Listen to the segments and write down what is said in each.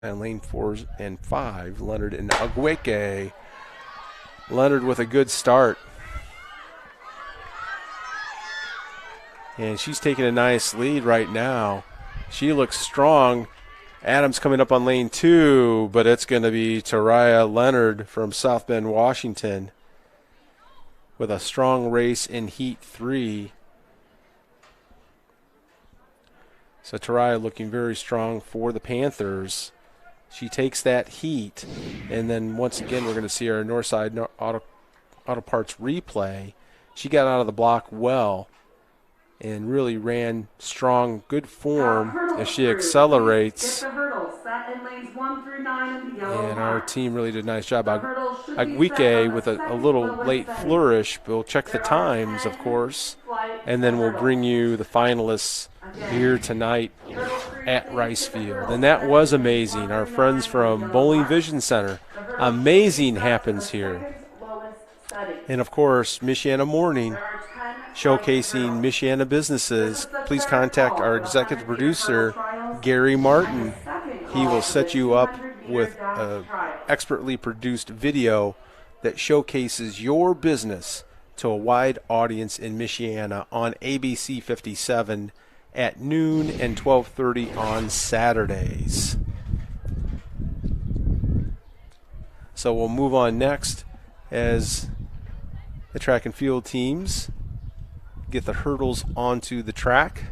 And lane 4 and 5, Leonard and Agweke. Leonard with a good start. And she's taking a nice lead right now. She looks strong. Adams coming up on lane 2, but it's going to be Taraya Leonard from South Bend, Washington, with a strong race in Heat 3. So Taraya looking very strong for the Panthers. She takes that heat, and then once again we're going to see our Northside Auto Parts replay. She got out of the block well and really ran strong, good form as she accelerates. And our team really did a nice job. Agweke with a little late flourish. We'll check the times, of course, and then we'll bring you the finalists here tonight at Rice Field. And that was amazing. Our friends from Bowling Vision Center. Amazing happens here. And, of course, Michiana Morning, showcasing Michiana businesses. Please contact our executive producer, Gary Martin. He will set you up with an expertly produced video that showcases your business to a wide audience in Michiana on ABC 57 at noon and 12:30 on Saturdays. So we'll move on next as the track and field teams get the hurdles onto the track,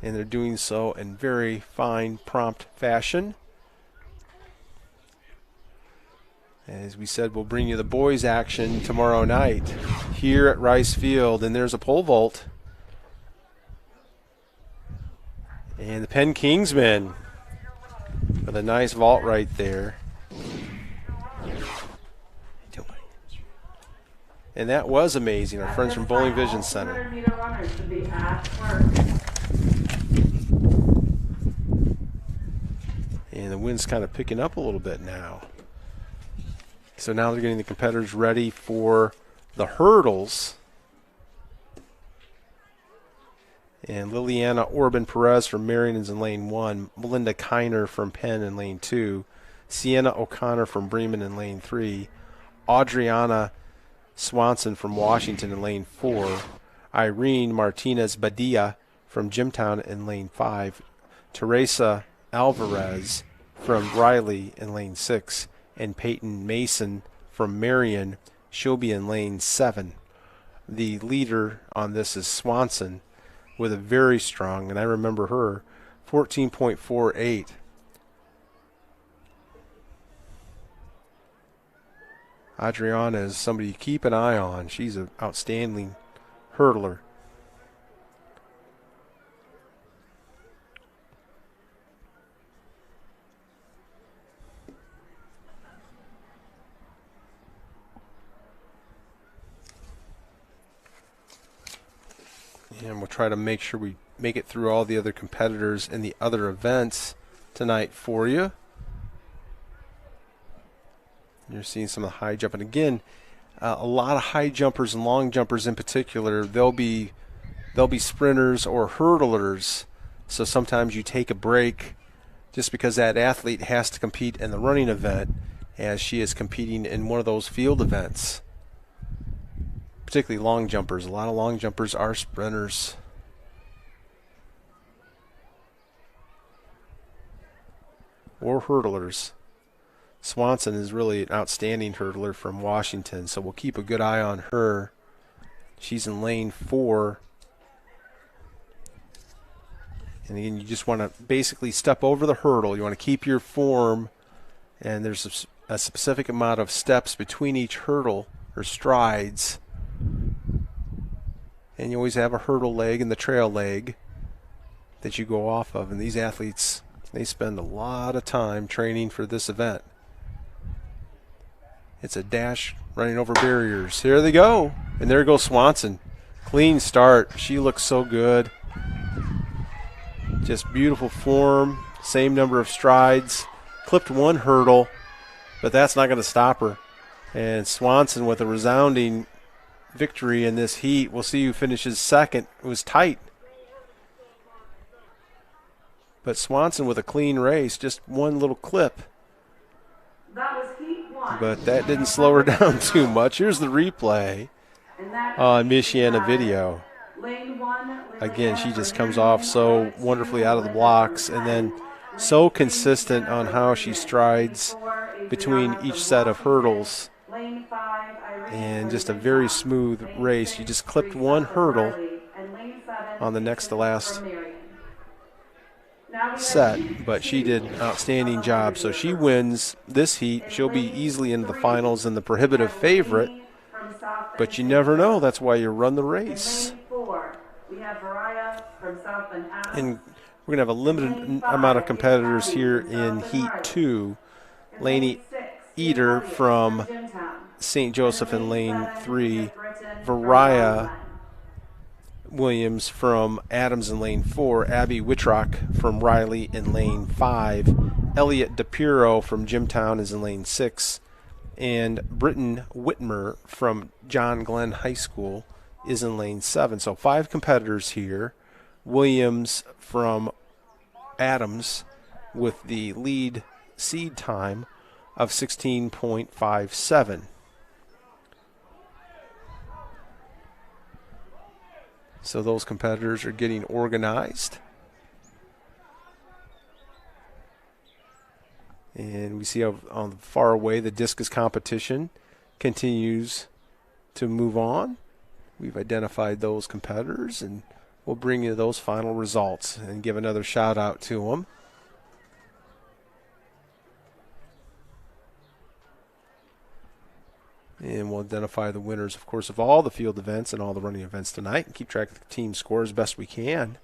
and they're doing so in very fine, prompt fashion. As we said, we'll bring you the boys' action tomorrow night here at Rice Field, and there's a pole vault. And the Penn Kingsmen with a nice vault right there. And that was amazing. Our friends from Bowling Vision Center. And the wind's kind of picking up a little bit now. So now they're getting the competitors ready for the hurdles. And Liliana Orban Perez from Marion's in lane 1. Melinda Kiner from Penn in lane 2. Sienna O'Connor from Bremen in lane 3. Adriana Swanson from Washington in lane 4. Irene Martinez Badia from Jimtown in lane 5. Teresa Alvarez from Riley in lane 6. And Peyton Mason from Marion. She'll be in lane 7. The leader on this is Swanson with a very strong, and I remember her, 14.48. Adriana is somebody to keep an eye on. She's an outstanding hurdler. And we'll try to make sure we make it through all the other competitors in the other events tonight for you. You're seeing some of the high jump. And again, a lot of high jumpers and long jumpers in particular, they'll be sprinters or hurdlers. So sometimes you take a break just because that athlete has to compete in the running event as she is competing in one of those field events. Particularly long jumpers. A lot of long jumpers are sprinters. Or hurdlers. Swanson is really an outstanding hurdler from Washington, so we'll keep a good eye on her. She's in lane 4. And again, you just want to basically step over the hurdle. You want to keep your form, and there's a specific amount of steps between each hurdle or strides. And you always have a hurdle leg and the trail leg that you go off of. And these athletes, they spend a lot of time training for this event. It's a dash running over barriers. Here they go. And there goes Swanson. Clean start. She looks so good. Just beautiful form. Same number of strides. Clipped one hurdle, but that's not going to stop her. And Swanson with a resounding victory in this heat. We'll see who finishes second. It was tight, But Swanson with a clean race, just one little clip. That was heat 1. But that didn't slow her down too much. Here's the replay on Michiana video. Again, she just comes off so wonderfully out of the blocks, and then so consistent on how she strides between each set of hurdles. And just a very smooth race. She just clipped one hurdle on the next to last set, but she did an outstanding job. So she wins this heat. She'll be easily into the finals and the prohibitive favorite, but you never know. That's why you run the race. And we're going to have a limited amount of competitors here in Heat 2. Laney Eater from St. Joseph in Lane 3. Variah Williams from Adams in Lane 4. Abby Wittrock from Riley in Lane 5. Elliot DePiro from Jimtown is in Lane 6. And Britton Whitmer from John Glenn High School is in Lane 7. So 5 competitors here. Williams from Adams with the lead seed time of 16.57. So those competitors are getting organized. And we see on the far away the discus competition continues to move on. We've identified those competitors, and we'll bring you those final results and give another shout out to them. And we'll identify the winners, of course, of all the field events and all the running events tonight, and keep track of the team score as best we can.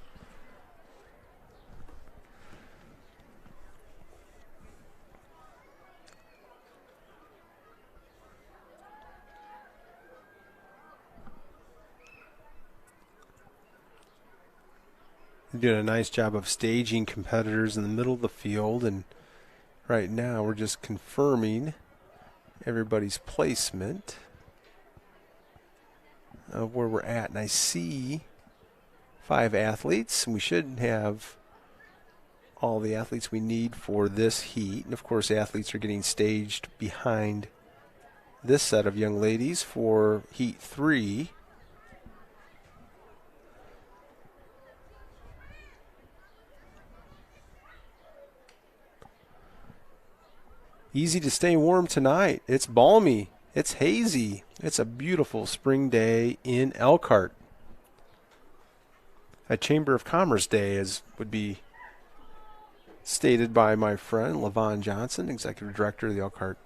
They're doing a nice job of staging competitors in the middle of the field, and right now we're just confirming everybody's placement of where we're at. And I see 5 athletes, and we should have all the athletes we need for this heat. And of course, athletes are getting staged behind this set of young ladies for Heat 3. Easy to stay warm tonight. It's balmy. It's hazy. It's a beautiful spring day in Elkhart. A Chamber of Commerce day, as would be stated by my friend LaVon Johnson, Executive Director of the Elkhart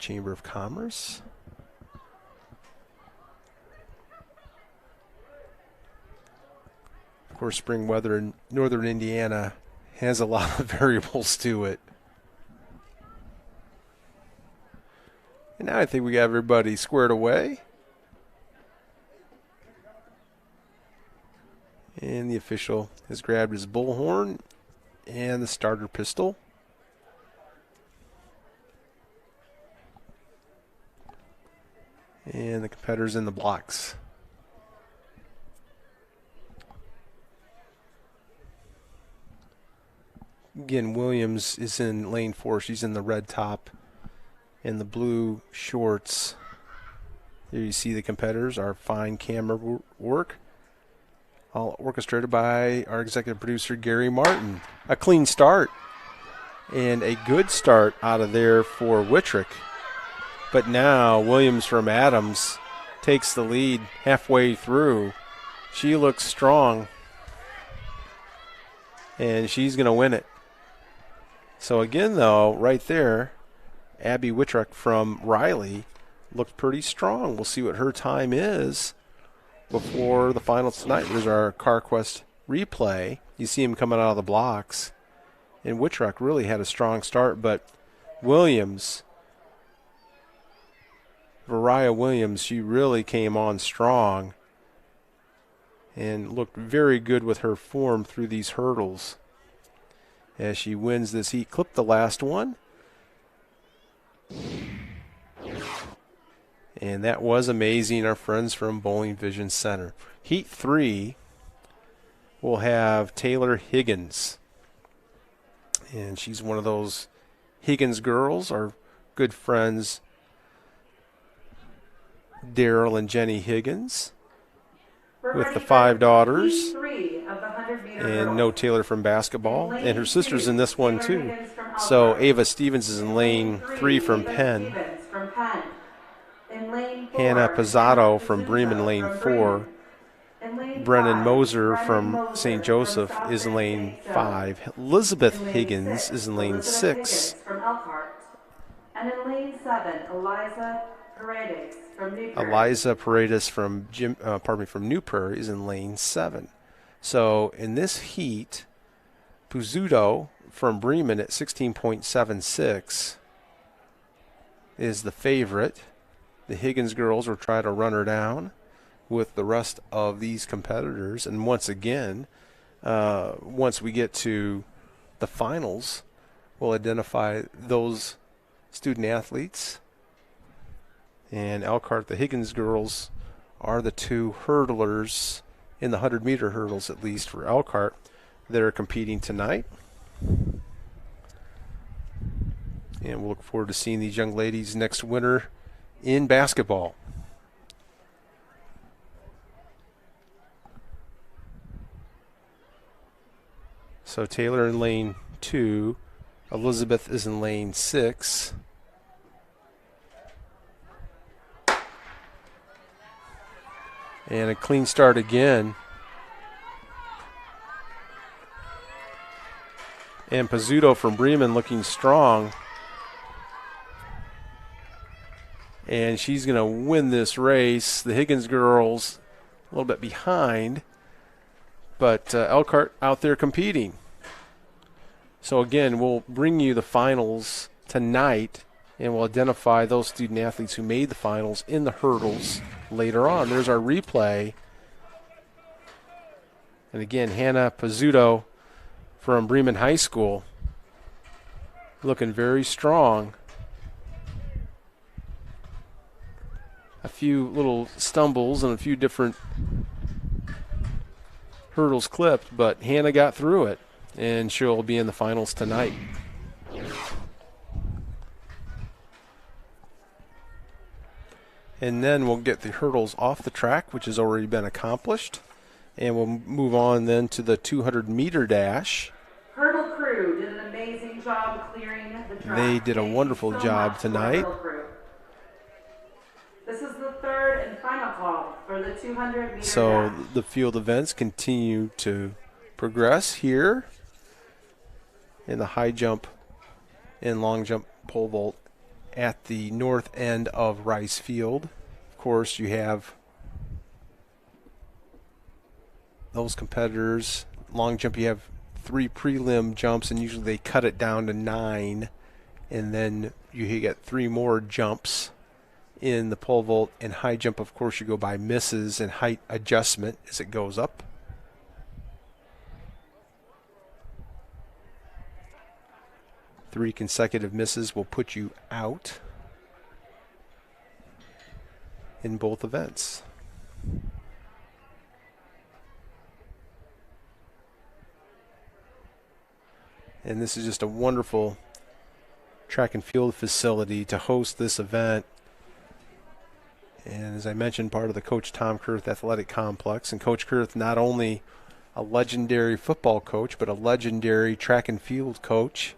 Chamber of Commerce. Of course, spring weather in northern Indiana has a lot of variables to it. And now I think we got everybody squared away. And the official has grabbed his bullhorn and the starter pistol. And the competitors in the blocks. Again, Williams is in lane 4. She's in the red top and the blue shorts. There you see the competitors, our fine camera work, all orchestrated by our executive producer, Gary Martin. A clean start and a good start out of there for Wittrick. But now Williams from Adams takes the lead halfway through. She looks strong, and she's going to win it. So again, though, right there, Abby Wittrick from Riley looked pretty strong. We'll see what her time is before the finals tonight. There's our CarQuest replay. You see him coming out of the blocks. And Wittrick really had a strong start, but Williams, Variah Williams, she really came on strong and looked very good with her form through these hurdles as she wins this heat. Clipped the last one. And that was amazing, our friends from Bowling Vision Center. Heat 3 will have Taylor Higgins And she's one of those Higgins girls, our good friends Daryl and Jenny Higgins, with the 5 daughters, and no Taylor from basketball, and her sister's in this one too. So Ava Stevens is in lane 3 from Penn. Hannah Pizzato from Bremen, lane 4. Brennan Moser from St. Joseph is in lane 5. Elizabeth Higgins is in lane 6. From Elkhart. And in lane 7, Eliza Paredes from from New Prairie is in lane 7. So in this heat, Pizzuto from Bremen at 16.76 is the favorite. The Higgins girls will try to run her down with the rest of these competitors. And once again, once we get to the finals, we'll identify those student athletes. And Elkhart, the Higgins girls, are the 2 hurdlers in the 100-meter hurdles, at least for Elkhart, that are competing tonight. And we'll look forward to seeing these young ladies next winter in basketball. So Taylor in lane 2. Elizabeth is in lane 6. And a clean start again. And Pizzuto from Bremen looking strong. And she's going to win this race. The Higgins girls a little bit behind, but Elkhart out there competing. So again, we'll bring you the finals tonight, and we'll identify those student athletes who made the finals in the hurdles later on. There's our replay. And again, Hannah Pizzuto from Bremen High School looking very strong. A few little stumbles and a few different hurdles clipped, but Hannah got through it, and she'll be in the finals tonight. And then we'll get the hurdles off the track, which has already been accomplished, and we'll move on then to the 200-meter dash. Hurdle crew did an amazing job clearing the track. They did a wonderful job tonight. This is the 3rd and final call for the 200-meter So dash. the field events continue to progress here in the high jump and long jump pole vault at the north end of Rice Field. Of course, you have those competitors. Long jump, you have 3 prelim jumps, and usually they cut it down to 9, and then you get 3 more jumps in the pole vault. And high jump, of course, you go by misses and height adjustment as it goes up. Three consecutive misses will put you out in both events. And this is just a wonderful track and field facility to host this event. And as I mentioned, part of the Coach Tom Kurth Athletic Complex. And Coach Kurth, not only a legendary football coach, but a legendary track and field coach,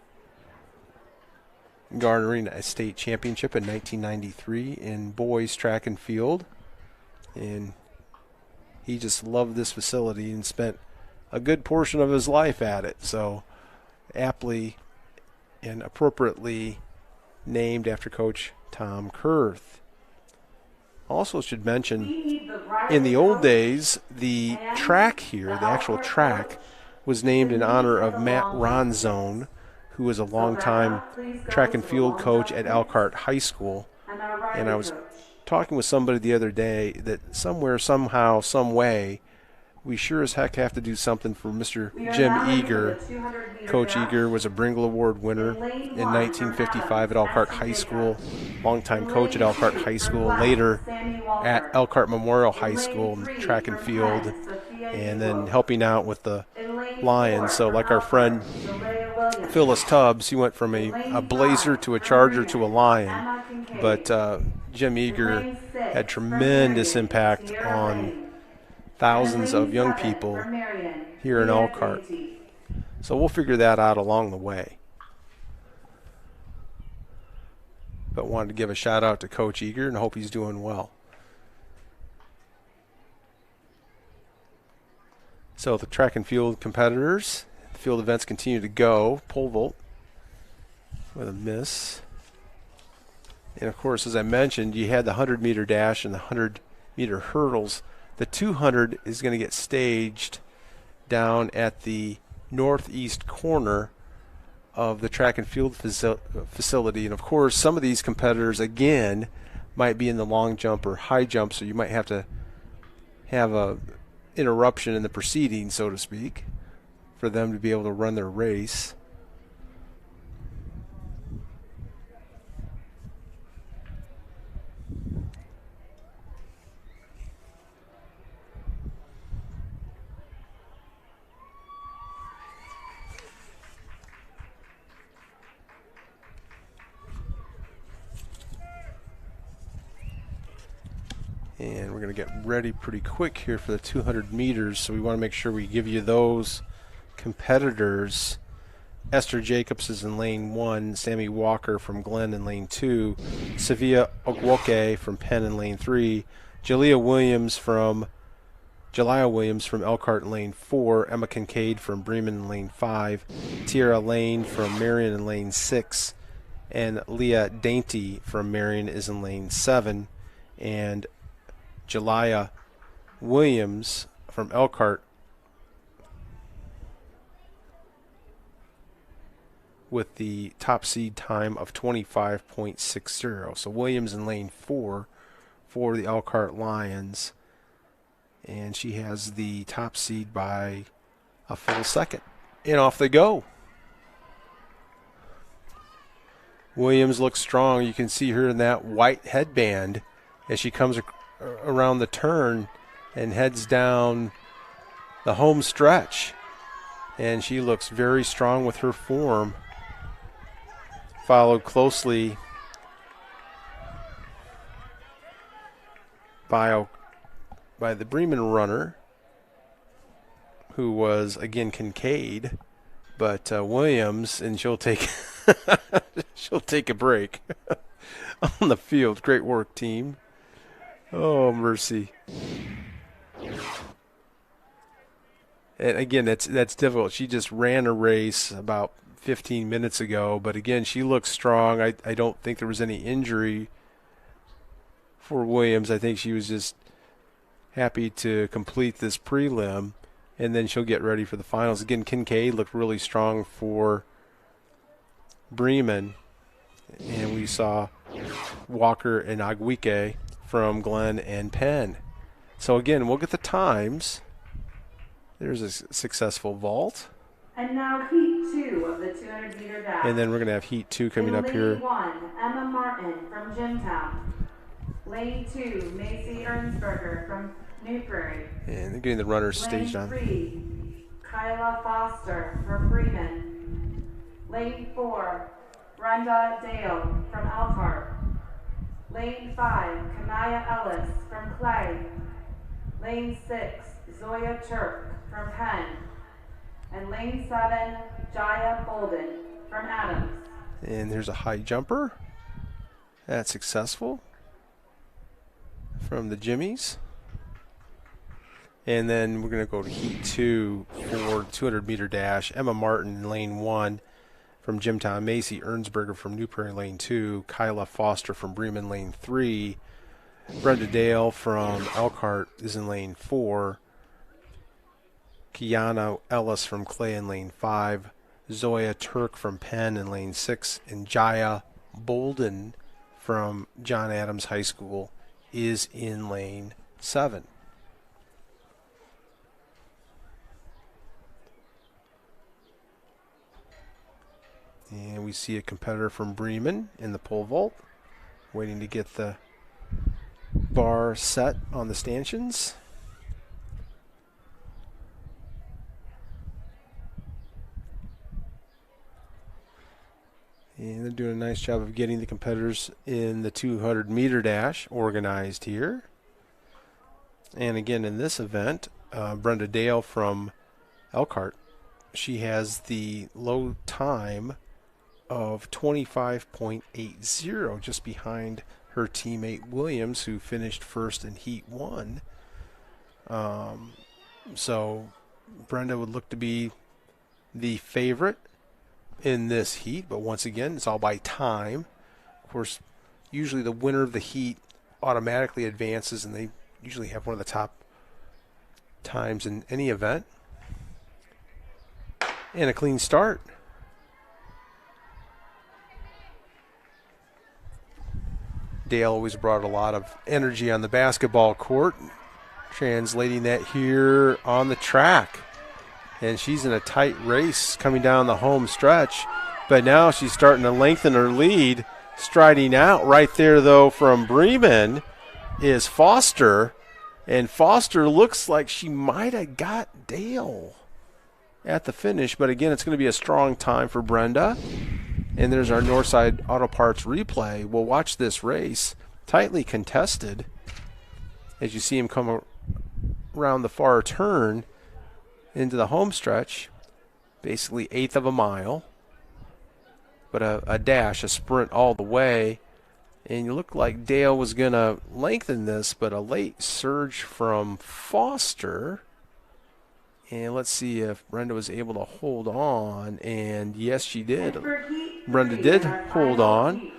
garnering a state championship in 1993 in boys track and field. And he just loved this facility and spent a good portion of his life at it. So aptly and appropriately named after Coach Tom Kurth. Also should mention, in the old days, the track here, the actual track, was named in honor of Matt Ronzone, who was a longtime track and field coach at Elkhart High School. And I was talking with somebody the other day that somewhere, somehow, some way, we sure as heck have to do something for Mr. Jim Eager. Coach Eager was a Bringle Award winner in 1955 at Elkhart High School, longtime coach at Elkhart High School, later at Elkhart Memorial High School in track and field, and then helping out with the Lions. So like our friend Phyllis Tubbs. He went from a Blazer to a Charger to a Lion. But Jim Eager had tremendous impact on thousands of young people here in Elkhart. So we'll figure that out along the way. But wanted to give a shout out to Coach Eager and hope he's doing well. So the track and field competitors, the field events continue to go. Pole vault with a miss. And of course, as I mentioned, you had the 100-meter dash and the 100-meter hurdles. The 200 is going to get staged down at the northeast corner of the track and field facility. And of course, some of these competitors, again, might be in the long jump or high jump, so you might have to have a interruption in the proceedings, so to speak, for them to be able to run their race. And we're going to get ready pretty quick here for the 200 meters, so we want to make sure we give you those competitors. Esther Jacobs is in lane 1, Sammy Walker from Glenn in lane 2, Sevilla Ogwoke from Penn in lane 3, Jaliyah Williams from Elkhart in lane 4, Emma Kincaid from Bremen in lane 5, Tierra Lane from Marion in lane 6, and Leah Dainty from Marion is in lane 7, and Jaliyah Williams from Elkhart with the top seed time of 25.60. So Williams in lane 4 for the Elkhart Lions, and she has the top seed by a full second. And off they go. Williams looks strong. You can see her in that white headband as she comes around the turn and heads down the home stretch. And she looks very strong with her form. Followed closely by the Bremen runner, who was, again, Kincaid, but Williams, and she'll take she'll take a break on the field. Great work, team. Oh, mercy. And again, that's difficult. She just ran a race about 15 minutes ago, but again, she looks strong. I don't think there was any injury for Williams. I think she was just happy to complete this prelim, and then she'll get ready for the finals. Again, Kincaid looked really strong for Bremen, and we saw Walker and Ogwoke from Glenn and Penn. So again, we'll get the times. There's a successful vault. And now heat 2 of the 200-meter dash. And then we're going to have heat 2 coming up here. Lane 1, Emma Martin from Jimtown. Lane 2, Macy Ernsberger from New Prairie. And they're getting the runners staged on. Lane 3, Kyla Foster from Bremen. Lane 4, Brenda Dale from Elkhart. Lane 5, Kanaya Ellis from Clay. Lane 6, Zoya Turk from Penn. And lane 7, Jaya Bolden from Adams. And there's a high jumper. That's successful from the Jimmies. And then we're going to go to heat 2 for 200-meter dash. Emma Martin in lane 1 from Jimtown. Macy Ernsberger from New Prairie, lane 2. Kyla Foster from Bremen, lane 3. Brenda Dale from Elkhart is in lane 4. Kiana Ellis from Clay in lane 5. Zoya Turk from Penn in lane 6. And Jaya Bolden from John Adams High School is in lane 7. And we see a competitor from Bremen in the pole vault, waiting to get the bar set on the stanchions. And they're doing a nice job of getting the competitors in the 200-meter dash organized here. And again, in this event, Brenda Dale from Elkhart, she has the low time of 25.80, just behind her teammate Williams, who finished first in Heat 1. So Brenda would look to be the favorite in this heat, but once again, it's all by time. Of course, usually the winner of the heat automatically advances, and they usually have one of the top times in any event. And a clean start. Dale always brought a lot of energy on the basketball court, translating that here on the track. And she's in a tight race coming down the home stretch, but now she's starting to lengthen her lead. Striding out right there, though, from Bremen is Foster, and Foster looks like she might have got Dale at the finish, but again, it's going to be a strong time for Brenda. And there's our Northside Auto Parts replay. We'll watch this race, tightly contested, as you see him come around the far turn into the home stretch, basically eighth of a mile, but a dash, a sprint all the way. And you look like Dale was going to lengthen this, but a late surge from Foster. And let's see if Brenda was able to hold on. And yes, she did. Brenda did hold on.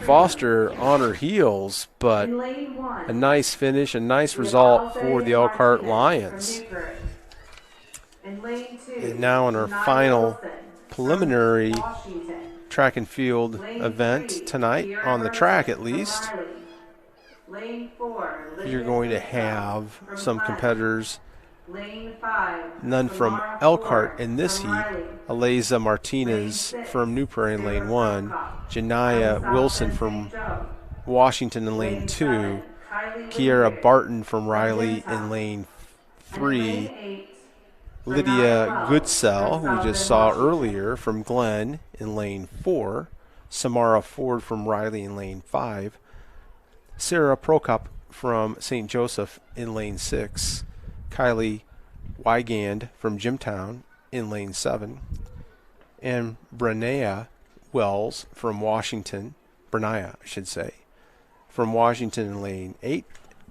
Foster on her heels, but a nice finish, a nice result for the Elkhart Lions. And now in our final preliminary track and field event tonight, on the track at least, you're going to have some competitors, none from Elkhart in this heat. Aliza Martinez from New Prairie in lane 1, Janiyah Wilson from Washington in lane 2, Kiara Barton from Riley in lane 3, Lydia Goodsell, who we just saw earlier, from Glenn in lane 4, Samara Ford from Riley in lane 5, Sarah Prokop from St. Joseph in lane 6, Kylie Wygand from Jimtown in lane 7, and Brenaya Wells from Washington, Brenaya, I should say, from Washington in lane 8.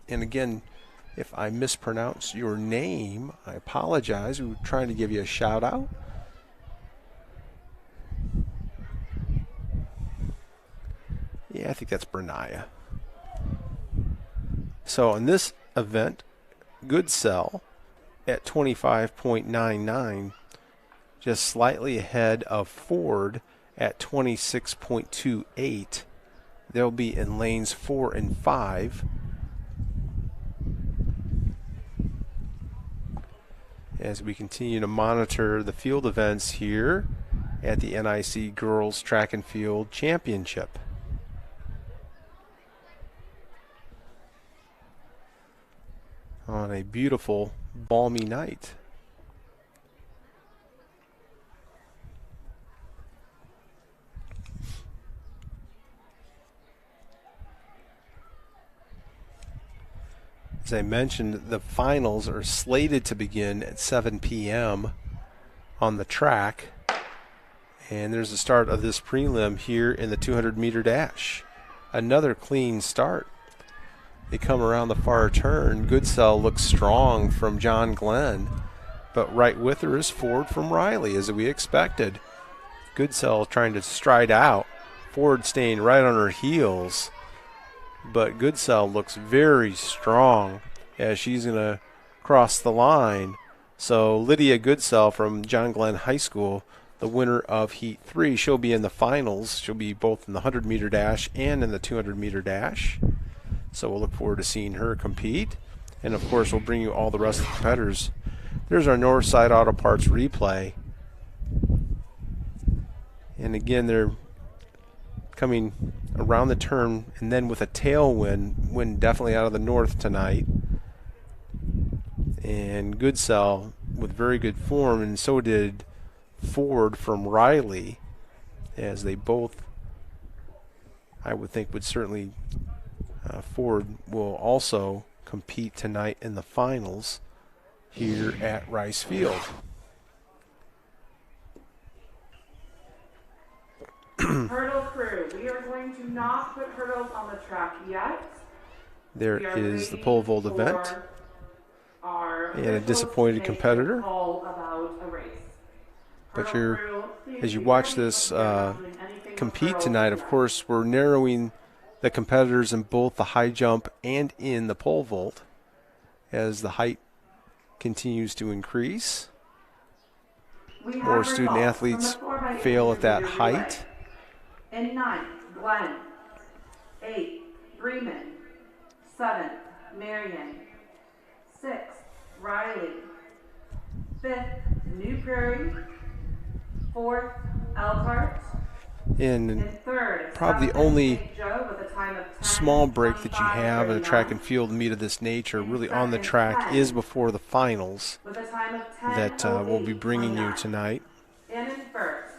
And again, if I mispronounce your name, I apologize. We were trying to give you a shout out. Yeah, I think that's Brenaya. So in this event, Goodsell at 25.99, just slightly ahead of Ford at 26.28. They'll be in lanes 4 and 5. As we continue to monitor the field events here at the NIC Girls Track and Field Championship. On a beautiful, balmy night. As I mentioned, the finals are slated to begin at 7 p.m. on the track. And there's the start of this prelim here in the 200-meter dash. Another clean start. They come around the far turn. Goodsell looks strong from John Glenn, but right with her is Ford from Riley, as we expected. Goodsell trying to stride out. Ford staying right on her heels. But Goodsell looks very strong as she's going to cross the line. So Lydia Goodsell from John Glenn High School, the winner of Heat 3, she'll be in the finals. She'll be both in the 100-meter dash and in the 200-meter dash. So we'll look forward to seeing her compete. And, of course, we'll bring you all the rest of the competitors. There's our Northside Auto Parts replay. And, again, they're coming around the turn, and then with a tailwind, wind definitely out of the north tonight. And Goodsell with very good form, and so did Ford from Riley. as they both, I would think, would certainly, Ford will also compete tonight in the finals here at Rice Field. Hurdle crew, we are going to not put hurdles on the track yet. There is the pole vault event and a disappointed competitor. But as you watch this compete tonight, of course, we're narrowing the competitors in both the high jump and in the pole vault as the height continues to increase. More student athletes fail at that height. In 9th, Glenn. 8th, Bremen. 7th, Marion. 6th, Riley. 5th, New Prairie. 4th, Elkhart. And third, probably the only small break that you have in a track and field meet of this nature really on the track is before the finals that we'll be bringing you tonight. And in first,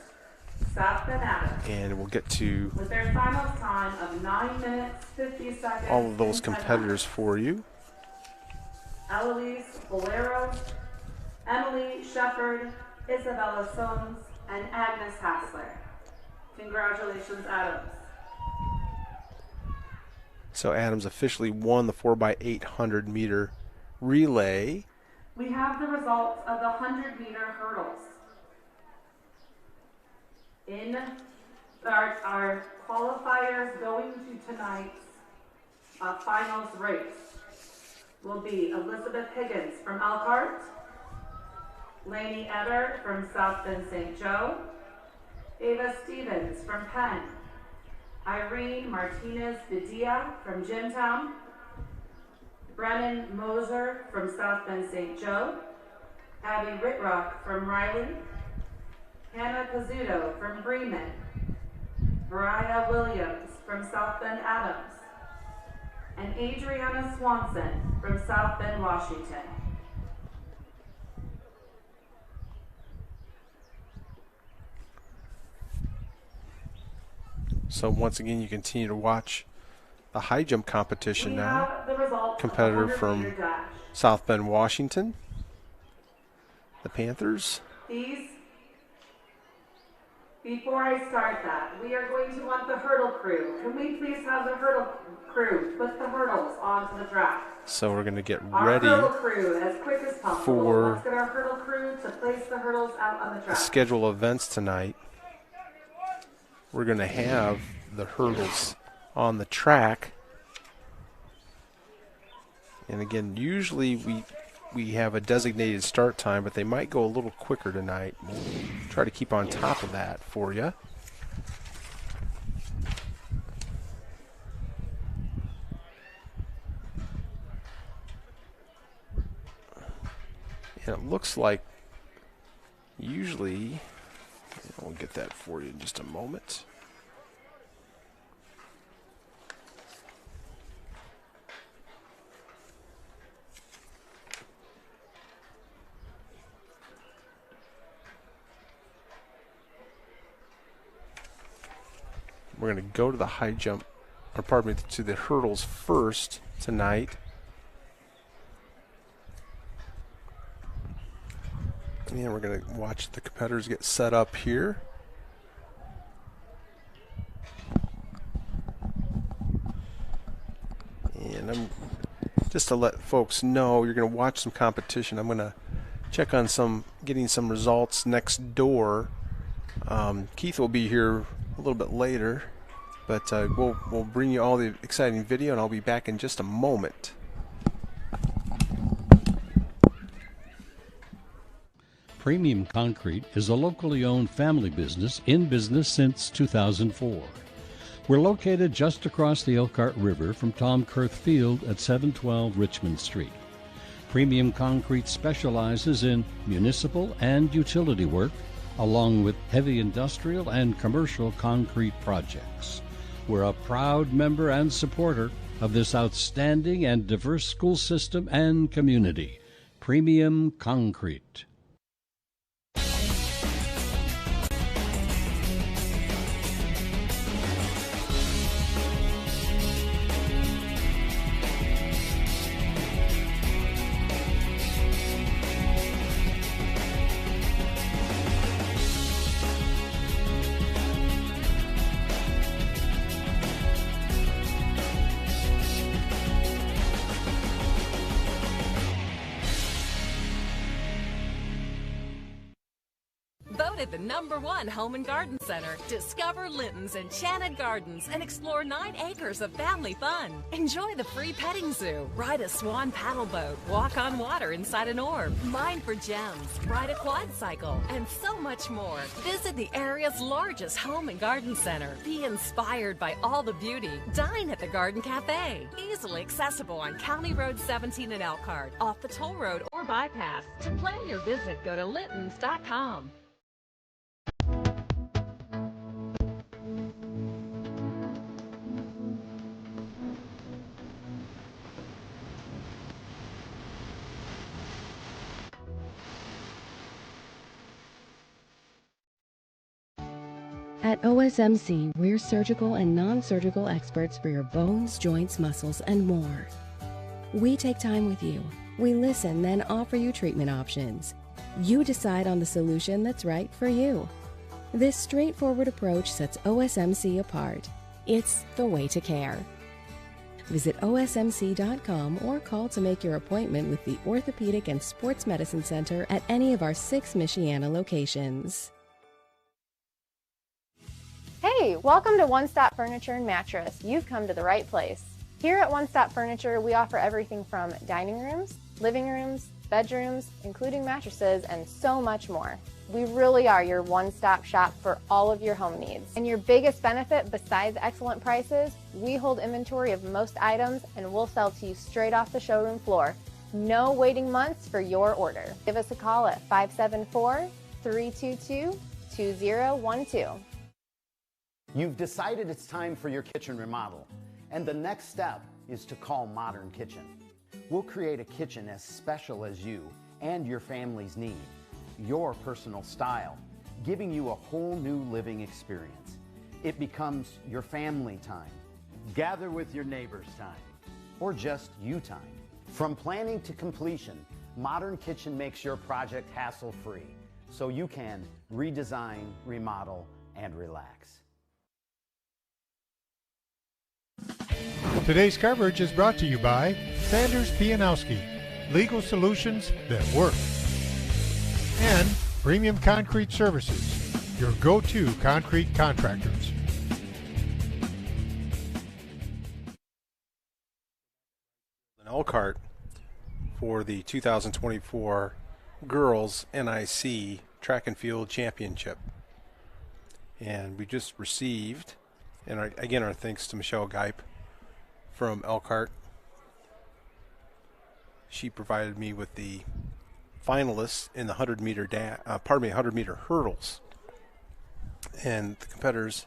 South Bend Adams. And we'll get to with their final time of 9 minutes, 50 seconds. All of those competitors for you. Eloise Bolero, Emily Shepard, Isabella Soames, and Agnes Hassler. Congratulations, Adams. So Adams officially won the 4x800 meter relay. We have the results of the 100-meter hurdles. In our qualifiers going to tonight's finals race will be Elizabeth Higgins from Elkhart, Lainey Eder from South Bend St. Joe, Ava Stevens from Penn, Irene Martinez-Bedia from Jimtown, Brennan Moser from South Bend St. Joe, Abby Ritrock from Riley, Hannah Pizzuto from Bremen, Mariah Williams from South Bend Adams, and Adriana Swanson from South Bend, Washington. So once again, you continue to watch the high jump competition now. Competitor from South Bend, Washington, the Panthers. Before I start that, we are going to want the hurdle crew. Can we please have the hurdle crew put the hurdles onto the track? So we're going to get ready crew, as quick as possible. For Let's get our hurdle crew to place the hurdles out on the track. The schedule of events tonight. We're going to have the hurdles on the track. And again, usually we have a designated start time, but they might go a little quicker tonight. We'll try to keep on top of that for you. And it looks like usually, we'll get that for you in just a moment. We're going to go to the high jump, or pardon me, to the hurdles first tonight. And we're going to watch the competitors get set up here. And I'm just to let folks know, you're going to watch some competition. I'm going to check on getting some results next door. Keith will be here a little bit later, but we'll bring you all the exciting video, and I'll be back in just a moment. Premium Concrete is a locally owned family business in business since 2004. We're located just across the Elkhart River from Tom Kurth Field at 712 Richmond Street. Premium Concrete specializes in municipal and utility work, along with heavy industrial and commercial concrete projects. We're a proud member and supporter of this outstanding and diverse school system and community. Premium Concrete. voted the #1 home and garden center. Discover Linton's Enchanted Gardens and explore 9 acres of family fun. Enjoy the free petting zoo, ride a swan paddle boat, walk on water inside an orb, mine for gems, ride a quad cycle, and so much more. Visit the area's largest home and garden center. Be inspired by all the beauty. Dine at the Garden Cafe. Easily accessible on County Road 17 in Elkhart, off the toll road or bypass. To plan your visit, go to littons.com. At OSMC, we're surgical and non-surgical experts for your bones, joints, muscles, and more. We take time with you. We listen, then offer you treatment options. You decide on the solution that's right for you. This straightforward approach sets OSMC apart. It's the way to care. Visit osmc.com or call to make your appointment with the Orthopedic and Sports Medicine Center at any of our 6 Michiana locations. Hey, welcome to One Stop Furniture and Mattress. You've come to the right place. Here at One Stop Furniture, we offer everything from dining rooms, living rooms, bedrooms, including mattresses, and so much more. We really are your one-stop shop for all of your home needs. And your biggest benefit, besides excellent prices, we hold inventory of most items and we'll sell to you straight off the showroom floor. No waiting months for your order. Give us a call at 574-322-2012. You've decided it's time for your kitchen remodel, and the next step is to call Modern Kitchen. We'll create a kitchen as special as you and your family's need, your personal style, giving you a whole new living experience. It becomes your family time, gather with your neighbors time, or just you time. From planning to completion, Modern Kitchen makes your project hassle-free, so you can redesign, remodel, and relax. Today's coverage is brought to you by Sanders Pianowski, legal solutions that work, and Premium Concrete Services, your go-to concrete contractors. In Elkhart for the 2024 Girls NIC Track and Field Championship. And we just received, and our thanks to Michelle Geip from Elkhart. She provided me with the finalists in the 100-meter hurdles. And the competitors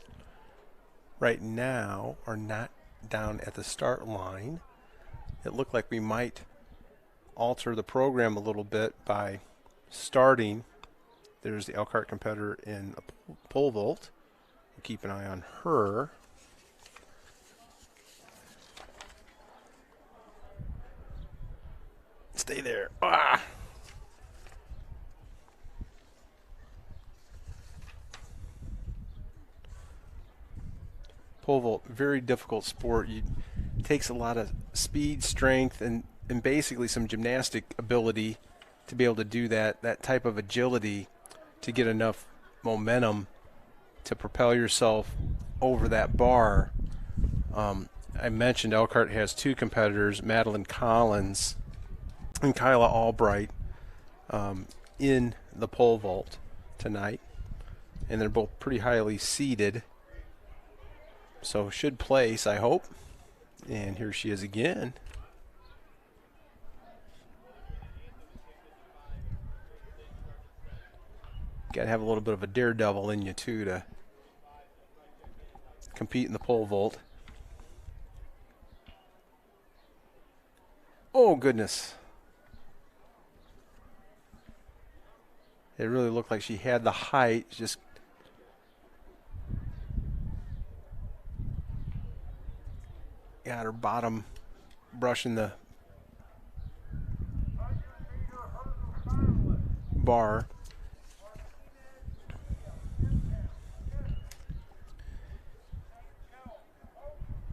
right now are not down at the start line. It looked like we might alter the program a little bit by starting. There's the Elkhart competitor in a pole vault. We'll keep an eye on her. Stay there. Pole vault, very difficult sport. It takes a lot of speed, strength, and basically some gymnastic ability to be able to do that type of agility to get enough momentum to propel yourself over that bar. I mentioned Elkhart has 2 competitors, Madeline Collins and Kyla Albright, in the pole vault tonight, and they're both pretty highly seeded, so should place, I hope. And here she is again. Got to have a little bit of a daredevil in you too to compete in the pole vault. Oh goodness. It really looked like she had the height, just got her bottom brushing the bar.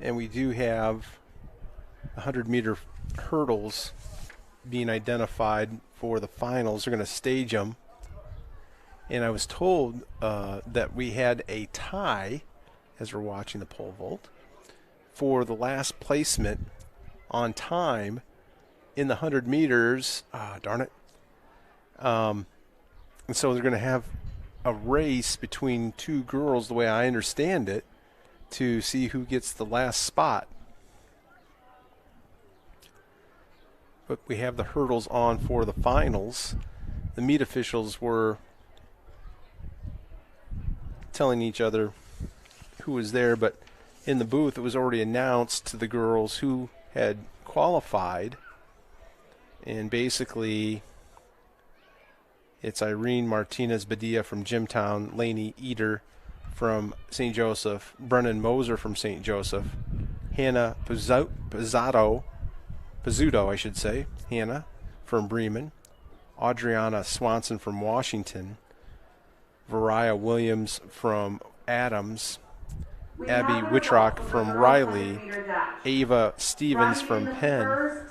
And we do have 100-meter hurdles being identified for the finals. They're going to stage them. And I was told that we had a tie, as we're watching the pole vault, for the last placement on time in the 100 meters. Darn it. And so they're going to have a race between two girls, the way I understand it, to see who gets the last spot. But we have the hurdles on for the finals. The meet officials were telling each other who was there, but in the booth it was already announced to the girls who had qualified. And basically it's Irene Martinez Badia from Jimtown, Lainey Eder from St. Joseph, Brennan Moser from St. Joseph, Hannah Pizzuto, I should say, Hannah from Bremen, Adriana Swanson from Washington, Variah Williams from Adams, Abby Wittrock from Riley, Ava Stevens from Penn,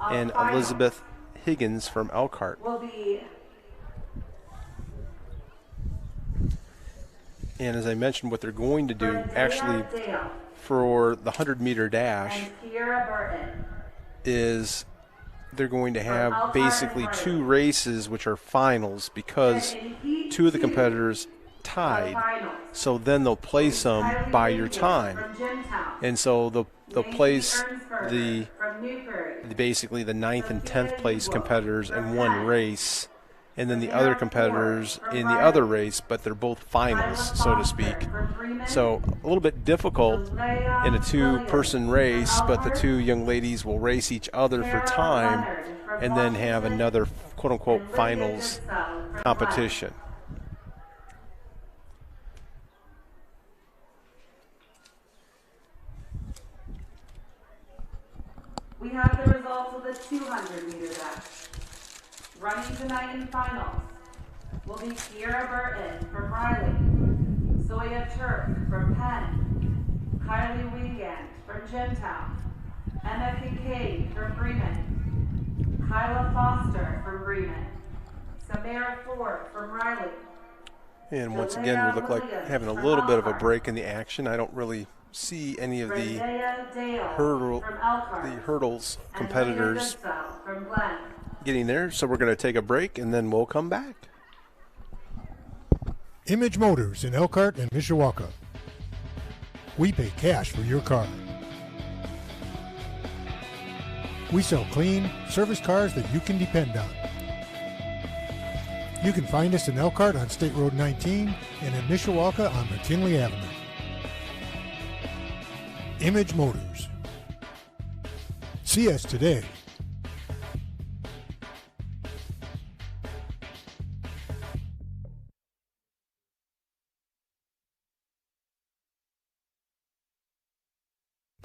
and Elizabeth Higgins from Elkhart. And as I mentioned, what they're going to do actually for the 100-meter dash is they're going to have basically two races which are finals because two of the competitors tied. So then they'll place them by your time. And so they'll place basically the 9th and 10th place competitors in one race, and then the other competitors in the other race, but they're both finals, so to speak. So a little bit difficult in a two-person race, but the two young ladies will race each other for time and then have another quote-unquote finals competition. We have the results of the 200-meter dash. Running tonight in finals will be Kiera Burton from Riley, Zoya Turk from Penn, Kylie Wingand from Jimtown, Emma Kincaid from Bremen, Kyla Foster from Bremen, Samara Ford from Riley. And once again, we look like having a little bit of a break in the action. I don't really see any of the hurdles competitors getting there, so we're going to take a break and then we'll come back. Image Motors in Elkhart and Mishawaka. We pay cash for your car. We sell clean, service cars that you can depend on. You can find us in Elkhart on State Road 19 and in Mishawaka on McKinley Avenue. Image Motors. See us today.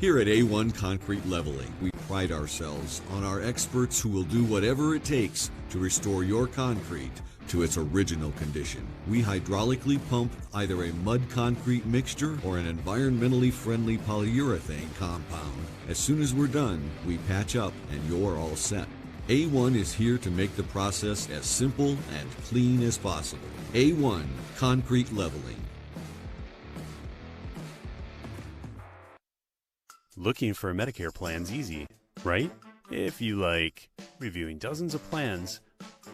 Here at A1 Concrete Leveling, we pride ourselves on our experts who will do whatever it takes to restore your concrete to its original condition. We hydraulically pump either a mud concrete mixture or an environmentally friendly polyurethane compound. As soon as we're done, we patch up and you're all set. A1 is here to make the process as simple and clean as possible. A1 Concrete Leveling. Looking for a Medicare plan's easy, right? If you like reviewing dozens of plans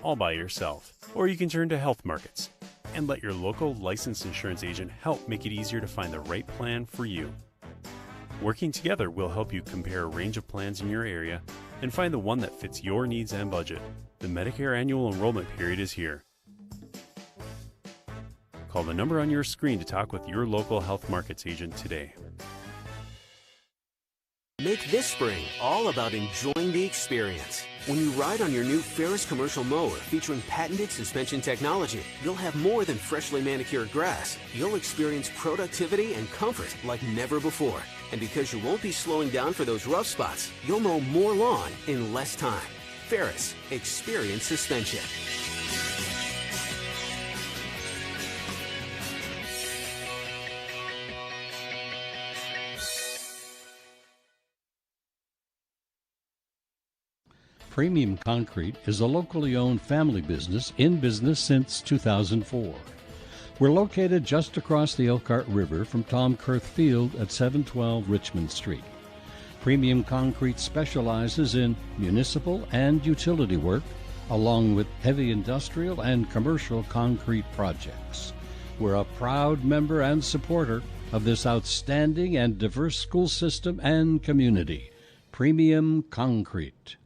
all by yourself. Or you can turn to Health Markets and let your local licensed insurance agent help make it easier to find the right plan for you. Working together, we'll help you compare a range of plans in your area and find the one that fits your needs and budget. The Medicare annual enrollment period is here. Call the number on your screen to talk with your local Health Markets agent today. Make this spring all about enjoying the experience. When you ride on your new Ferris commercial mower featuring patented suspension technology, you'll have more than freshly manicured grass. You'll experience productivity and comfort like never before. And because you won't be slowing down for those rough spots, you'll mow more lawn in less time. Ferris, experience suspension. Premium Concrete is a locally owned family business in business since 2004. We're located just across the Elkhart River from Tom Kurth Field at 712 Richmond Street. Premium Concrete specializes in municipal and utility work, along with heavy industrial and commercial concrete projects. We're a proud member and supporter of this outstanding and diverse school system and community. Premium Concrete.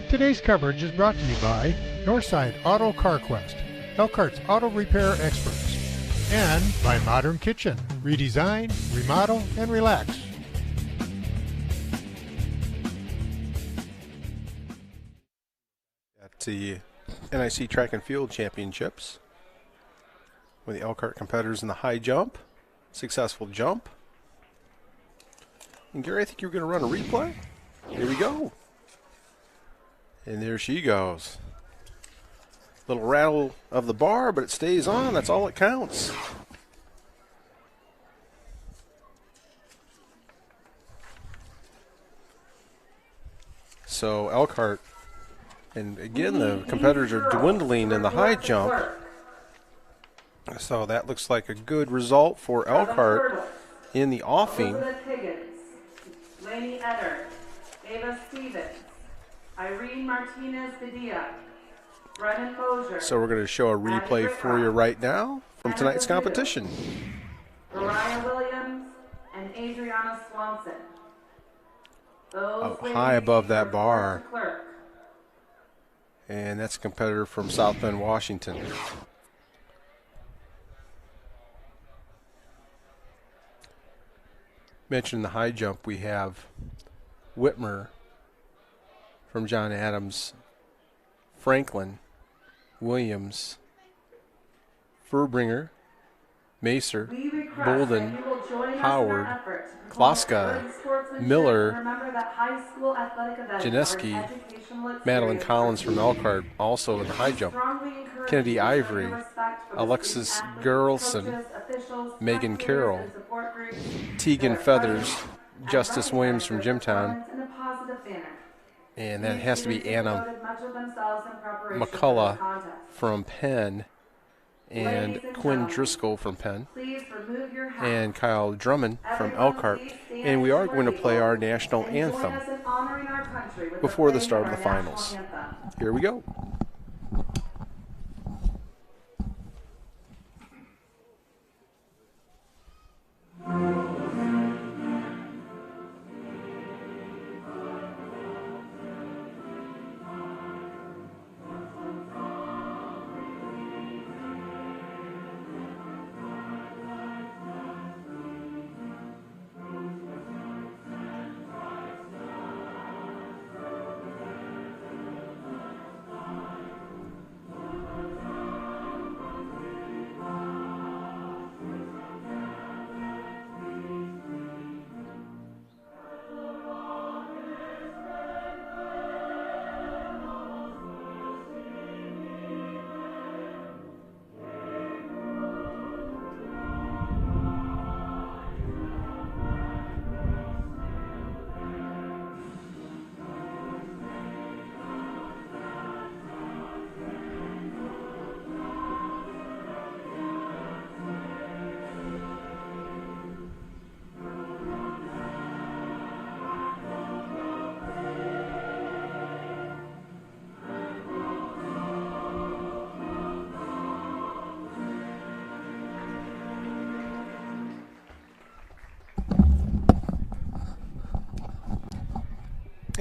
Today's coverage is brought to you by Northside Auto CarQuest, Elkhart's auto repair experts, and by Modern Kitchen, redesign, remodel, and relax. At the NIC Track and Field Championships, with the Elkhart competitors in the high jump, successful jump. And Gary, I think you were going to run a replay. Here we go. And there she goes. Little rattle of the bar, but it stays on. That's all that counts. So Elkhart, and again the competitors are dwindling in the high jump. So that looks like a good result for Elkhart in the offing. Elizabeth Higgins, Lainey Etter, Ava Stevens, Irene Martinez-Bedia, Brennan Mosier. So we're going to show a replay for you right now from tonight's competition. Mariah Williams and Adriana Swanson. Those High above that bar. Clerk. And that's a competitor from South Bend, Washington. Mentioned in the high jump, we have Whitmer from John Adams, Franklin, Williams, Furbringer, Macer, Bolden, Howard, Kloska, Miller, Janeski, Madeline Collins from Elkhart, also in the high jump, Kennedy Ivory, Alexis Gerlson, Megan Carroll, Tegan Feathers, Justice Williams from Jimtown, and that has to be Anna McCullough from Penn, and Quinn Driscoll from Penn, and Kyle Drummond from Elkhart. And we are going to play our national anthem before the start of the finals. Here we go.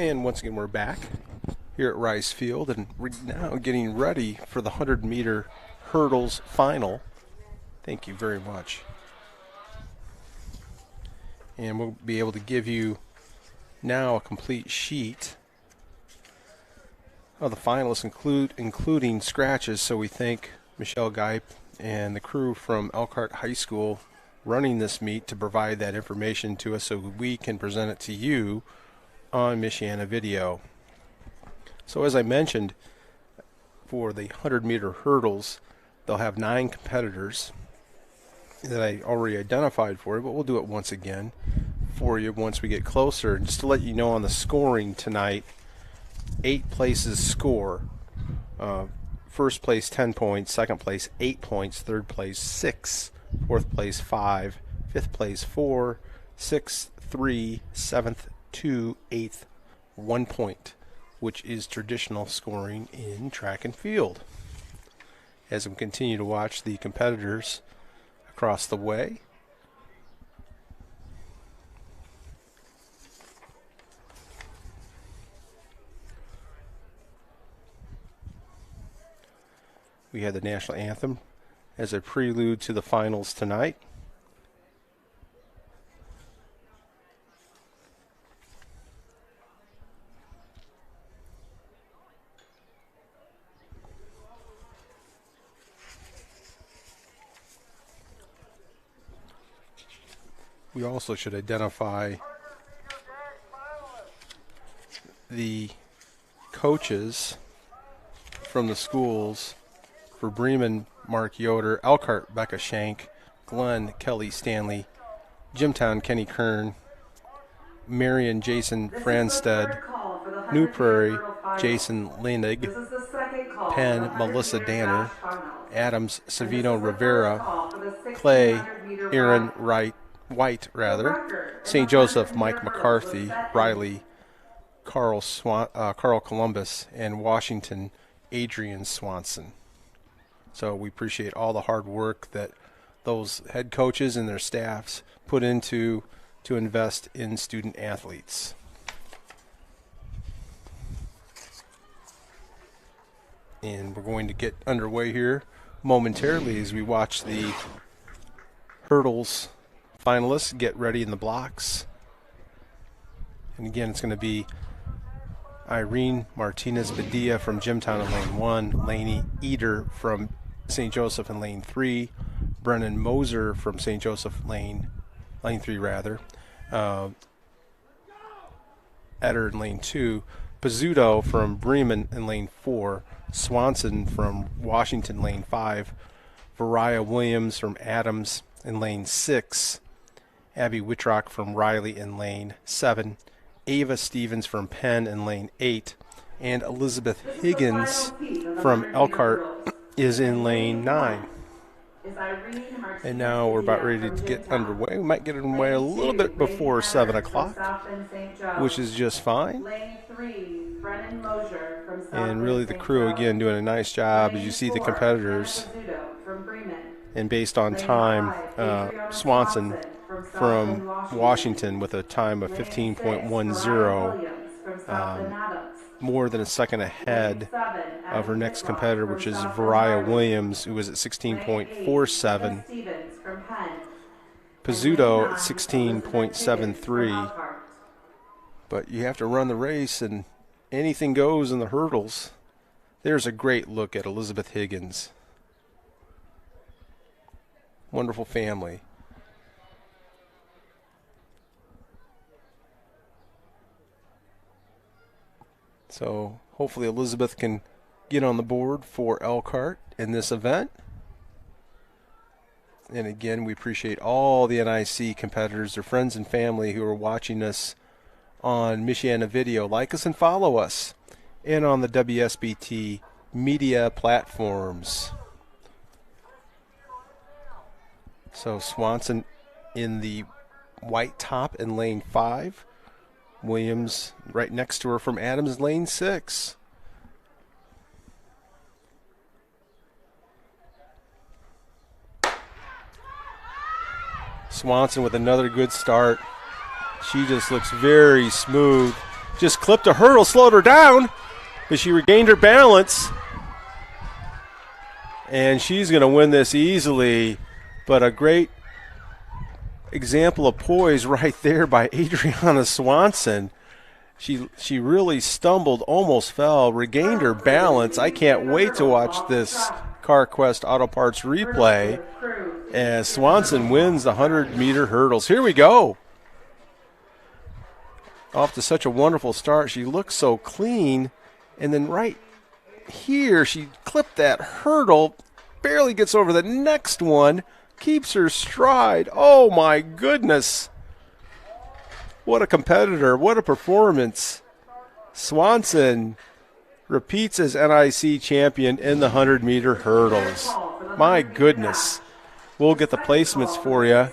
And once again, we're back here at Rice Field, and we're now getting ready for the 100-meter hurdles final. Thank you very much. And we'll be able to give you now a complete sheet of the finalists, including scratches. So we thank Michelle Geip and the crew from Elkhart High School running this meet to provide that information to us so we can present it to you on Michiana Video. So as I mentioned, for the 100-meter hurdles, they'll have 9 competitors that I already identified for you, but we'll do it once again for you once we get closer. And just to let you know on the scoring tonight, 8 places score. First place 10 points, second place 8 points, third place 6, fourth place 5, fifth place 4, sixth 3, seventh 2, eighth 1 point, which is traditional scoring in track and field. As we continue to watch the competitors across the way, we had the national anthem as a prelude to the finals tonight. We also should identify the coaches from the schools. For Bremen, Mark Yoder; Elkhart, Becca Shank; Glenn, Kelly Stanley; Jimtown, Kenny Kern; Marion, Jason Franstead; New Prairie, Jason Leinig; Penn, Melissa Danner; Adams, Savino Rivera; Clay, Aaron White, St. Joseph, Mike McCarthy; Riley, Carl Columbus; and Washington, Adrian Swanson. So we appreciate all the hard work that those head coaches and their staffs put into to invest in student athletes. And we're going to get underway here momentarily as we watch the hurdles finalists get ready in the blocks. And again, it's going to be Irene Martinez Padilla from Jimtown in lane 1, Laney Eder from St. Joseph in lane 3, Brennan Moser from St. Joseph lane 3 rather, Eder in lane 2, Pizzuto from Bremen in lane 4, Swanson from Washington lane 5, Variah Williams from Adams in lane 6, Abby Whitrock from Riley in lane 7, Ava Stevens from Penn in lane 8, and Elizabeth Higgins from Elkhart is in lane 9. And now we're about ready to get underway. We might get underway a little bit before 7 o'clock, which is just fine. And really the crew, again, doing a nice job. As you see the competitors, and based on time, Swanson from Washington with a time of 15.10, more than a second ahead of her next competitor, which is Variah Williams, who was at 16.47. Pizzuto at 16.73. But you have to run the race, and anything goes in the hurdles. There's a great look at Elizabeth Higgins. Wonderful family. So hopefully Elizabeth can get on the board for Elkhart in this event. And again, we appreciate all the NIC competitors, their friends and family who are watching us on Michiana Video. Like us and follow us, and on the WSBT media platforms. So Swanson in the white top in lane 5. Williams right next to her from Adams, lane 6. Swanson with another good start. She just looks very smooth. just clipped a hurdle, slowed her down, but she regained her balance. And she's going to win this easily, but a great example of poise right there by Adriana Swanson. She really stumbled, almost fell, regained her balance. I can't wait to watch this CarQuest Auto Parts replay as Swanson wins the 100-meter hurdles. Here we go. Off to such a wonderful start. She looks so clean, and then right here she clipped that hurdle, barely gets over the next one, keeps her stride. Oh my goodness. What a competitor, what a performance. Swanson repeats as NIC champion in the 100-meter hurdles. My goodness. We'll get the placements for you.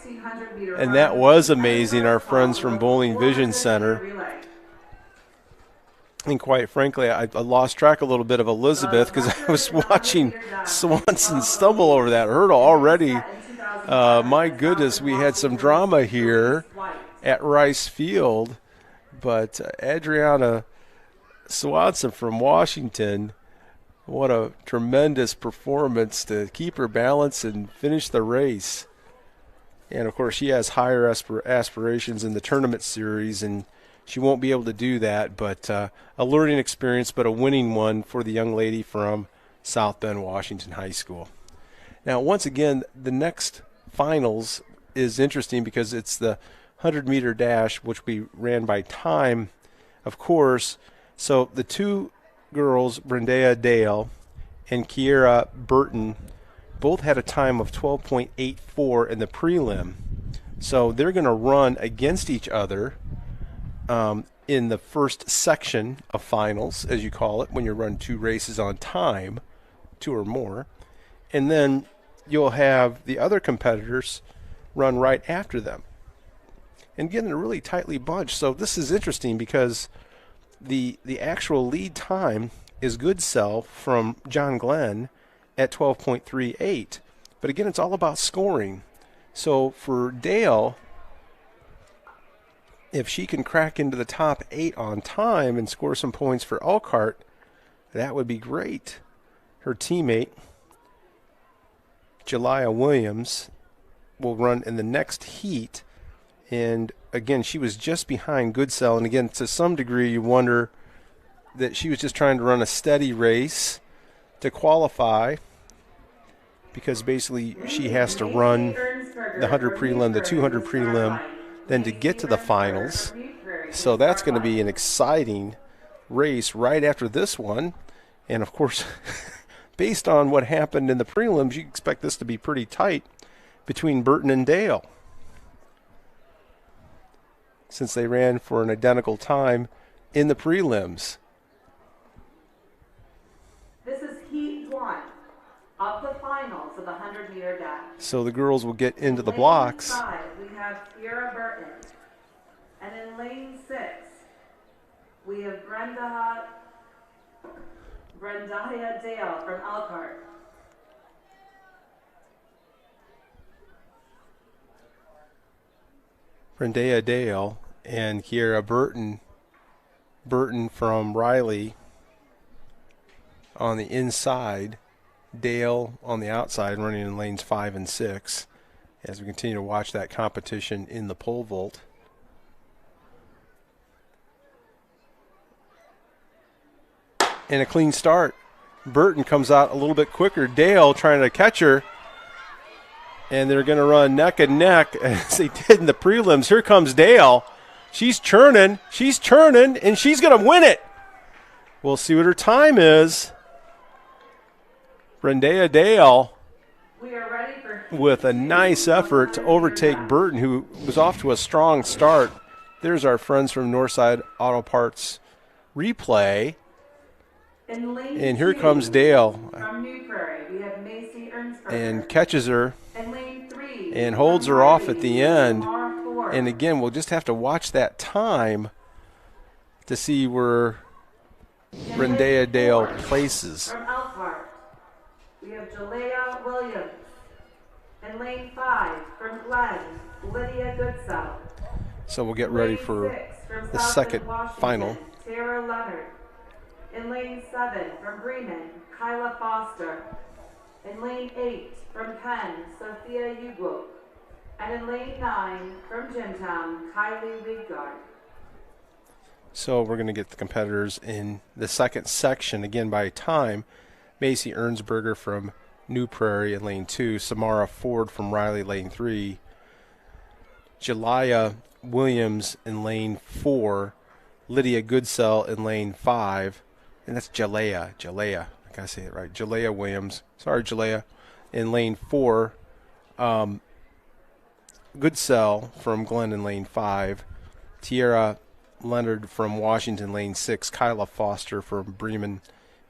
And that was amazing, our friends from Bowling Vision Center. And quite frankly, I lost track a little bit of Elizabeth because I was watching Swanson stumble over that hurdle already. My goodness, we had some drama here at Rice Field. But Adriana Swanson from Washington, what a tremendous performance to keep her balance and finish the race. And, of course, she has higher aspirations in the tournament series, and she won't be able to do that, but a learning experience, but a winning one for the young lady from South Bend, Washington High School. Now, once again, the next finals is interesting because it's the 100-meter dash, which we ran by time, of course. So the two girls, Brendea Dale and Kiera Burton, both had a time of 12.84 in the prelim. So they're going to run against each other in the first section of finals, as you call it, when you run two races on time, two or more. And then you'll have the other competitors run right after them. And again, they're really tightly bunched. So this is interesting because the actual lead time is Goodsell from John Glenn at 12.38. But again, it's all about scoring. So for Dale, if she can crack into the top 8 on time and score some points for Elkhart, that would be great. Her teammate, Jelia Williams, will run in the next heat. And again, she was just behind Goodsell. And again, to some degree, you wonder that she was just trying to run a steady race to qualify, because basically she has to run the 100 prelim, the 200 prelim, then to get to the finals. So that's going to be an exciting race right after this one. And of course, based on what happened in the prelims, you expect this to be pretty tight between Burton and Dale, since they ran for an identical time in the prelims. This is Heat 1 of the finals of the 100-meter dash. So the girls will get into the blocks. Lane 5, we have Kiera Burton. And in lane 6, we have Brendaya Dale from Elkhart. Brendea Dale and Kiera Burton from Riley on the inside, Dale on the outside, running in lanes 5 and 6, as we continue to watch that competition in the pole vault. And a clean start. Burton comes out a little bit quicker. Dale trying to catch her. And they're going to run neck and neck as they did in the prelims. Here comes Dale. She's churning, and she's going to win it. We'll see what her time is. Brendea Dale with a nice effort to overtake Burton, who was off to a strong start. There's our friends from Northside Auto Parts replay. And here comes Dale and catches her and holds her off at the end. And again, we'll just have to watch that time to see where Brendea Dale places. From Elkhart, we have Jelia Williams. In lane 5, from Glenn, Lydia Goodsell. So we'll get ready for the second final. Tara Leonard. In lane 7 from Bremen, Kyla Foster. In lane 8 from Penn, Sophia Uglo. And in lane 9 from Jimtown, Kylie Wigard. So we're going to get the competitors in the second section again by time. Macy Ernsberger from New Prairie in lane 2, Samara Ford from Riley lane 3, Jelaya Williams in lane 4, Lydia Goodsell in lane 5, and that's Jelaya. I gotta say it right. Jelaya Williams. Sorry, Jelaya. In lane 4, Goodsell from Glen in lane 5, Tierra Leonard from Washington lane 6, Kyla Foster from Bremen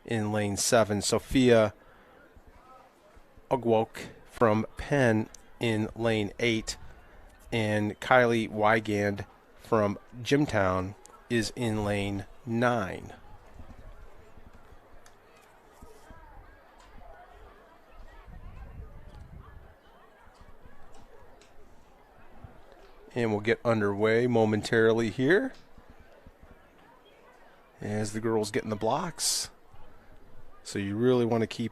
in lane 7, Sophia Ogwoke from Penn in lane 8, and Kylie Wygand from Jimtown is in lane 9. And we'll get underway momentarily here as the girls get in the blocks. So you really want to keep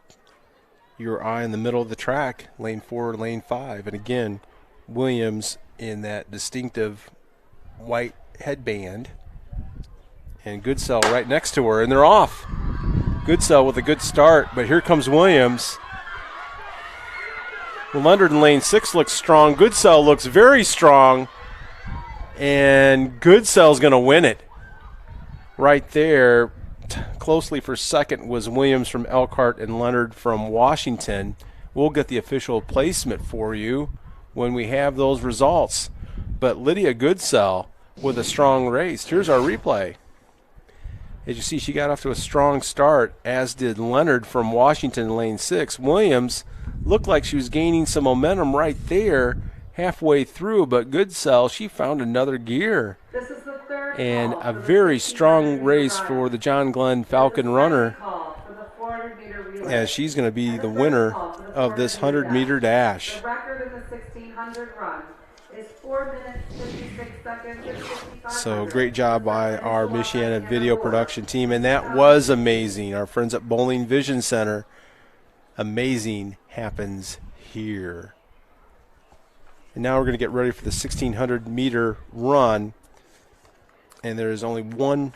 your eye in the middle of the track, lane 4, lane 5. And again, Williams in that distinctive white headband. And Goodsell right next to her, and they're off. Goodsell with a good start, but here comes Williams. Leonard in lane 6 looks strong. Goodsell looks very strong. And Goodsell's going to win it. Right there, closely for second was Williams from Elkhart and Leonard from Washington. We'll get the official placement for you when we have those results. But Lydia Goodsell with a strong race. Here's our replay. As you see, she got off to a strong start, as did Leonard from Washington in lane 6. Williams looked like she was gaining some momentum right there halfway through, but Goodsell, she found another gear. This is the third And call a for the very 1600 strong race run. for the John Glenn Falcon The runner, second call for the 400-meter relay. as she's going to be And the third winner call for the of this 400-meter 100-meter dash. The record in the 1600 run is 4 minutes, 56 seconds, and 55 So great job by our Michiana video production team, and that was amazing. Our friends at Bowling Vision Center. Amazing happens here. And now we're going to get ready for the 1600-meter run. And there is only one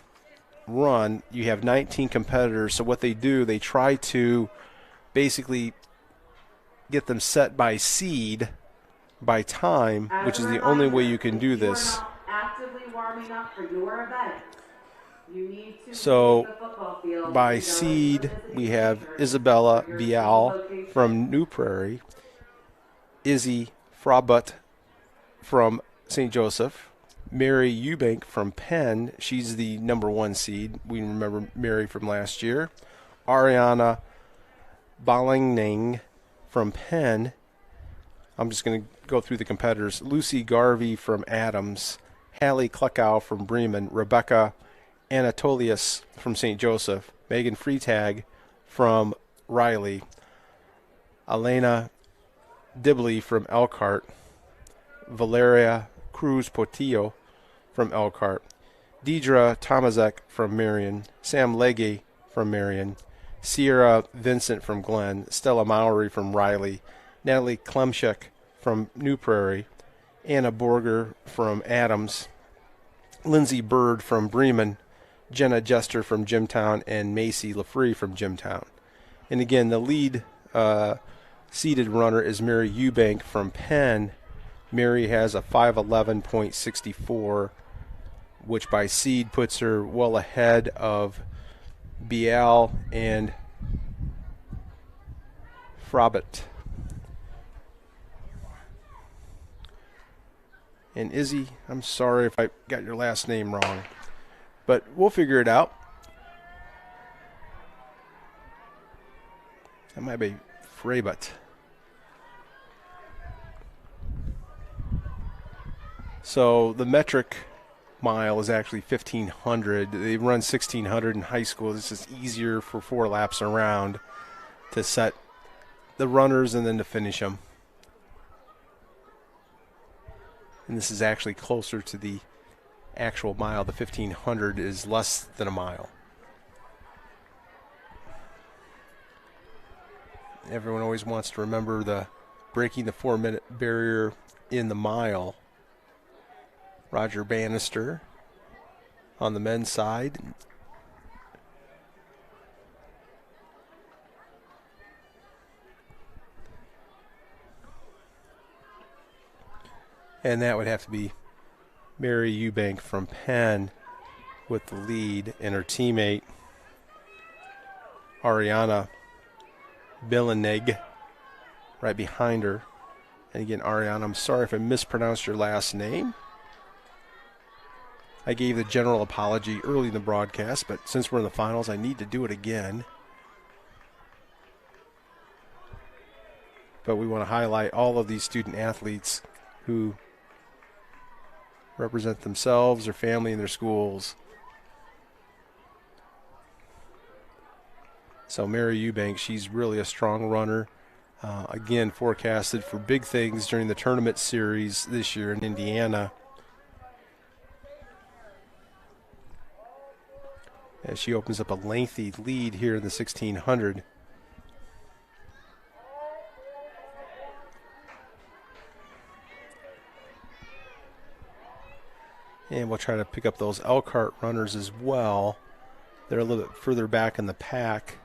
run. You have 19 competitors. So what they do, they try to basically get them set by seed, by time, which is the only way you can do this. You are not actively warming up for your event. You need to So leave the football field by and go seed, to the we have visiting Isabella center, your Bial location. from New Prairie, Izzy Frabut from St. Joseph, Mary Eubank from Penn. She's the number 1 seed. We remember Mary from last year. Ariana Balingning from Penn. I'm just going to go through the competitors. Lucy Garvey from Adams, Hallie Kluckow from Bremen, Rebecca Anatolius from St. Joseph, Megan Freitag from Riley, Elena Dibley from Elkhart, Valeria Cruz Portillo from Elkhart, Deidre Tomaszek from Marion, Sam Legge from Marion, Sierra Vincent from Glen, Stella Mowry from Riley, Natalie Klemchuk from New Prairie, Anna Borger from Adams, Lindsay Bird from Bremen, Jenna Jester from Jimtown, and Macy LaFree from Jimtown. And again, the lead seeded runner is Mary Eubank from Penn. Mary has a 5:11.64, which by seed puts her well ahead of Bial and Frabut. And Izzy, I'm sorry if I got your last name wrong, but we'll figure it out. That might be Frabut. So the metric mile is actually 1,500. They run 1,600 in high school. This is easier for 4 laps around to set the runners and then to finish them. And this is actually closer to the actual mile. The 1500 is less than a mile. Everyone always wants to remember the breaking the 4-minute barrier in the mile. Roger Bannister on the men's side. And that would have to be Mary Eubank from Penn with the lead, and her teammate Ariana Bileneg right behind her. And again, Ariana, I'm sorry if I mispronounced your last name. I gave the general apology early in the broadcast, but since we're in the finals, I need to do it again. But we want to highlight all of these student athletes who represent themselves, their family, and their schools. So Mary Eubank, she's really a strong runner. Again, forecasted for big things during the tournament series this year in Indiana. As she opens up a lengthy lead here in the 1600. And we'll try to pick up those Elkhart runners as well. They're a little bit further back in the pack,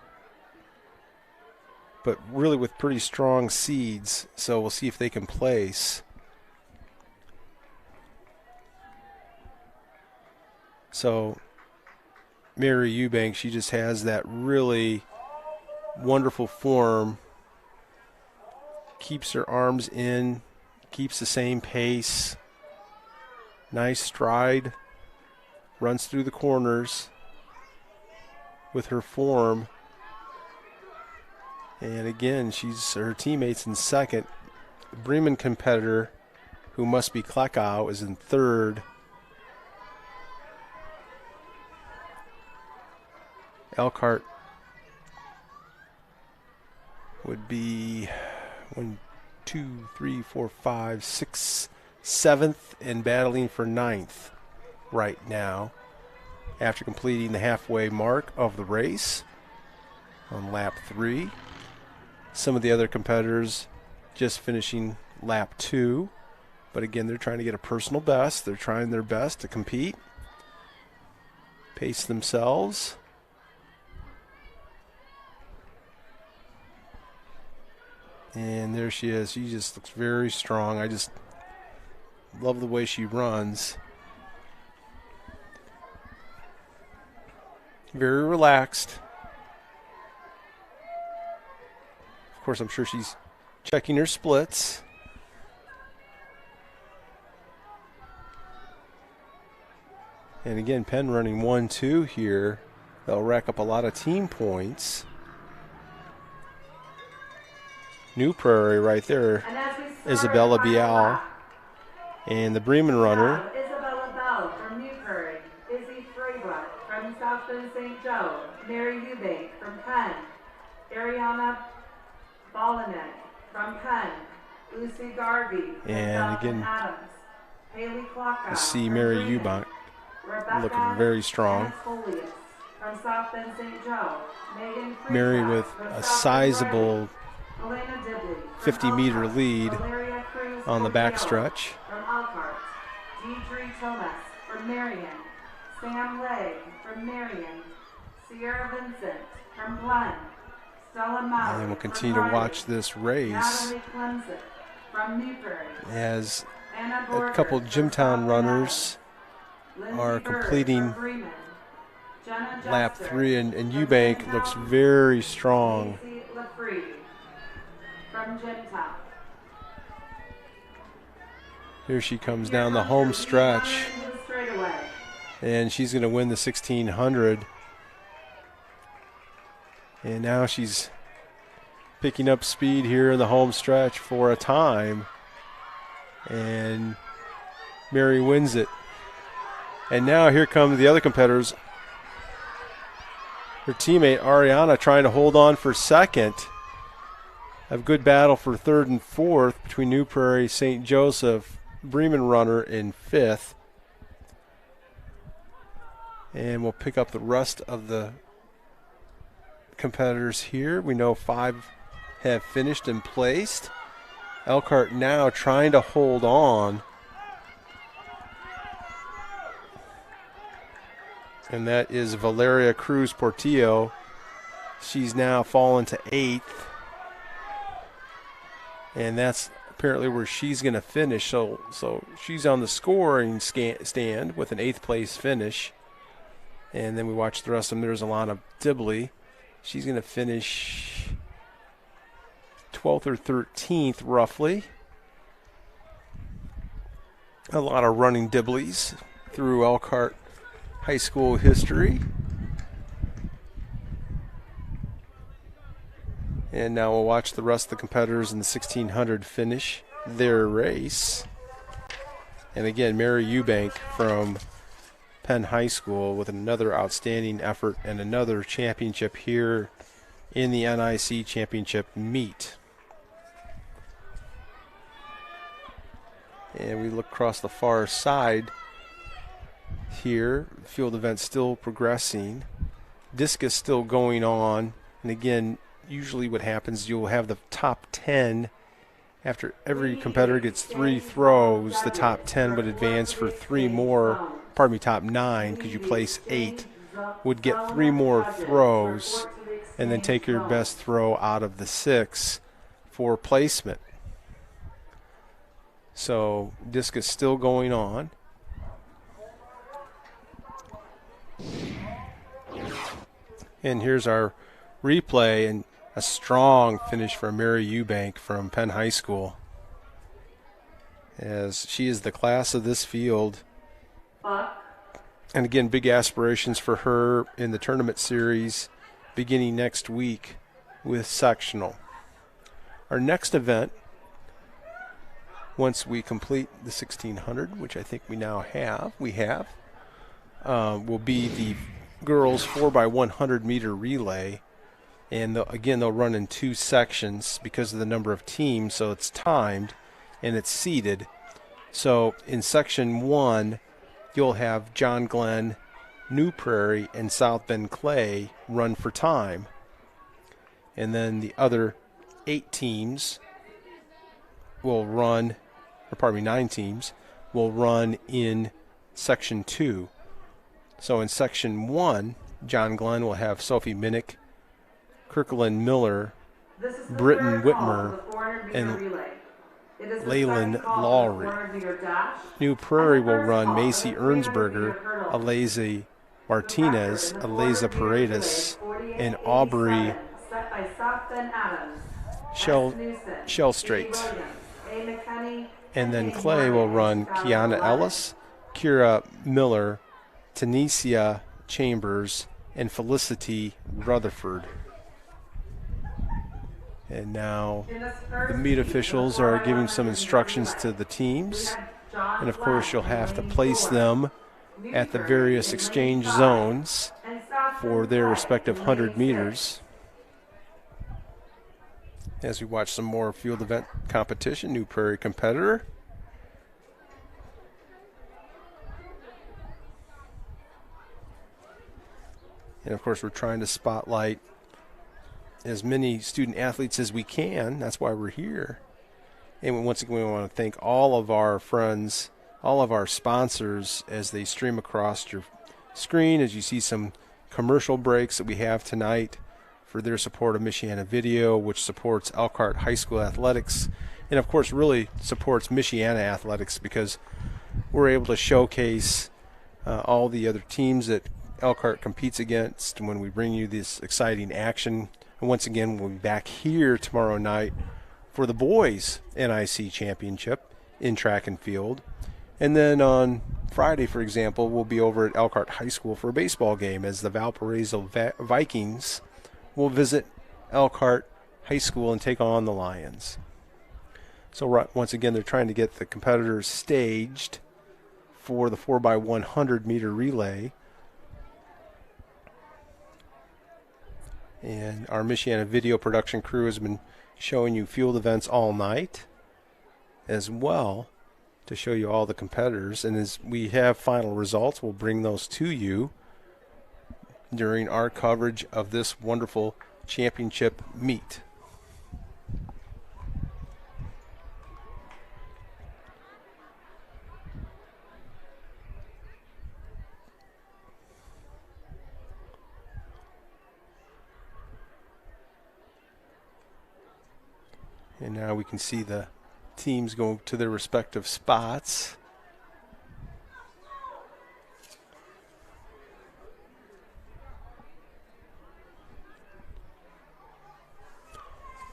but really with pretty strong seeds, so we'll see if they can place. So Mary Eubank, she just has that really wonderful form, keeps her arms in, keeps the same pace, nice stride, runs through the corners with her form. And again, her teammates in second. The Bremen competitor, who must be Kleckau, is in third. Elkhart would be 1, 2, 3, 4, 5, 6, 7th and battling for 9th right now after completing the halfway mark of the race on lap 3. Some of the other competitors just finishing lap 2, but again, they're trying to get a personal best. They're trying their best to compete, pace themselves. And there she is. She just looks very strong. I just love the way she runs. Very relaxed. Of course, I'm sure she's checking her splits. And again, Penn running 1-2 here. They'll rack up a lot of team points. New Prairie right there, Isabella Bial. And the Bremen runner, Isabella Bell from New Prairie, Izzy Freiblatt from South Bend St. Joe, Mary Eubank from Penn, Ariana Bolinek from Penn, Lucy Garvey from and South again, Bend Adams, Haley Klockow you see from Mary Bremen, Eubank Rebecca looking very strong. Folius from South Bend St. Joe, Megan Mary Freiblatt with from a South sizable Bend Riley, Elena Dibley from 50-meter Elkhart, lead Valeria Cruz on the from Taylor backstretch. from Elkhart, Deidre Thomas from Marion, Sam Legg from Marion, Sierra Vincent from Glenn, Stella Maury And we'll from continue to Riley, watch this race Natalie Clemson from Newbury, as Anna a Borger couple from Jimtown South runners Bend, Lindsay are Bird completing from Bremen, Jenna lap Jester 3, and from Eubank Jimtown, looks very strong. Casey LaFree from Jimtown. Here she comes down the home stretch, Into the straightaway. and she's going to win the 1600. And now she's picking up speed here in the home stretch for a time. And Mary wins it. And now here come the other competitors. Her teammate Ariana trying to hold on for second. A good battle for third and fourth between New Prairie, St. Joseph, Bremen runner in fifth. And we'll pick up the rest of the competitors here. We know 5 have finished and placed. Elkhart now trying to hold on. And that is Valeria Cruz Portillo. She's now fallen to 8th. And that's apparently where she's going to finish. So she's on the scoring stand with an 8th place finish. And then we watch the rest of them. There's Alana Dibley. She's going to finish 12th or 13th, roughly. A lot of running Dibleys through Elkhart High School history. And now we'll watch the rest of the competitors in the 1600 finish their race. And again, Mary Eubank from Penn High School with another outstanding effort and another championship here in the NIC championship meet. And we look across the far side here. Field event still progressing. Discus still going on. And again, usually what happens, you'll have the top 10. After every competitor gets 3 throws, the top 10 would advance for 3 more. Pardon me, top 9, because you place 8, would get 3 more throws and then take your best throw out of the 6 for placement. So discus still going on. And here's our replay, and a strong finish for Mary Eubank from Penn High School, as she is the class of this field. And again, big aspirations for her in the tournament series beginning next week with sectional. Our next event, once we complete the 1600, which I think we now have, will be the girls 4x100 meter relay. And again, they'll run in 2 sections because of the number of teams, so it's timed and it's seeded. So in section 1, you'll have John Glenn, New Prairie, and South Bend Clay run for time. And then the other 8 teams will run, or pardon me, 9 teams will run in section 2. So in section 1, John Glenn will have Sophie Minnick, Kirkland Miller, Britton Whitmer, and Leyland Lowry. New Prairie will run Macy Ernsberger, Aleza Martinez, Aleza Paredes, and Aubrey Shellstraight. And then Clay will run Kiana Ellis, Kira Miller, Tanisha Chambers, and Felicity Rutherford. And now the meet officials are giving some instructions to the teams. And of course, you'll have to place them at the various exchange zones for their respective 100 meters. As we watch some more field event competition, New Prairie competitor. And of course, we're trying to spotlight as many student athletes as we can. That's why we're here. And once again, we want to thank all of our friends, all of our sponsors as they stream across your screen, as you see some commercial breaks that we have tonight for their support of Michiana Video, which supports Elkhart High School athletics, and of course really supports Michiana athletics, because we're able to showcase all the other teams that Elkhart competes against when we bring you this exciting action. And once again, we'll be back here tomorrow night for the boys NIC championship in track and field. And then on Friday, for example, we'll be over at Elkhart High School for a baseball game, as the Valparaiso Vikings will visit Elkhart High School and take on the Lions. So once again, they're trying to get the competitors staged for the 4x100 meter relay. And our Michiana Video production crew has been showing you field events all night as well, to show you all the competitors. And as we have final results, we'll bring those to you during our coverage of this wonderful championship meet. And now we can see the teams go to their respective spots.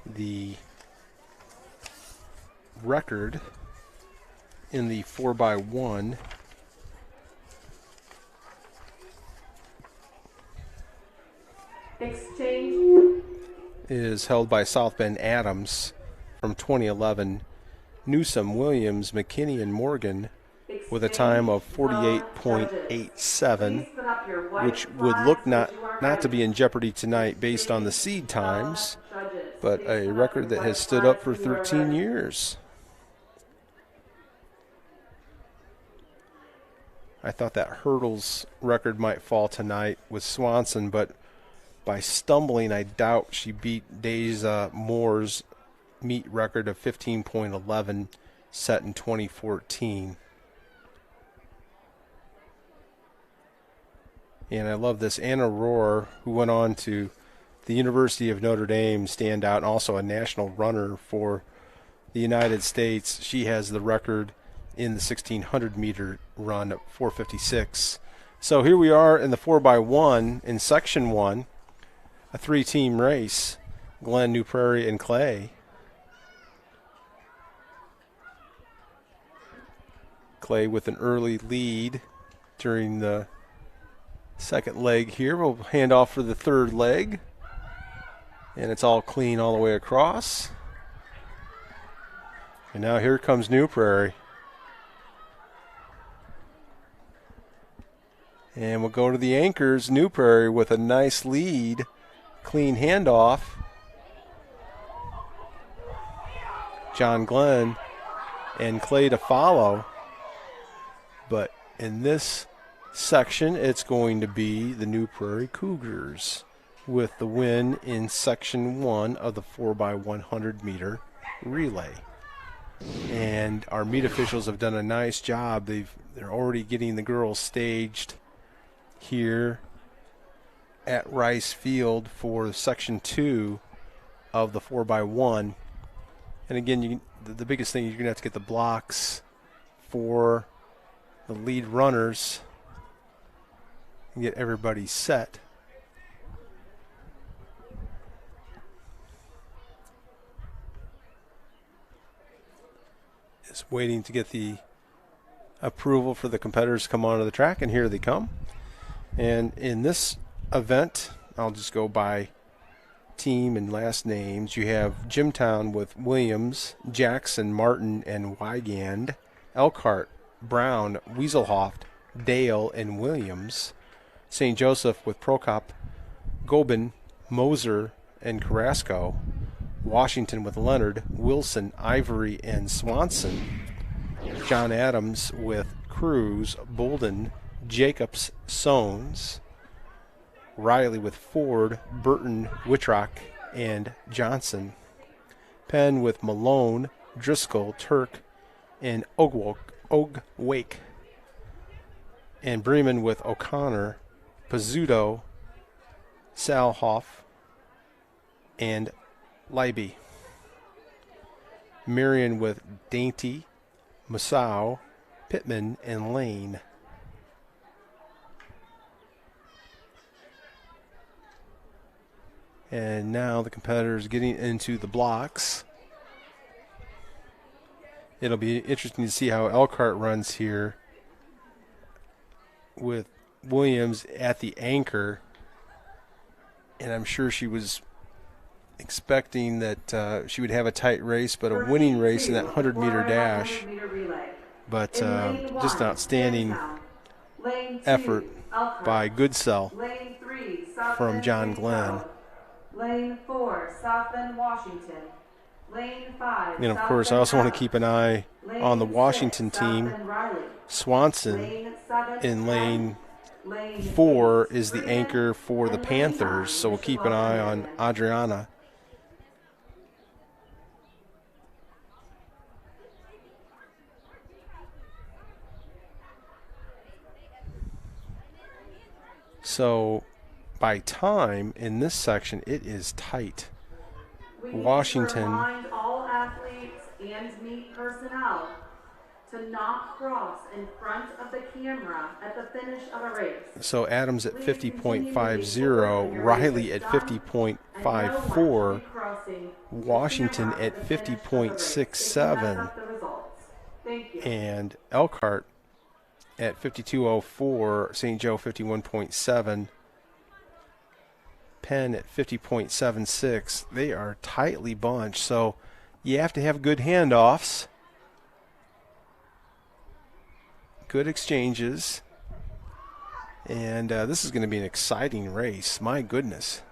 The record in the 4x1 is held by South Bend Adams from 2011. Newsom, Williams, McKinney, and Morgan with a time of 48.87, which would look not to be in jeopardy tonight based on the seed times, but a record that has stood up for 13 years. I thought that hurdles record might fall tonight with Swanson, but by stumbling, I doubt she beat Deza Moore's meet record of 15.11 set in 2014. And I love this. Anna Rohr, who went on to the University of Notre Dame, stand out, and also a national runner for the United States. She has the record in the 1600 meter run at 4:56. So here we are in the 4x1 in section 1, a 3-team race. Glenn, New Prairie, and Clay. Clay with an early lead during the second leg here. We'll hand off for the third leg. And it's all clean all the way across. And now here comes New Prairie. And we'll go to the anchors. New Prairie with a nice lead. Clean handoff. John Glenn and Clay to follow. But in this section, it's going to be the New Prairie Cougars with the win in section 1 of the 4x100 meter relay. And our meet officials have done a nice job. They're already getting the girls staged here at Rice Field for section 2 of the 4x1. And again, the biggest thing, you're going to have to get the blocks for the lead runners and get everybody set. Just waiting to get the approval for the competitors to come onto the track, and here they come. And in this event, I'll just go by team and last names. You have Jimtown with Williams, Jackson, Martin, and Wygand. Elkhart, Brown, Wieselhoft, Dale, and Williams. St. Joseph with Prokop, Gobin, Moser, and Carrasco. Washington with Leonard, Wilson, Ivory, and Swanson. John Adams with Cruz, Bolden, Jacobs, Sones. Riley with Ford, Burton, Wittrock, and Johnson. Penn with Malone, Driscoll, Turk, and Ogwake. And Bremen with O'Connor, Pizzuto, Salhoff, and Leiby. Marion with Dainty, Masao, Pittman, and Lane. And now the competitors getting into the blocks. It'll be interesting to see how Elkhart runs here with Williams at the anchor. And I'm sure she was expecting that she would have a tight race, but a winning race in that 100-meter dash. But just an outstanding effort by Goodsell from John Glenn. Lane 4, South Bend, Washington. Lane 5. And of course, I also want to keep an eye on the Washington team. Swanson in lane 4 is the anchor for the Panthers, so we'll keep an eye on Adriana. So by time in this section, it is tight. Washington. Remind all athletes and meet personnel to not cross in front of the camera at the finish of a race. So Adams at 50.50, Riley at 50.54, Washington at 50.67, and Elkhart at 52.04, St. Joe 51.7, Penn at 50.76. They are tightly bunched, so you have to have good handoffs, good exchanges, and this is going to be an exciting race. My goodness.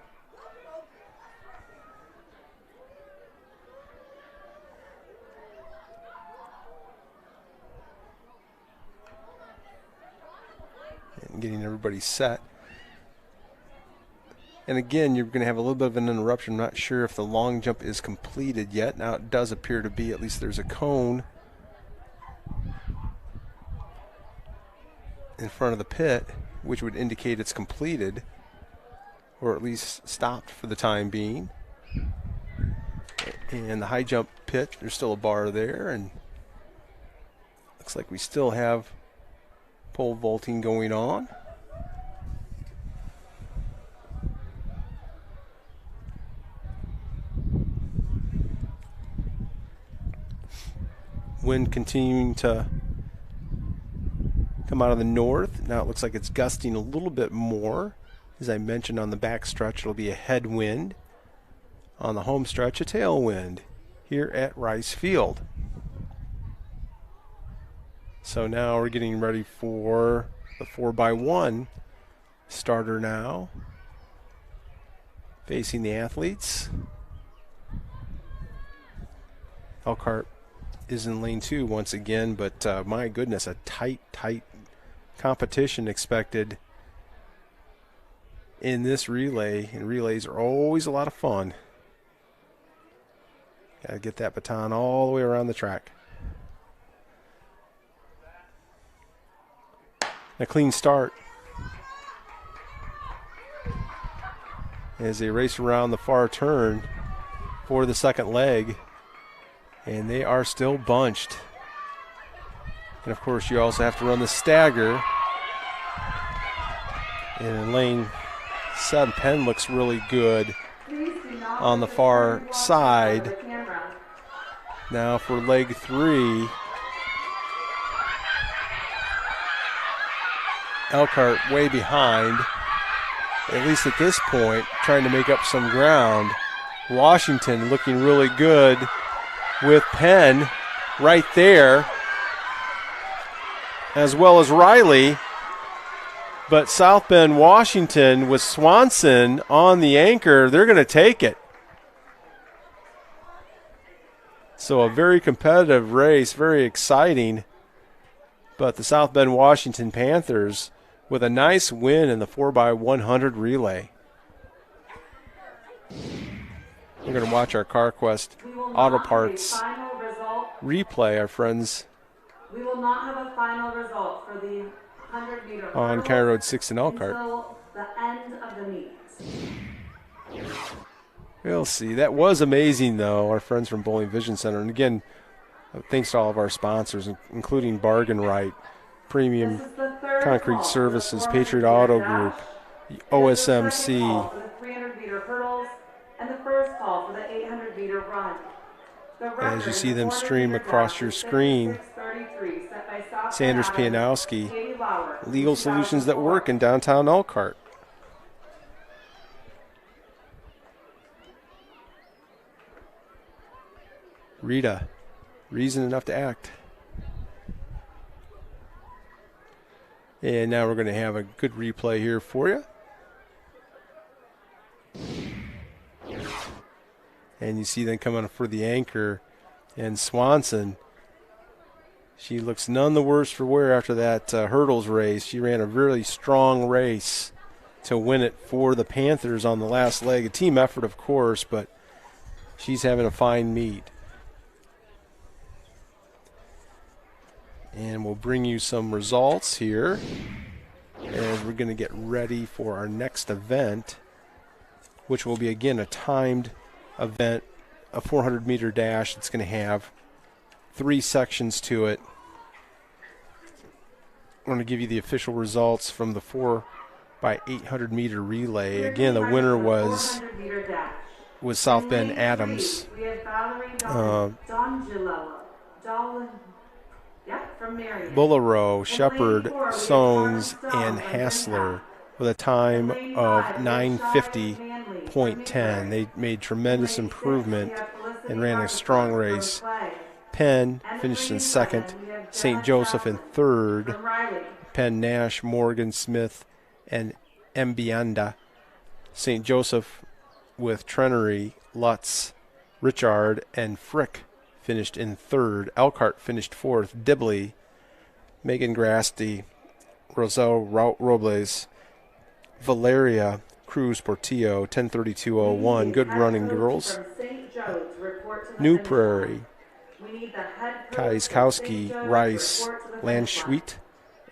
And getting everybody set. And again, you're going to have a little bit of an interruption. I'm not sure if the long jump is completed yet. Now it does appear to be. At least there's a cone in front of the pit, which would indicate it's completed, or at least stopped for the time being. And the high jump pit, there's still a bar there, and looks like we still have pole vaulting going on. Wind continuing to come out of the north. Now it looks like it's gusting a little bit more. As I mentioned, on the back stretch, it'll be a headwind. On the home stretch, a tailwind here at Rice Field. So now we're getting ready for the 4x1 starter now. Facing the athletes. Elkhart is in lane 2 once again, but my goodness, a tight competition expected in this relay, and relays are always a lot of fun. Got to get that baton all the way around the track. A clean start as they race around the far turn for the second leg. And they are still bunched. And, of course, you also have to run the stagger. And in lane 7, Penn looks really good on the far side. Now for leg 3, Elkhart way behind, at least at this point, trying to make up some ground. Washington looking really good with Penn right there, as well as Riley. But South Bend, Washington, with Swanson on the anchor, they're going to take it. So a very competitive race, very exciting. But the South Bend, Washington Panthers with a nice win in the 4x100 relay. We're going to watch our CarQuest Auto Parts replay, our friends. We will not have a final result for the 100-meter on County Road 6 in Elkhart. until the end of the meet. We'll see. That was amazing, though, our friends from Bowling Vision Center. And again, thanks to all of our sponsors, including Bargain Right, Premium Concrete Services, Patriot Auto Group, OSMC. The 300-meter hurdles and the first call for the 800-meter run. As you see them stream across your screen, Sanders Pianowski, legal solutions that work in downtown Elkhart. Rita, reason enough to act. And now we're going to have a good replay here for you. And you see them coming for the anchor, and Swanson, She looks none the worse for wear after that hurdles race. She ran a really strong race to win it for the Panthers on the last leg. A team effort, of course, but she's having a fine meet. And we'll bring you some results here as we're going to get ready for our next event, which will be, again, a timed event, a 400-meter dash. It's going to have 3 sections to it. I'm going to give you the official results from the 4x800 meter relay. Again, the winner was South Bend Adams. Bullero, Shepard, Sones, and Hassler with a time of 9:50.10. They made tremendous improvement and ran a strong race. Penn finished in second, St. Joseph in third, Penn, Nash, Morgan, Smith, and Mbianda. St. Joseph with Trenery, Lutz, Richard, and Frick finished in third. Elkhart finished fourth. Dibley, Megan Grasti, Roselle Robles, Valeria Cruz Portillo, 10:32.01. Good running, girls. New Prairie, Kaiskowski, Rice, Landschwit,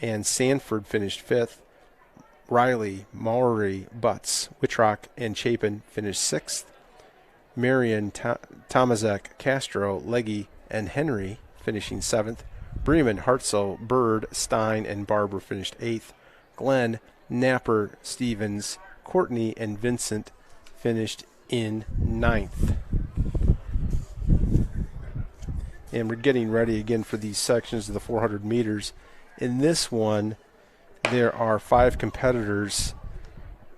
and Sanford finished fifth. Riley, Maury, Butts, Wittrock, and Chapin finished sixth. Marion, Tomaszek, Castro, Leggy, and Henry finishing seventh. Bremen, Hartzell, Bird, Stein, and Barber finished eighth. Glenn, Napper, Stevens, Courtney, and Vincent finished in ninth. And we're getting ready again for these sections of the 400 meters. In this one, there are 5 competitors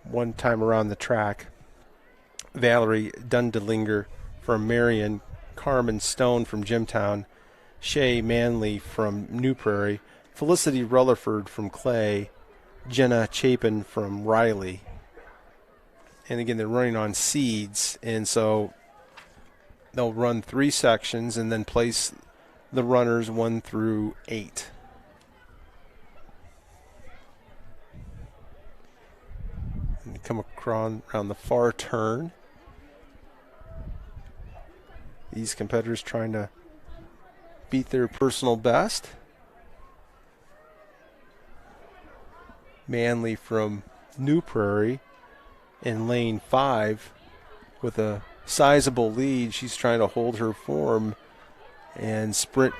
one time around the track. Valerie Dundelinger from Marion, Carmen Stone from Jimtown, Shay Manley from New Prairie, Felicity Rutherford from Clay, Jenna Chapin from Riley. And again, they're running on seeds, and so they'll run 3 sections and then place the runners 1 through 8. And come around the far turn. These competitors trying to beat their personal best. Manley from New Prairie in lane 5 with a sizable lead. She's trying to hold her form and sprint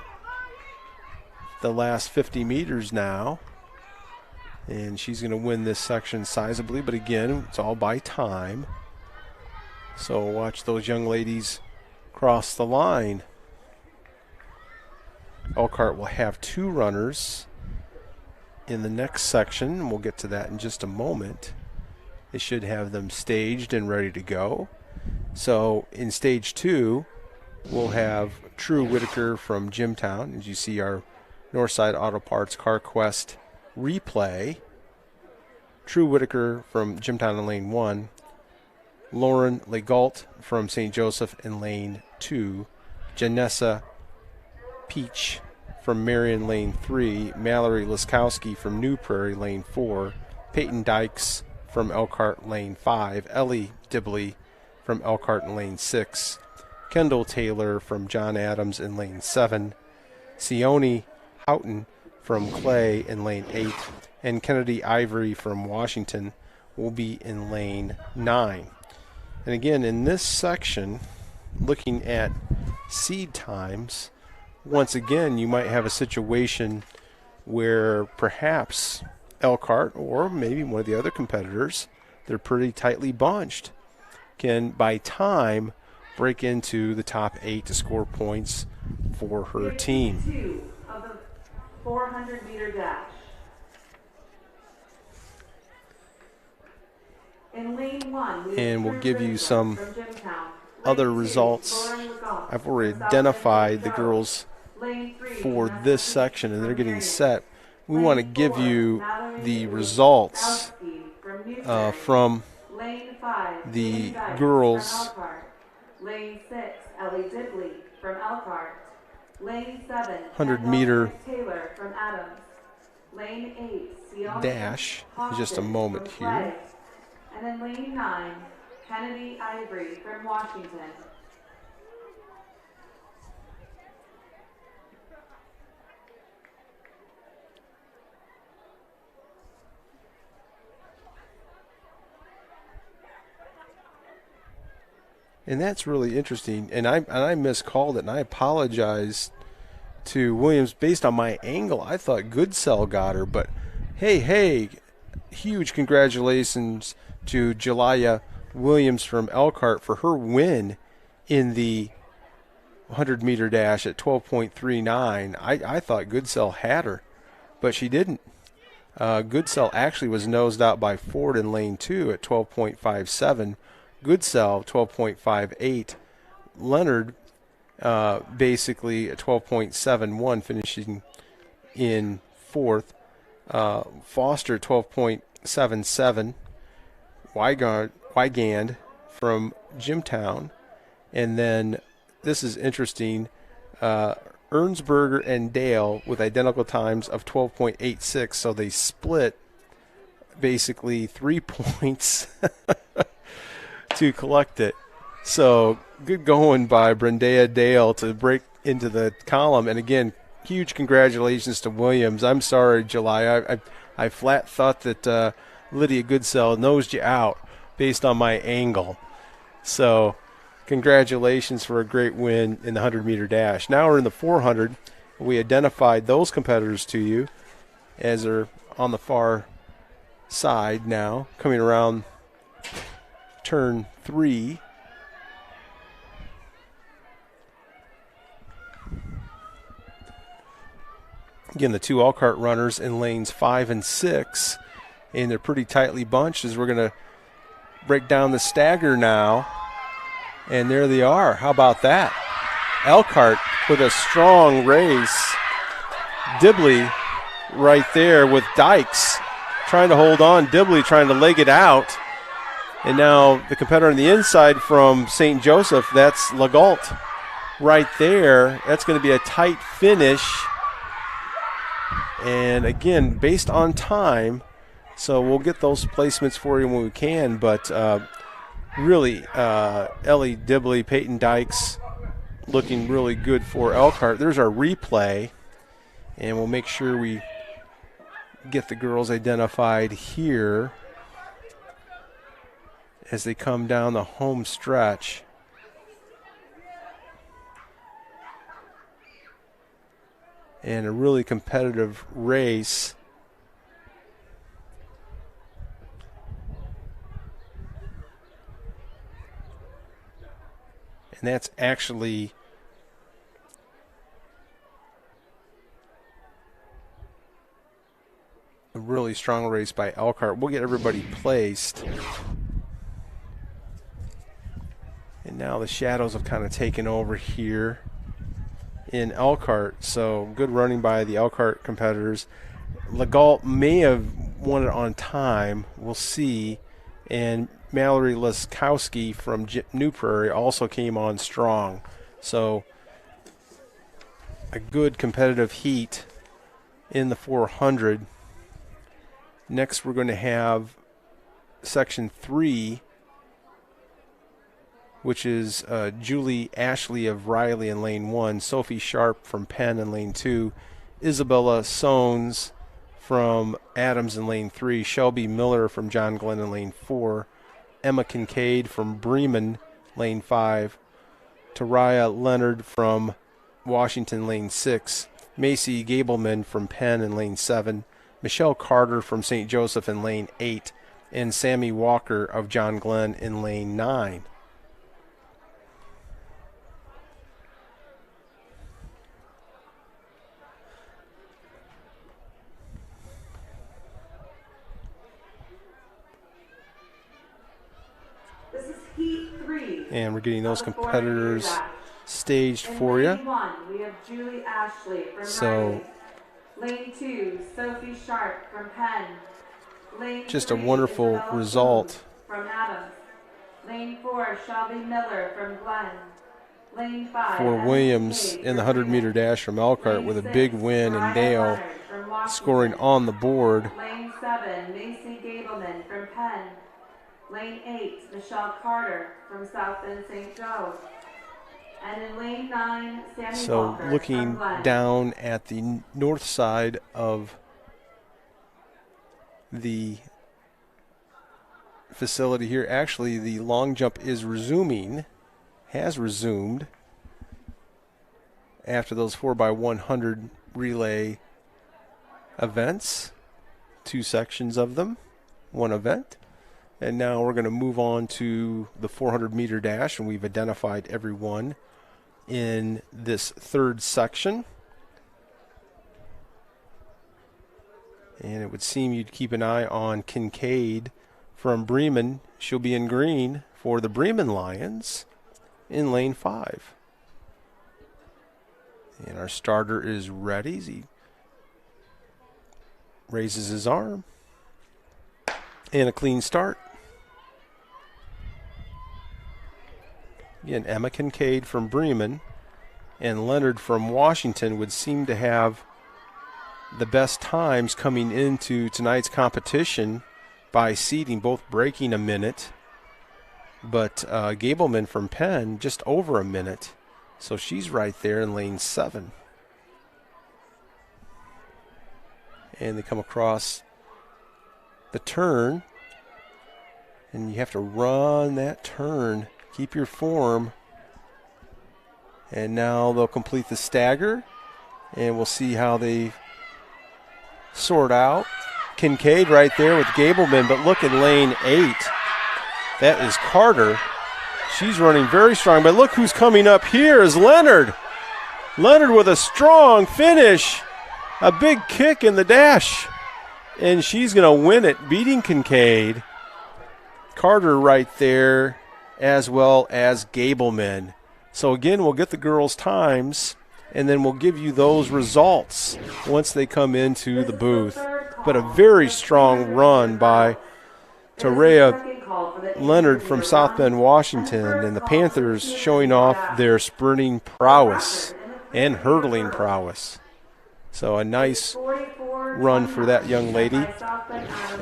the last 50 meters now. And she's going to win this section sizably, but again, it's all by time. So watch those young ladies cross the line. Elkhart will have 2 runners in the next section. We'll get to that in just a moment. They should have them staged and ready to go. So in stage 2, we'll have True Whitaker from Jimtown. As you see, our Northside Auto Parts CarQuest replay. True Whitaker from Jimtown in lane 1. Lauren Legault from St. Joseph in lane 2. Janessa Peach from Marion lane 3. Mallory Liskowski from New Prairie lane 4. Peyton Dykes from Elkhart lane 5. Ellie Dibley from Elkhart in lane 6. Kendall Taylor from John Adams in lane 7. Sione Houghton from Clay in lane 8. And Kennedy Ivory from Washington will be in lane 9. And again, in this section, looking at seed times, once again, you might have a situation where perhaps Elkhart or maybe one of the other competitors, they're pretty tightly bunched, can, by time, break into the top 8 to score points for her team. 2 of the 400-meter dash. In lane 1, and we'll give you some other results. I've already identified the girls for this section, and they're getting set. We want to give you the results from the girls. Lane 6, Ellie Dibley from Elkhart. Lane 7, 100-meter Taylor from Adams. Lane 8, Seattle dash in just a moment here. And then lane 9, Kennedy Ivory from Washington. And that's really interesting. And I miscalled it, and I apologize to Williams based on my angle. I thought Goodsell got her, but hey, huge congratulations to Jalaya Williams from Elkhart for her win in the 100-meter dash at 12.39. I thought Goodsell had her, but she didn't. Goodsell actually was nosed out by Ford in lane 2 at 12.57. Goodsell 12.58. Leonard basically at 12.71, finishing in fourth. Foster 12.77. Wygand from Jimtown. And then this is interesting. Ernsberger and Dale with identical times of 12.86. So they split basically 3 points to collect it. So good going by Brendea Dale to break into the column. And again, huge congratulations to Williams. I'm sorry, July. I flat thought that Lydia Goodsell nosed you out based on my angle. So congratulations for a great win in the 100-meter dash. Now we're in the 400. We identified those competitors to you as they're on the far side now, coming around turn 3. Again, the two Elkhart runners in lanes 5 and 6, and they're pretty tightly bunched as we're going to break down the stagger now. And there they are. How about that? Elkhart with a strong race. Dibley right there with Dykes trying to hold on. Dibley trying to leg it out. And now the competitor on the inside from St. Joseph, that's Legault right there. That's going to be a tight finish. And again, based on time, so we'll get those placements for you when we can. But really, Ellie Dibley, Peyton Dykes looking really good for Elkhart. There's our replay, and we'll make sure we get the girls identified here as they come down the home stretch. And a really competitive race. And that's actually a really strong race by Elkhart. We'll get everybody placed. And now the shadows have kind of taken over here in Elkhart, so good running by the Elkhart competitors. Legault may have won it on time. We'll see. And Mallory Laskowski from New Prairie also came on strong. So a good competitive heat in the 400. Next we're going to have section 3, which is Julie Ashley of Riley in lane 1, Sophie Sharp from Penn in lane 2, Isabella Sones from Adams in lane 3, Shelby Miller from John Glenn in lane 4, Emma Kincaid from Bremen, lane 5, Taraya Leonard from Washington, lane 6, Macy Gableman from Penn in lane 7, Michelle Carter from St. Joseph in lane 8, and Sammy Walker of John Glenn in lane 9. And we're getting those competitors staged for you. Lane 1, we have Julie Ashley from So, Riley. Lane 2, Sophie Sharp from Penn. Lane just a 3, wonderful Isabella result. Soons from Adams. Lane 4, Shelby Miller from Glenn. Lane 5, for Williams in the 100-meter dash from Elkhart with a big win, and Dale scoring on the board. Lane 7, Macy Gableman from Penn. Lane 8, Michelle Carter from South Bend St. Joe. And in lane 9, Sammy So Walker looking from Glen. down at the north side of the facility here, actually the long jump is resuming, has resumed after those 4x100 relay events, 2 sections of them, 1 event. And now we're going to move on to the 400-meter dash, and we've identified everyone in this 3rd section. And it would seem you'd keep an eye on Kincaid from Bremen. She'll be in green for the Bremen Lions in lane 5. And our starter is ready. He raises his arm. And a clean start. Again, Emma Kincaid from Bremen and Leonard from Washington would seem to have the best times coming into tonight's competition by seeding, both breaking a minute. But Gableman from Penn just over a minute. So she's right there in lane 7. And they come across the turn. And you have to run that turn. Keep your form. And now they'll complete the stagger. And we'll see how they sort out. Kincaid right there with Gableman. But look in lane 8. That is Carter. She's running very strong. But look who's coming up here is Leonard. Leonard with a strong finish. A big kick in the dash. And she's going to win it, beating Kincaid. Carter right there, as well as Gableman. So again, we'll get the girls' times, and then we'll give you those results once they come into the booth. But a very strong run by Tareya Leonard from South Bend, Washington, and the Panthers showing off their sprinting prowess and hurdling prowess. So a nice run for that young lady.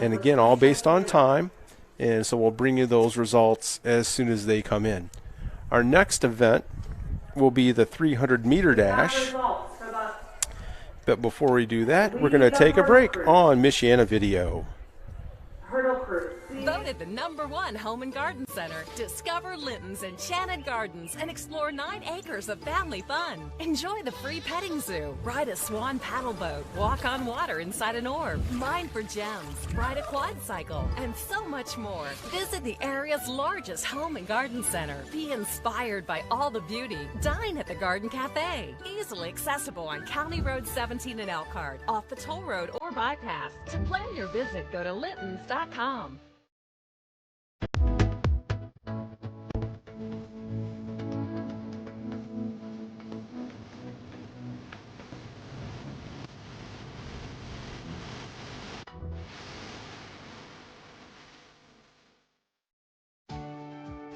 And again, all based on time. And so we'll bring you those results as soon as they come in. Our next event will be the 300-meter dash. But before we do that, we're going to take a break on Michiana Video. Hurdle crew. Voted the #1 home and garden center. Discover Linton's Enchanted Gardens and explore 9 acres of family fun. Enjoy the free petting zoo, ride a swan paddle boat, walk on water inside an orb, mine for gems, ride a quad cycle, and so much more. Visit the area's largest home and garden center. Be inspired by all the beauty. Dine at the Garden Cafe. Easily accessible on County Road 17 in Elkhart, off the toll road or bypass. To plan your visit, go to Littons.com.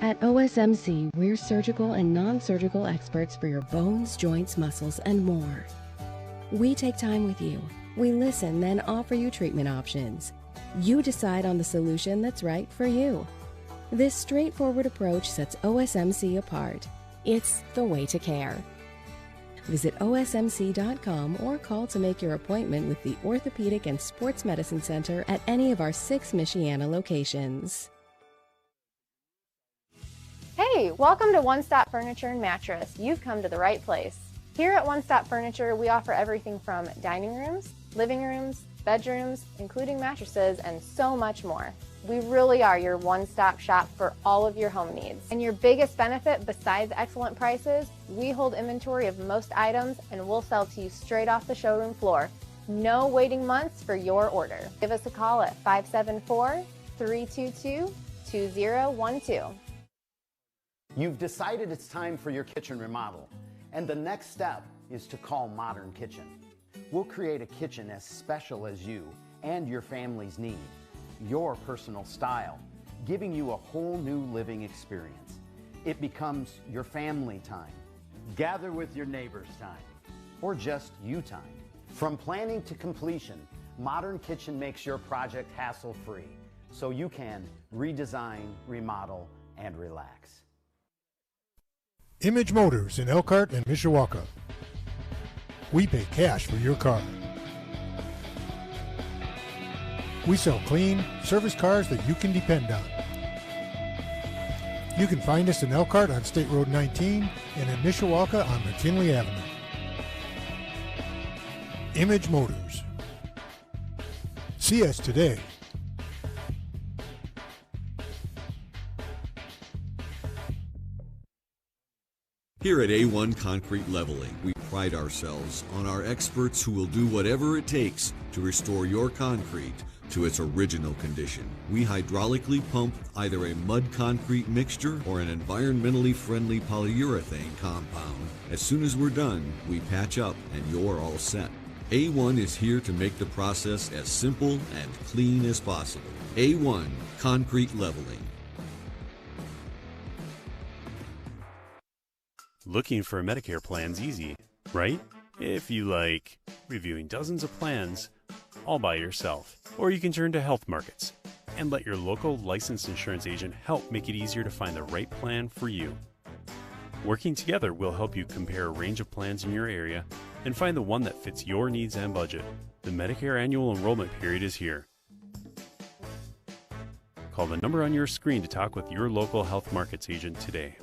At OSMC, we're surgical and non-surgical experts for your bones, joints, muscles, and more. We take time with you. We listen, then offer you treatment options. You decide on the solution that's right for you. This straightforward approach sets OSMC apart. It's the way to care. Visit osmc.com or call to make your appointment with the Orthopedic and Sports Medicine Center at any of our 6 Michiana locations. Hey, welcome to One Stop Furniture and Mattress. You've come to the right place. Here at One Stop Furniture, we offer everything from dining rooms, living rooms, bedrooms, including mattresses, and so much more. We really are your one-stop shop for all of your home needs. And your biggest benefit, besides excellent prices, we hold inventory of most items and we'll sell to you straight off the showroom floor. No waiting months for your order. Give us a call at 574-322-2012. You've decided it's time for your kitchen remodel, and the next step is to call Modern Kitchen. We'll create a kitchen as special as you and your family's need, your personal style, giving you a whole new living experience. It becomes your family time, gather with your neighbors time, or just you time. From planning to completion, Modern Kitchen makes your project hassle-free, so you can redesign, remodel, and relax. Image Motors in Elkhart and Mishawaka. We pay cash for your car. We sell clean, service cars that you can depend on. You can find us in Elkhart on State Road 19 and in Mishawaka on McKinley Avenue. Image Motors. See us today. Here at A1 Concrete Leveling, we pride ourselves on our experts who will do whatever it takes to restore your concrete to its original condition. We hydraulically pump either a mud concrete mixture or an environmentally friendly polyurethane compound. As soon as we're done, we patch up and you're all set. A1 is here to make the process as simple and clean as possible. A1 Concrete Leveling. Looking for a Medicare plan's easy, right? If you like reviewing dozens of plans all by yourself. Or you can turn to Health Markets and let your local licensed insurance agent help make it easier to find the right plan for you. Working together, we'll help you compare a range of plans in your area and find the one that fits your needs and budget. The Medicare annual enrollment period is here. Call the number on your screen to talk with your local Health Markets agent today.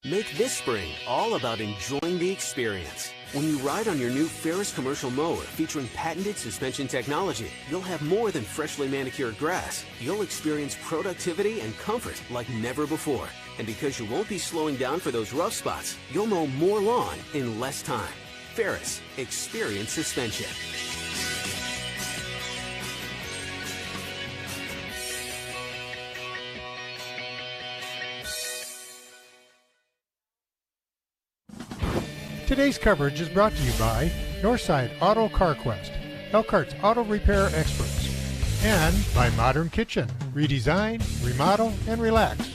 Make this spring all about enjoying the experience. When you ride on your new Ferris commercial mower featuring patented suspension technology, you'll have more than freshly manicured grass. You'll experience productivity and comfort like never before. And because you won't be slowing down for those rough spots, you'll mow more lawn in less time. Ferris, experience suspension. Today's coverage is brought to you by Northside Auto Car Quest, Elkhart's auto repair experts, and by Modern Kitchen, redesign, remodel, and relax.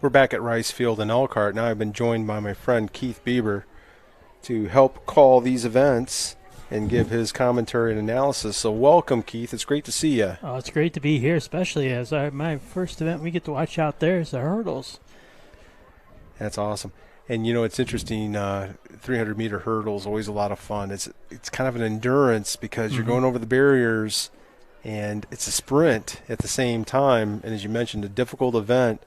We're back at Rice Field in Elkhart. Now I've been joined by my friend Keith Bieber to help call these events and give his commentary and analysis. So welcome, Keith. It's great to see you. Oh, it's great to be here, especially as my first event we get to watch out there is the hurdles. That's awesome. And, you know, it's interesting, 300-meter hurdles, always a lot of fun. It's kind of an endurance because you're going over the barriers, and it's a sprint at the same time. And as you mentioned, a difficult event,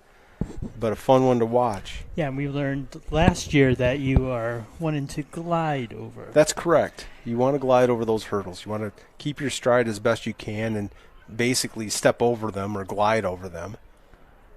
but a fun one to watch. Yeah, and we learned last year that you are wanting to glide over. That's correct. You want to glide over those hurdles. You want to keep your stride as best you can and basically step over them or glide over them.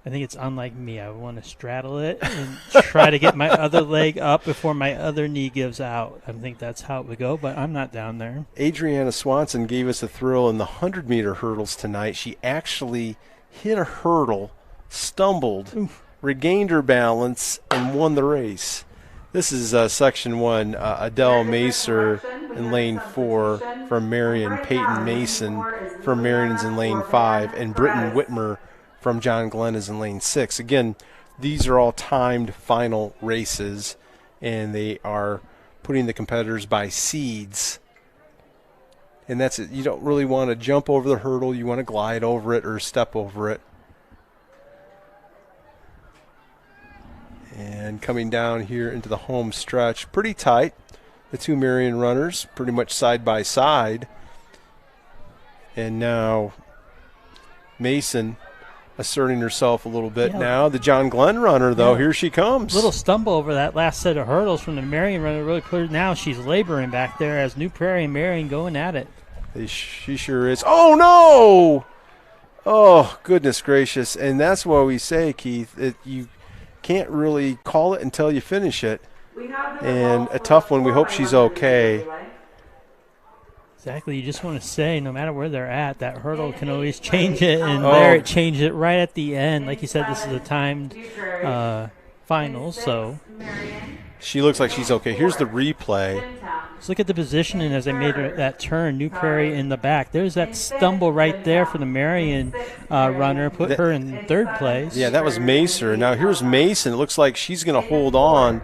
I think it's unlike me. I want to straddle it and try to get my other leg up before my other knee gives out. I think that's how it would go, but I'm not down there. Adriana Swanson gave us a thrill in the 100-meter hurdles tonight. She actually hit a hurdle, stumbled, regained her balance, and won the race. This is Section 1, Adele Macer in Lane 4 from Marion, Peyton Mason from Marion's in Lane 5, and Britton Whitmer from John Glenn is in Lane 6. Again, these are all timed final races, and they are putting the competitors by seeds. And that's it. You don't really want to jump over the hurdle. You want to glide over it or step over it. And coming down here into the home stretch, pretty tight. The two Marion runners pretty much side by side. And now Mason asserting herself a little bit now. The John Glenn runner, though, here she comes. Little stumble over that last set of hurdles from the Marion runner really clear. Now she's laboring back there as New Prairie and Marion going at it. She sure is. Oh, no! Oh, goodness gracious. And that's why we say, Keith, you can't really call it until you finish it. And a tough one. We hope she's okay. Exactly. You just want to say, no matter where they're at, that hurdle can always change it. And there it changed it right at the end. Like you said, this is a timed final. So she looks like she's okay. Here's the replay. Just look at the positioning as I made that turn. New Prairie in the back. There's that stumble right there for the Marion runner. Put her in third place. Yeah, that was Macer. Now here's Mason. It looks like she's going to hold on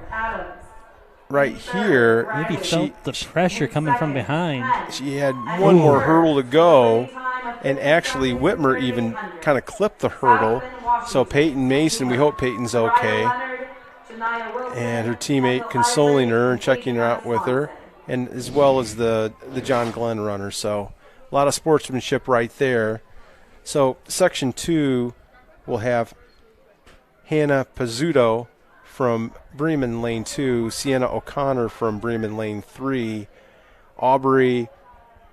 right here. Maybe felt the pressure coming from behind. She had one more hurdle to go, and actually Whitmer even kind of clipped the hurdle. So Peyton Mason, we hope Peyton's okay. And her teammate consoling her and checking her out with her, and as well as the John Glenn runner. So a lot of sportsmanship right there. So Section 2 will have Hannah Pizzuto from Bremen Lane 2, Sienna O'Connor from Bremen Lane 3, Aubrey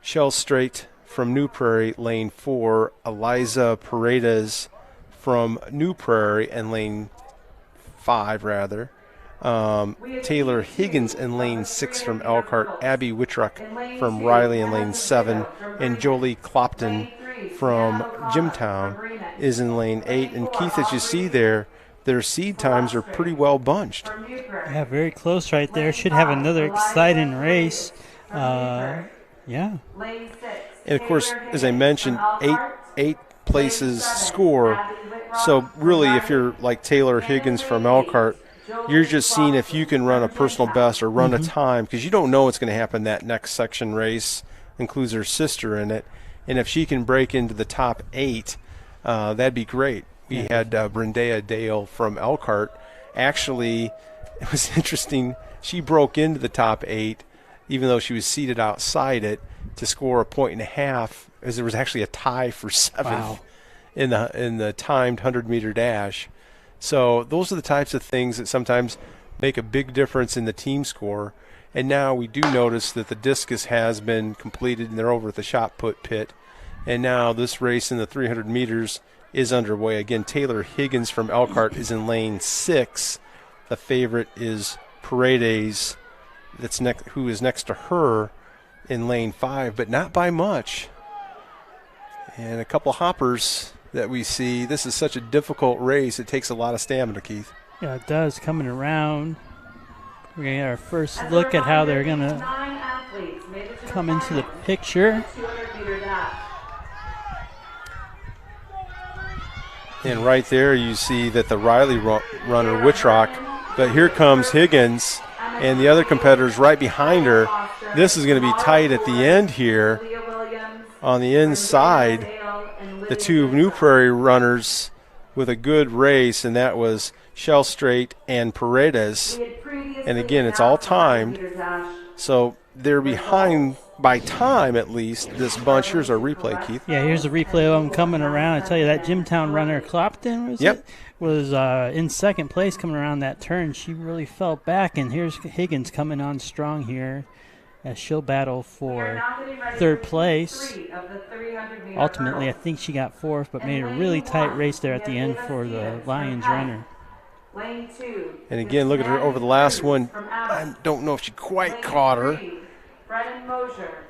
Shellstraight from New Prairie Lane 4, Eliza Paredes from New Prairie and Lane 5 rather. Taylor Higgins in Lane 6 from Elkhart, Abby Wittrock from Riley in Lane 7, and Jolie Clopton from Jimtown is in Lane 8. And Keith, as you see there, their seed times are pretty well bunched. Yeah, very close right there. Should have another exciting race. Yeah. And of course, as I mentioned, eight places score. So really, if you're like Taylor Higgins from Elkhart, you're just seeing if you can run a personal best or run a time, because you don't know what's going to happen that next section race. Includes her sister in it. And if she can break into the top 8, that'd be great. We had Brendea Dale from Elkhart. Actually, it was interesting. She broke into the top 8, even though she was seated outside it, to score a 1.5, as there was actually a tie for 7th in the timed 100-meter dash. So those are the types of things that sometimes make a big difference in the team score. And now we do notice that the discus has been completed, and they're over at the shot put pit. And now this race in the 300 meters is underway. Again, Taylor Higgins from Elkhart is in Lane 6. The favorite is Paredes, who is next to her in Lane 5, but not by much. And a couple hoppers that we see. This is such a difficult race. It takes a lot of stamina, Keith. Yeah, it does. Coming around. We're going to get our first look at how they're going to come into the picture. And right there you see that the Riley runner, Wittrock, but here comes Higgins and the other competitors right behind her. This is going to be tight at the end here. On the inside, the two New Prairie runners with a good race, and that was Shellstraight and Paredes. And again, it's all timed. So they're behind by time, at least, this bunch. Here's our replay, Keith. Yeah, here's a replay of them coming around. I tell you, that Jimtown runner, Clopton, was in second place coming around that turn. She really fell back, and here's Higgins coming on strong here as she'll battle for third place. Ultimately, I think she got fourth, but made a really tight race there at the end for the Lions runner. And again, look at her over the last one. I don't know if she quite caught her.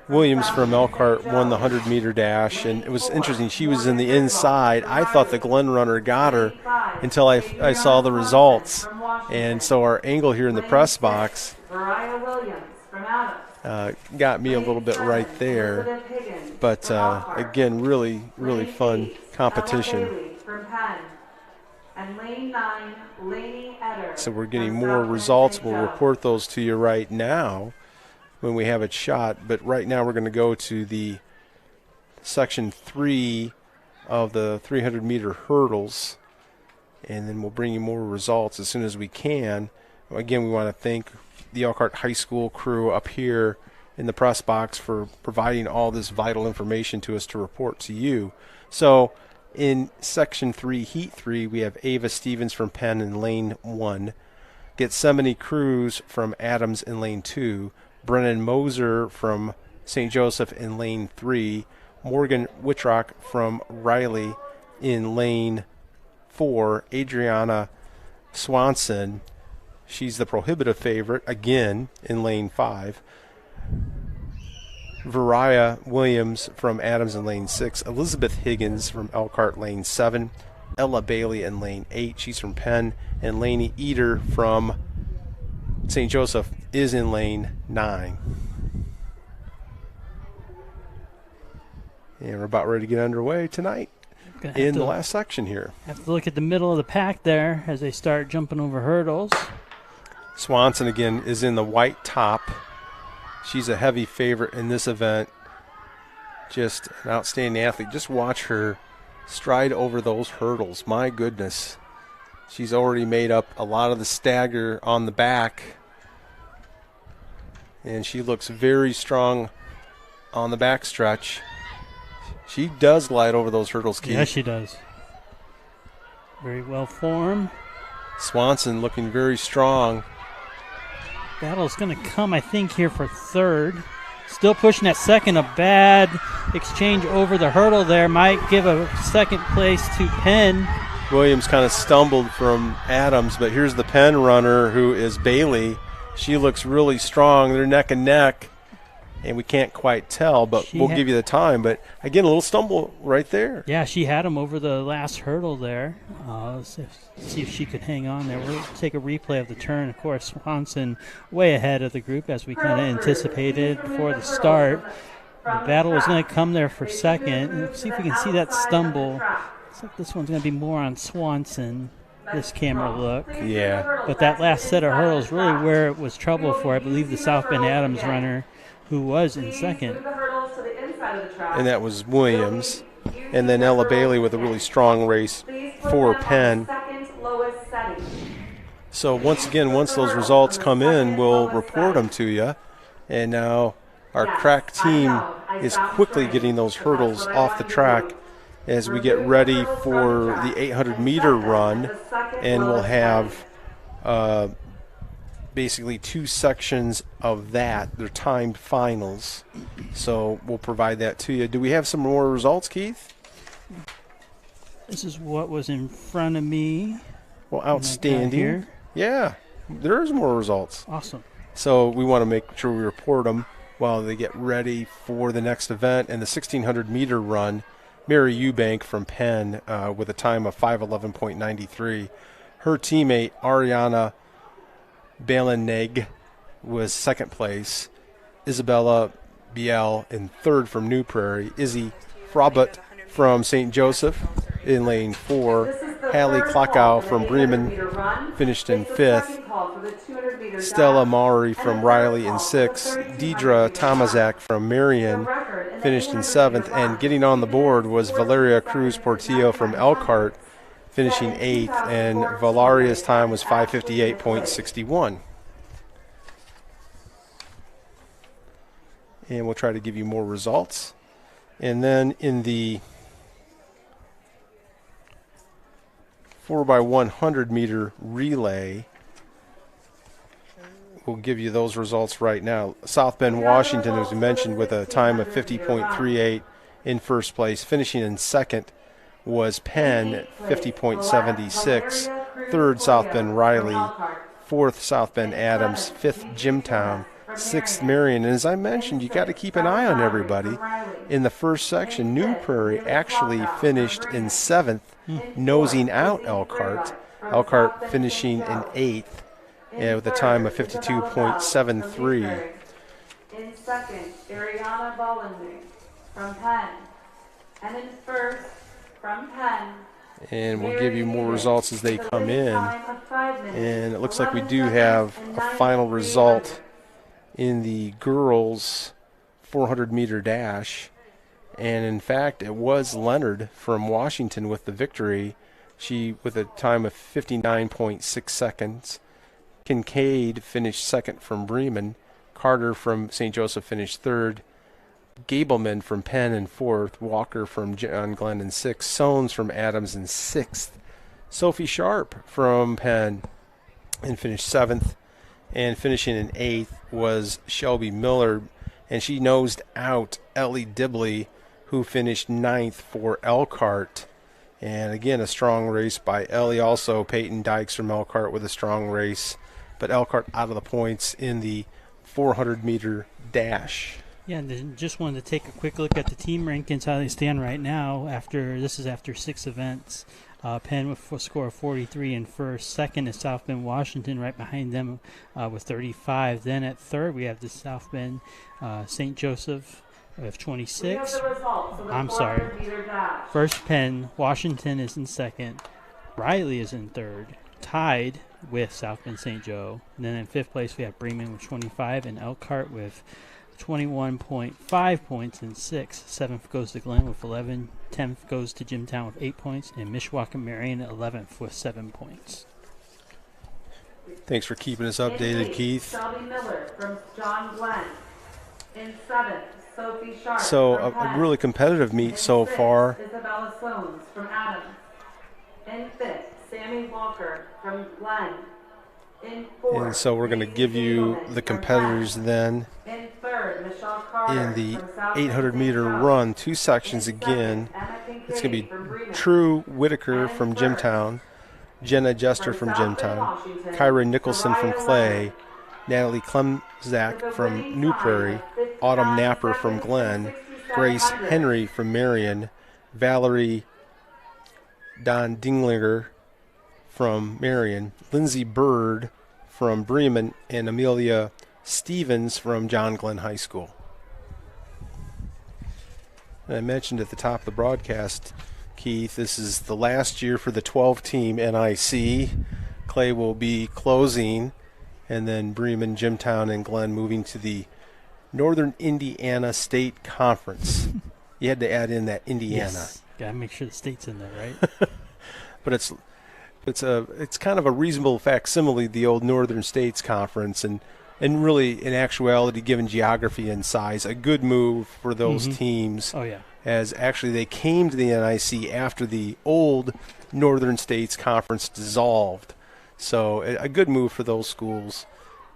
Williams from Elkhart won the 100-meter dash, and it was interesting. She was in the inside. I thought the Glen runner got her until I saw the results. And so our angle here in the press box got me a little bit right there. But again, really, really fun competition. So we're getting more results. We'll report those to you right now when we have it shot. But right now we're going to go to the section 3 of the 300-meter hurdles, and then we'll bring you more results as soon as we can. Again, we want to thank the Elkhart High School crew up here in the press box for providing all this vital information to us to report to you. So in Section 3, Heat 3, we have Ava Stevens from Penn in Lane 1, Gethsemane Cruz from Adams in Lane 2, Brennan Moser from St. Joseph in Lane 3, Morgan Wittrock from Riley in Lane 4, Adriana Swanson, she's the prohibitive favorite, again in Lane 5, Variah Williams from Adams in Lane 6, Elizabeth Higgins from Elkhart Lane 7, Ella Bailey in Lane 8, she's from Penn, and Lainey Eater from St. Joseph is in Lane 9. And we're about ready to get underway tonight in the last section here. Have to look at the middle of the pack there as they start jumping over hurdles. Swanson, again, is in the white top. She's a heavy favorite in this event. Just an outstanding athlete. Just watch her stride over those hurdles. My goodness. She's already made up a lot of the stagger on the back. And she looks very strong on the back stretch. She does glide over those hurdles, Keith. Yes, she does. Very well formed. Swanson looking very strong. Battle's going to come, I think, here for third. Still pushing at second. A bad exchange over the hurdle there might give a second place to Penn. Williams kind of stumbled from Adams, but here's the Penn runner, who is Bailey. She looks really strong. They're neck and neck, and we can't quite tell, but we'll give you the time. But, again, a little stumble right there. Yeah, she had him over the last hurdle there. Let's see if she could hang on there. We'll take a replay of the turn. Of course, Swanson way ahead of the group, as we kind of anticipated before the start. The battle was going to come there for second. Let's see if we can see that stumble. Looks like this one's going to be more on Swanson, this camera look. Yeah. But that last set of hurdles really where it was trouble for, I believe, the South Bend Adams runner, who was in second. And that was Williams. And then Ella Bailey with a really strong race for Penn. So once again, once those results come in, we'll report them to you. And now our crack team is quickly getting those hurdles off the track as we get ready for the 800-meter run. And we'll have basically two sections of that. They're timed finals. So we'll provide that to you. Do we have some more results, Keith? This is what was in front of me. Well, outstanding. Here. Yeah, there's more results. Awesome. So we want to make sure we report them while they get ready for the next event. And the 1,600-meter run, Mary Eubank from Penn with a time of 5:11.93. Her teammate, Ariana Baleneg, was second place. Isabella Biel in third from New Prairie. Izzy Frobut from St. Joseph in lane 4. Hallie Klockow from Bremen finished in 5th. Stella Maury from Riley in 6th. Deidre Tomaszak from Marion finished in 7th. And getting on the board was Valeria Cruz Portillo from Elkhart, finishing 8th. And Valeria's time was 5:58.61. And we'll try to give you more results. And then in the 4x100-meter relay, we'll give you those results right now. South Bend, Washington, as we mentioned, with a time of 50.38 in first place. Finishing in second was Penn at 50.76. Third, South Bend, Riley. Fourth, South Bend, Adams. Fifth, Jimtown. Sixth, Marion. And as I mentioned, you got to keep an eye on everybody. In the first section, New Prairie actually finished in 7th, nosing out Elkhart. Elkhart finishing in 8th with a time of 52.73. In second, Ariana Bollinger from Penn. And in first, from Penn. And we'll give you more results as they come in. And it looks like we do have a final result in the girls 400-meter dash. And in fact, it was Leonard from Washington with the victory. She with a time of 59.6 seconds. Kincaid finished second from Bremen. Carter from St. Joseph finished third. Gableman from Penn in fourth. Walker from John Glenn in sixth. Sones from Adams in sixth. Sophie Sharp from Penn and finished seventh. And finishing in eighth was Shelby Miller, and she nosed out Ellie Dibley, who finished ninth for Elkhart. And again, a strong race by Ellie. Also, Peyton Dykes from Elkhart with a strong race. But Elkhart out of the points in the 400-meter dash. Yeah, and just wanted to take a quick look at the team rankings, how they stand right now. This is after 6 events. Penn with a score of 43 in first. Second is South Bend, Washington, right behind them with 35. Then at third, we have the South Bend, St. Joseph We have We 26. have the results of the I'm 400-meter dash. First Penn, Washington is in second. Riley is in third, tied with South Bend St. Joe. And then in fifth place, we have Bremen with 25 and Elkhart with 21.5 points in sixth. Seventh goes to Glenn with 11. 10th goes to Jimtown with 8 points. And Mishawaka Marion 11th with 7 points. Thanks for keeping us updated, In Keith. Shelby Miller from John Glenn. In seventh, Sophie Sharp So from a Penn. really competitive meet In so sixth, far. Isabella Soames from Adams. In fifth, Sammy Walker from Glenn. In fourth, And so we're going to Macy give you Gableman the from competitors Penn. then In third, Michelle Carter in the from South Bend 800-meter St. Joe. run, 2 sections In again. second, Emma Kincaid It's going to from be Bremen. True Whitaker And from first, Jimtown, Jenna Jester from South Bend, Jimtown, Washington, Kyra Nicholson from Soraya Clay, Leonard. Natalie Klemzak from New Prairie, Autumn Napper from Glen, Grace Henry from Marion, Valerie Don Dinglinger from Marion, Lindsay Bird from Bremen, and Amelia Stevens from John Glenn High School. And I mentioned at the top of the broadcast, Keith, this is the last year for the 12-team NIC. Clay will be closing, and then Bremen, Jimtown, and Glenn moving to the Northern Indiana State Conference. You had to add in that Indiana. Yes. Gotta make sure the state's in there, right? But it's kind of a reasonable facsimile of the old Northern States Conference, and really, in actuality, given geography and size, a good move for those teams. Oh, yeah. As actually they came to the NIC after the old Northern States Conference dissolved. So a good move for those schools.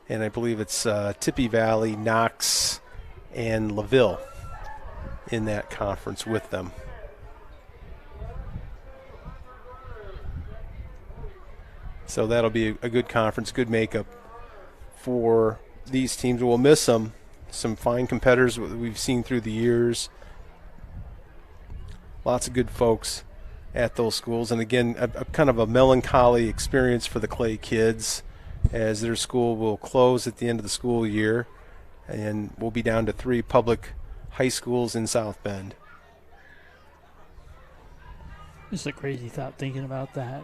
And I believe it's Tippy Valley, Knox, and LaVille in that conference with them. So that'll be a good conference, good makeup for these teams. We'll miss them. Some fine competitors we've seen through the years. Lots of good folks at those schools. And again, a kind of a melancholy experience for the Clay kids, as their school will close at the end of the school year, and we'll be down to 3 public high schools in South Bend. Just a crazy thought thinking about that.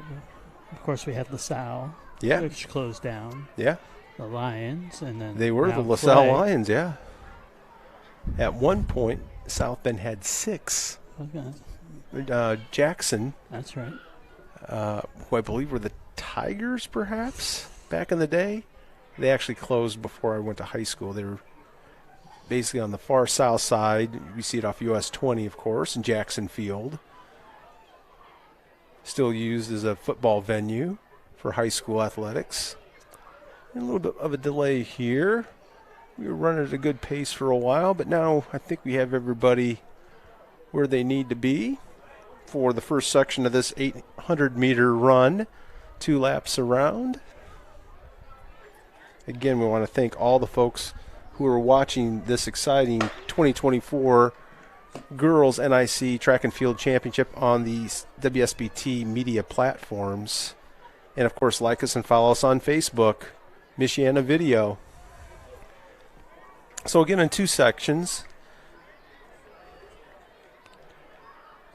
Of course, we had LaSalle, Yeah. which closed down. Yeah. The Lions, and then They were now the LaSalle Clay. Lions, yeah. At one point, South Bend had 6. Jackson, That's right. who I believe were the Tigers, perhaps, back in the day. They actually closed before I went to high school. They were basically on the far south side. We see it off US 20, of course, in Jackson Field. Still used as a football venue for high school athletics. And a little bit of a delay here. We were running at a good pace for a while, but now I think we have everybody where they need to be for the first section of this 800-meter run, 2 laps around. Again, we want to thank all the folks who are watching this exciting 2024 Girls NIC Track and Field Championship on the WSBT media platforms. And, of course, like us and follow us on Facebook, Michiana Video. So, again, in 2 sections.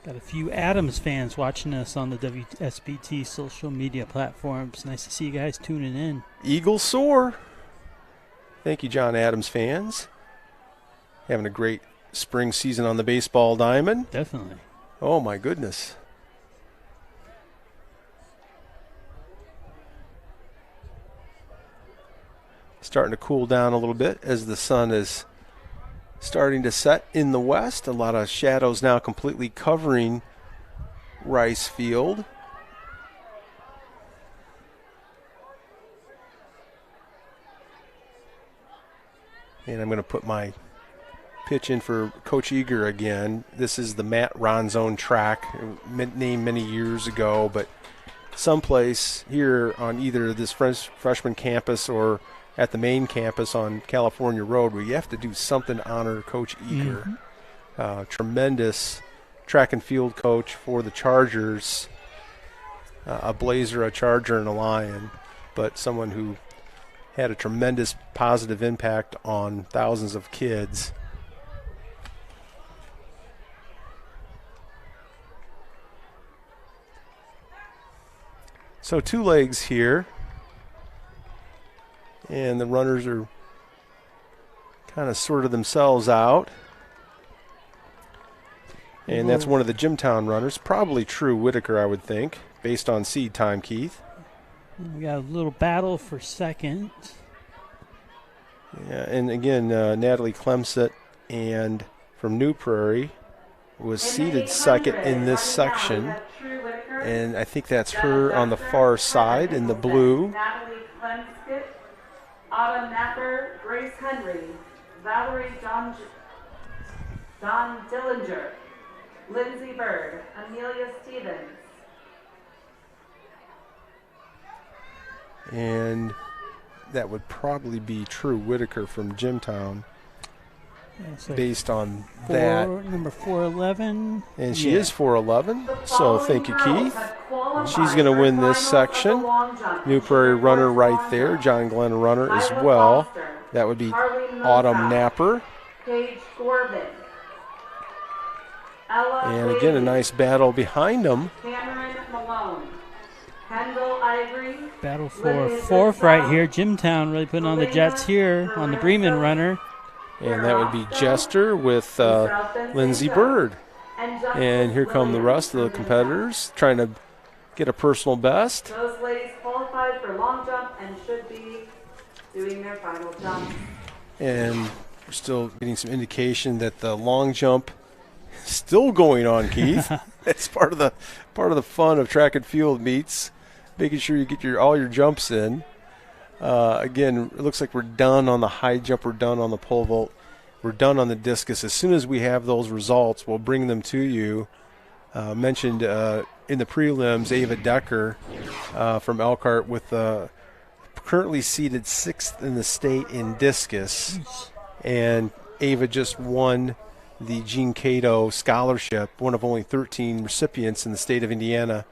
Got a few Adams fans watching us on the WSBT social media platforms. Nice to see you guys tuning in. Eagles soar. Thank you, John Adams fans. Having a great spring season on the baseball diamond. Definitely. Oh, my goodness. Starting to cool down a little bit as the sun is starting to set in the west. A lot of shadows now completely covering Rice Field. And I'm going to put my pitch in for Coach Eager again. This is the Matt Ronzone track, named many years ago, but someplace here on either this freshman campus or at the main campus on California Road where you have to do something to honor Coach Eager. Tremendous track and field coach for the Chargers, a Blazer, a Charger, and a Lion, but someone who had a tremendous positive impact on thousands of kids. So 2 legs here. And the runners are kind of sorted themselves out. And that's one of the Jimtown runners. Probably True Whitaker, I would think, based on seed time, Keith. We got a little battle for second. Yeah, and again, Natalie Clemsett and from New Prairie was seated second in this section. And I think that's her on the far side in the blue. Natalie Clemsett, Autumn Napper, Grace Henry, Valerie Don Dillinger, Lindsay Bird, Amelia Stevens. And that would probably be True Whitaker from Jimtown, based on that. Number 411. And she is 4'11", so thank you, Keith. She's going to win this section. New Prairie runner right there, John Glenn runner as well. That would be Autumn Napper. Paige Corbin. And again, a nice battle behind them. Cameron Malone. Kendall Ivory. Battle for fourth right here. Jimtown really putting on the Jets here on the Bremen runner. And that would be Jester with Lindsay Bird. And here come the rest of the competitors trying to get a personal best. Those ladies qualified for long jump and should be doing their final jump. And we're still getting some indication that the long jump is still going on, Keith. It's part of the fun of track and field meets, making sure you get all your jumps in. Again, it looks like we're done on the high jump. We're done on the pole vault. We're done on the discus. As soon as we have those results, we'll bring them to you. Mentioned in the prelims, Ava Decker from Elkhart with currently seated 6th in the state in discus. And Ava just won the Gene Cato Scholarship, one of only 13 recipients in the state of Indiana,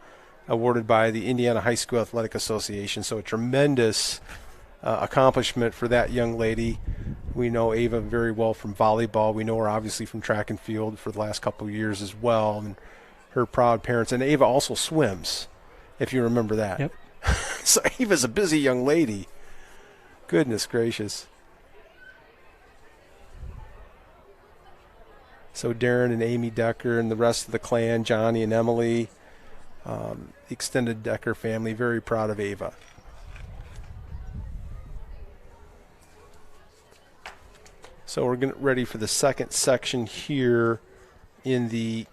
awarded by the Indiana High School Athletic Association. So a tremendous accomplishment for that young lady. We know Ava very well from volleyball. We know her obviously from track and field for the last couple of years as well. And her proud parents. And Ava also swims, if you remember that. Yep. So Ava's a busy young lady. Goodness gracious. So Darren and Amy Decker and the rest of the clan, Johnny and Emily, the extended Decker family, very proud of Ava. So we're getting ready for the second section here in the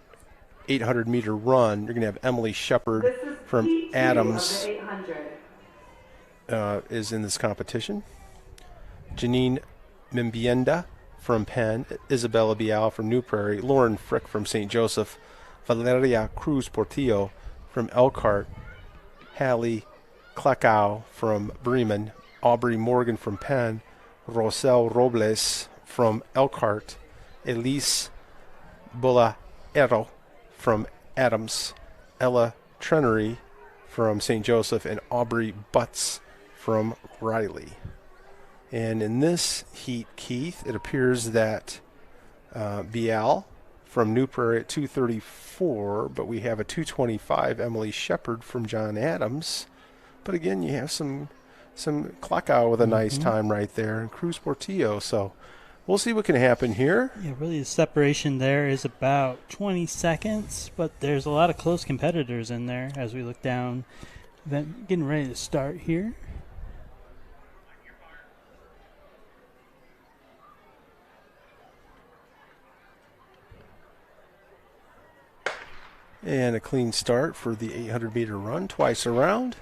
800-meter run. You're going to have Emily Shepard from Adams is in this competition. Janine Mimbienda from Penn, Isabella Bial from New Prairie, Lauren Frick from St. Joseph, Valeria Cruz Portillo from Elkhart, Hallie Klekow from Bremen, Aubrey Morgan from Penn, Rosel Robles from Elkhart, Elise Bolaero from Adams, Ella Trenery from St. Joseph, and Aubrey Butts from Riley. And in this heat, Keith, it appears that Bial from New Prairie at 2:34, but we have a 2:25 Emily Shepard from John Adams. But again, you have some Klekow with a nice time right there, and Cruz Portillo. So we'll see what can happen here. Yeah, really the separation there is about 20 seconds, but there's a lot of close competitors in there as we look down. Then getting ready to start here. And a clean start for the 800-meter run, twice around.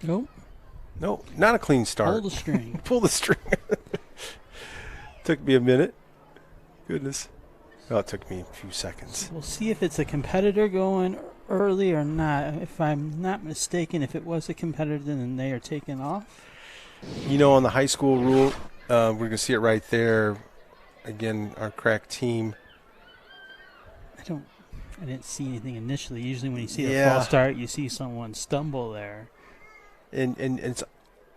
Nope. No, not a clean start. Pull the string. Pull the string. Took me a minute. Goodness. Oh, it took me a few seconds. We'll see if it's a competitor going early or not. If I'm not mistaken, if it was a competitor, then they are taking off. You know, on the high school rule, we're going to see it right there. Again, our crack team. I didn't see anything initially. Usually when you see a false start, you see someone stumble there. And it's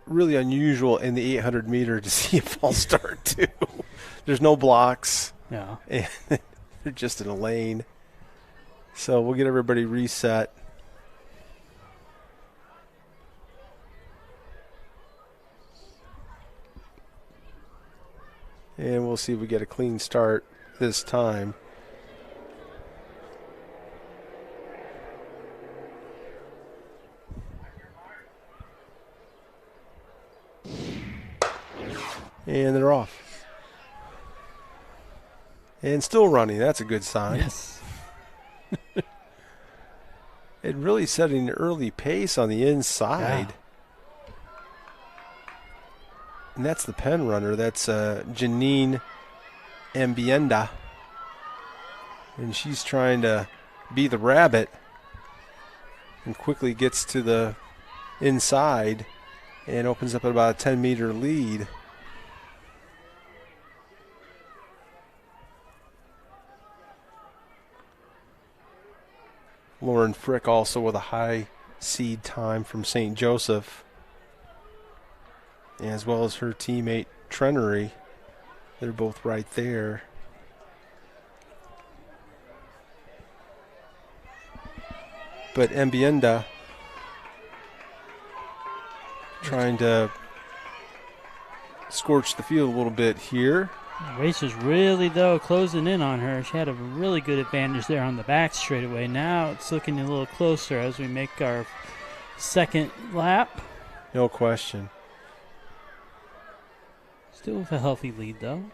really unusual in the 800 meter to see a false start too. There's no blocks. Yeah. And they're just in a lane. So we'll get everybody reset. And we'll see if we get a clean start this time. And they're off. And still running. That's a good sign. Yes. It really setting an early pace on the inside. Yeah. And that's the pen runner. That's Janine Ambienda. And she's trying to be the rabbit and quickly gets to the inside and opens up at about a 10-meter lead. Lauren Frick also with a high seed time from St. Joseph, as well as her teammate Trenery. They're both right there. But Ambienda trying to scorch the field a little bit here. The race is really, though, closing in on her. She had a really good advantage there on the back straightaway. Now it's looking a little closer as we make our second lap. No question. Still with a healthy lead, though.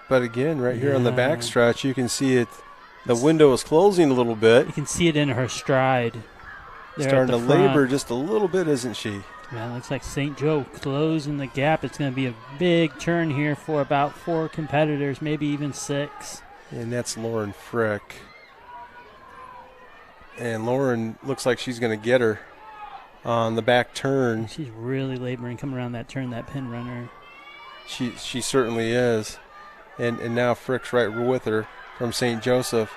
But again, right here on the back stretch, you can see it. The window is closing a little bit. You can see it in her stride. Starting to labor just a little bit, isn't she? Yeah, looks like St. Joe closing the gap. It's going to be a big turn here for about 4 competitors, maybe even 6. And that's Lauren Frick. And Lauren looks like she's going to get her on the back turn. She's really laboring coming around that turn, that pin runner. She certainly is. And now Frick's right with her from St. Joseph.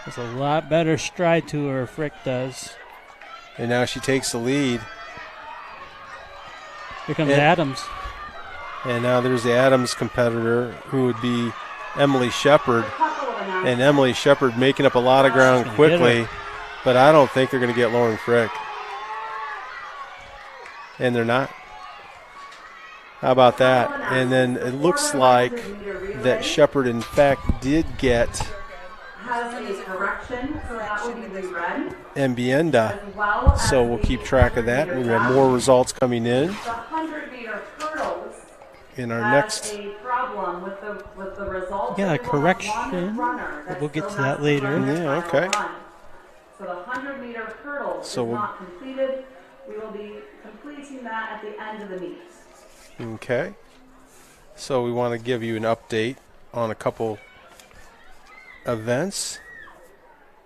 Has a lot better stride to her, Frick does. And now she takes the lead. Here comes Adams. And now there's the Adams competitor, who would be Emily Shepard. And Emily Shepard making up a lot of ground quickly, but I don't think they're going to get Lauren Frick. And they're not. How about that? And then it looks like that Shepard, in fact, did get Ambienda. So we'll keep track of that. We have more results coming in. In our next. Yeah, a correction. We'll get to that later. Yeah, okay. So the 100-meter hurdle is not completed. We will be completing that at the end of the meet. Okay. So we want to give you an update on a couple events.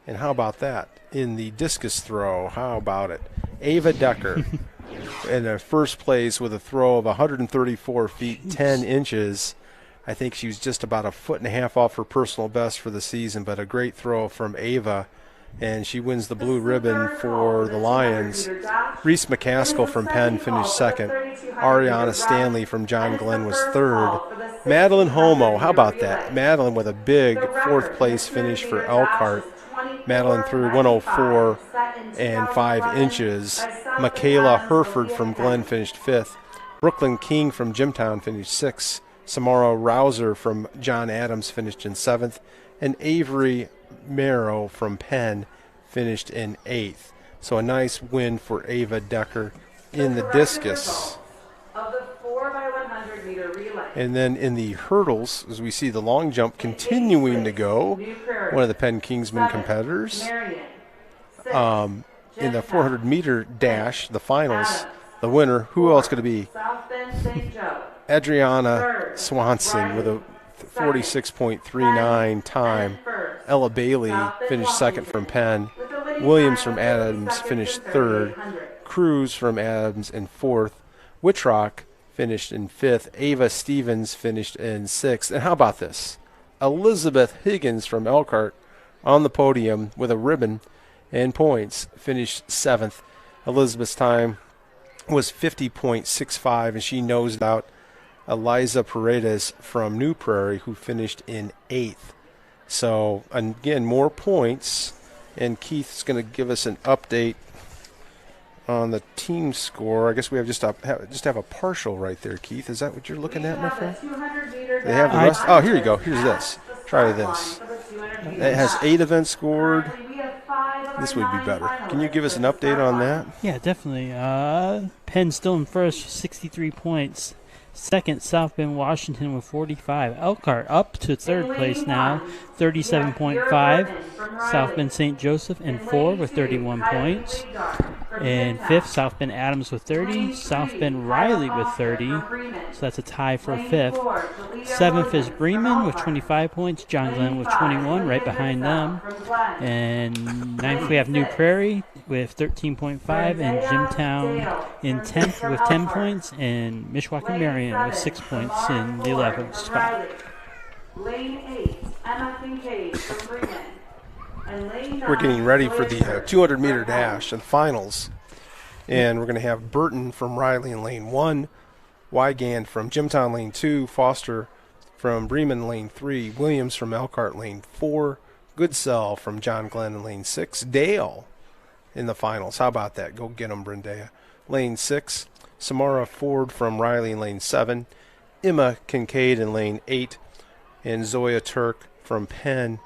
And how about that? In the discus throw, how about it? Ava Decker in the first place with a throw of 134 feet 10 inches. I think she was just about a foot and a half off her personal best for the season, but a great throw from Ava. And she wins the blue ribbon for the Lions. Reese McCaskill from Penn finished second. Ariana Stanley from John Glenn was third. Madeline Homo, how about that? Madeline with a big fourth place finish for Elkhart. Madeline threw 104 and 5 inches. Michaela Herford from Glenn finished fifth. Brooklyn King from Jimtown finished sixth. Samara Rouser from John Adams finished in seventh. And Avery Merrow from Penn finished in eighth. So a nice win for Ava Decker in the discus. Of the 4x100 meter relay. And then in the hurdles, as we see the long jump continuing to go, one of the Penn Kingsman competitors. In the 400 meter dash, the finals, the winner, who else could it be? Adriana Swanson with a 46.39 time. Ella Bailey finished second from Penn. Williams from Adams finished third. Cruz from Adams in fourth. Wittrock finished in fifth. Ava Stevens finished in sixth. And how about this? Elizabeth Higgins from Elkhart on the podium with a ribbon and points finished seventh. Elizabeth's time was 50.65, and she nosed out Eliza Paredes from New Prairie, who finished in 8th. So, again, more points, and Keith's going to give us an update on the team score. I guess we have just have a partial right there, Keith. Is that what you're looking at, my friend? They have the rest. Oh, here you go. Here's this. Try this. It has 8 events scored. This would be better. Can you give us an update on that? Yeah, definitely. Penn still in first, 63 points. Second, South Bend, Washington with 45. Elkhart up to third place now, 37.5. South Bend, St. Joseph in 4 with 31 points. And fifth, South Bend Adams with 30. South Bend Riley with 30. So that's a tie for fifth. Seventh is Bremen with 25 points. John Glenn with 21, right behind them. And ninth, we have New Prairie with 13.5. And Jimtown in 10th with 10 points. And Mishawaka Marion with 6 points in the 11th spot. Lane 8, Emma Kincaid from Bremen. We're getting ready for the 200-meter dash and finals. And we're going to have Burton from Riley in lane 1, Wygand from Jimtown lane 2, Foster from Bremen lane 3, Williams from Elkhart lane 4, Goodsell from John Glenn in lane 6, Dale in the finals. How about that? Go get them, Brendea. Lane 6, Samara Ford from Riley in lane 7, Emma Kincaid in lane 8, and Zoya Turk from Penn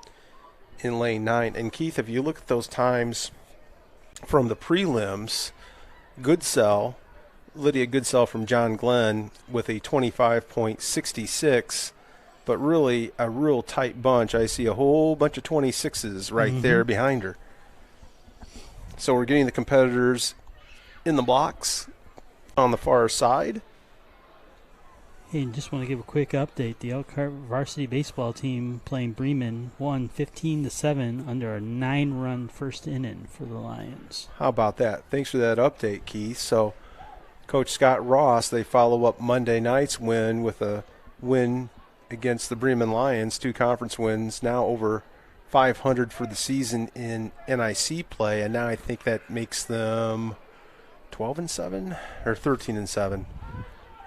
in lane 9. And Keith, if you look at those times from the prelims, Lydia Goodsell from John Glenn with a 25.66, but really a real tight bunch. I see a whole bunch of 26s right there behind her. So we're getting the competitors in the blocks on the far side. Hey, just want to give a quick update. The Elkhart varsity baseball team playing Bremen won 15-7 under a 9-run first inning for the Lions. How about that? Thanks for that update, Keith. So Coach Scott Ross, they follow up Monday night's win with a win against the Bremen Lions, 2 conference wins, now over 500 for the season in NIC play, and now I think that makes them 12-7 or 13-7.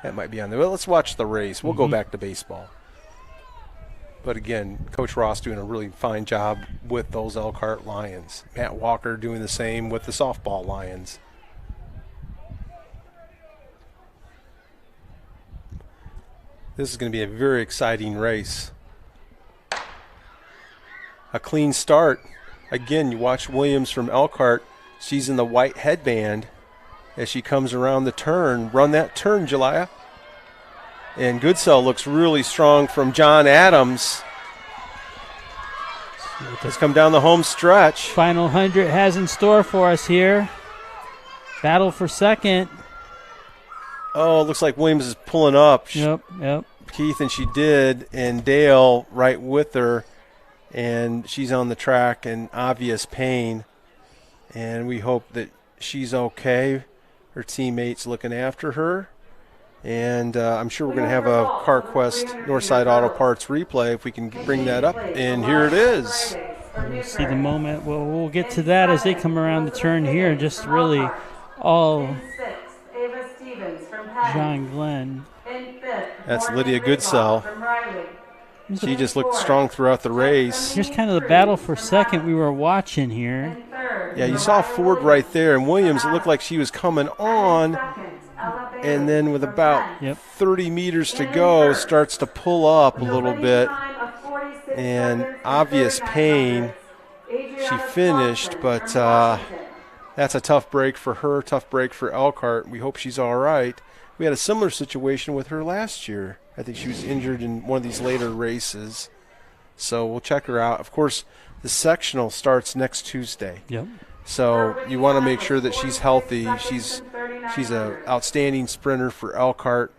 That might be on there. Well, let's watch the race. We'll go back to baseball. But again, Coach Ross doing a really fine job with those Elkhart Lions. Matt Walker doing the same with the softball Lions. This is going to be a very exciting race. A clean start. Again, you watch Williams from Elkhart. She's in the white headband as she comes around the turn. Run that turn, Jalaya. And Goodsell looks really strong from John Adams. Let's come down the home stretch. Final 100 has in store for us here. Battle for second. Oh, it looks like Williams is pulling up. Yep. Keith, and she did. And Dale right with her. And she's on the track in obvious pain. And we hope that she's okay. Her teammates looking after her. And I'm sure we're going to have a CarQuest Northside Auto Parts replay if we can bring that up. And here it is. We'll see the moment. Well, we'll get to that as they come around the turn here. Just really all John Glenn. That's Lydia Goodsell. She just looked strong throughout the race. Here's kind of the battle for second we were watching here. Yeah, you saw Ford right there, and Williams, it looked like she was coming on, and then with about 30 meters to go, starts to pull up a little bit, and obvious pain. She finished, but that's a tough break for her, tough break for Elkhart. We hope she's all right. We had a similar situation with her last year. I think she was injured in one of these later races. So we'll check her out. Of course, the sectional starts next Tuesday. Yep. So you want to make sure that she's healthy. She's an outstanding sprinter for Elkhart,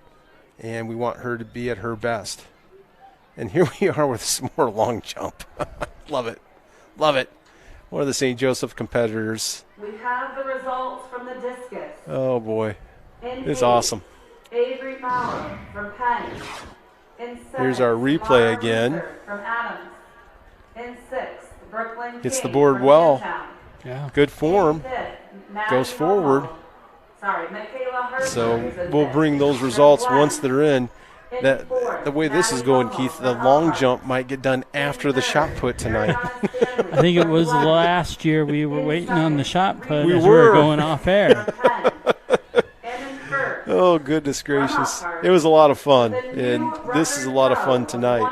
and we want her to be at her best. And here we are with some more long jump. Love it. Love it. One of the St. Joseph competitors. We have the results from the discus. Oh, boy. It's awesome. Avery Maurer from Penn. Here's our replay again. From Adams. In sixth, Brooklyn Hits the King board from well. Newtown. Yeah. Good form. In fifth, Goes Maddie forward. Hummel. So we'll bring those results once they're in. That the way this is going, Keith, the long jump might get done after the shot put tonight. I think it was last year we were waiting on the shot put we as were going off air. Oh, goodness gracious. It was a lot of fun, and this is a lot of fun tonight.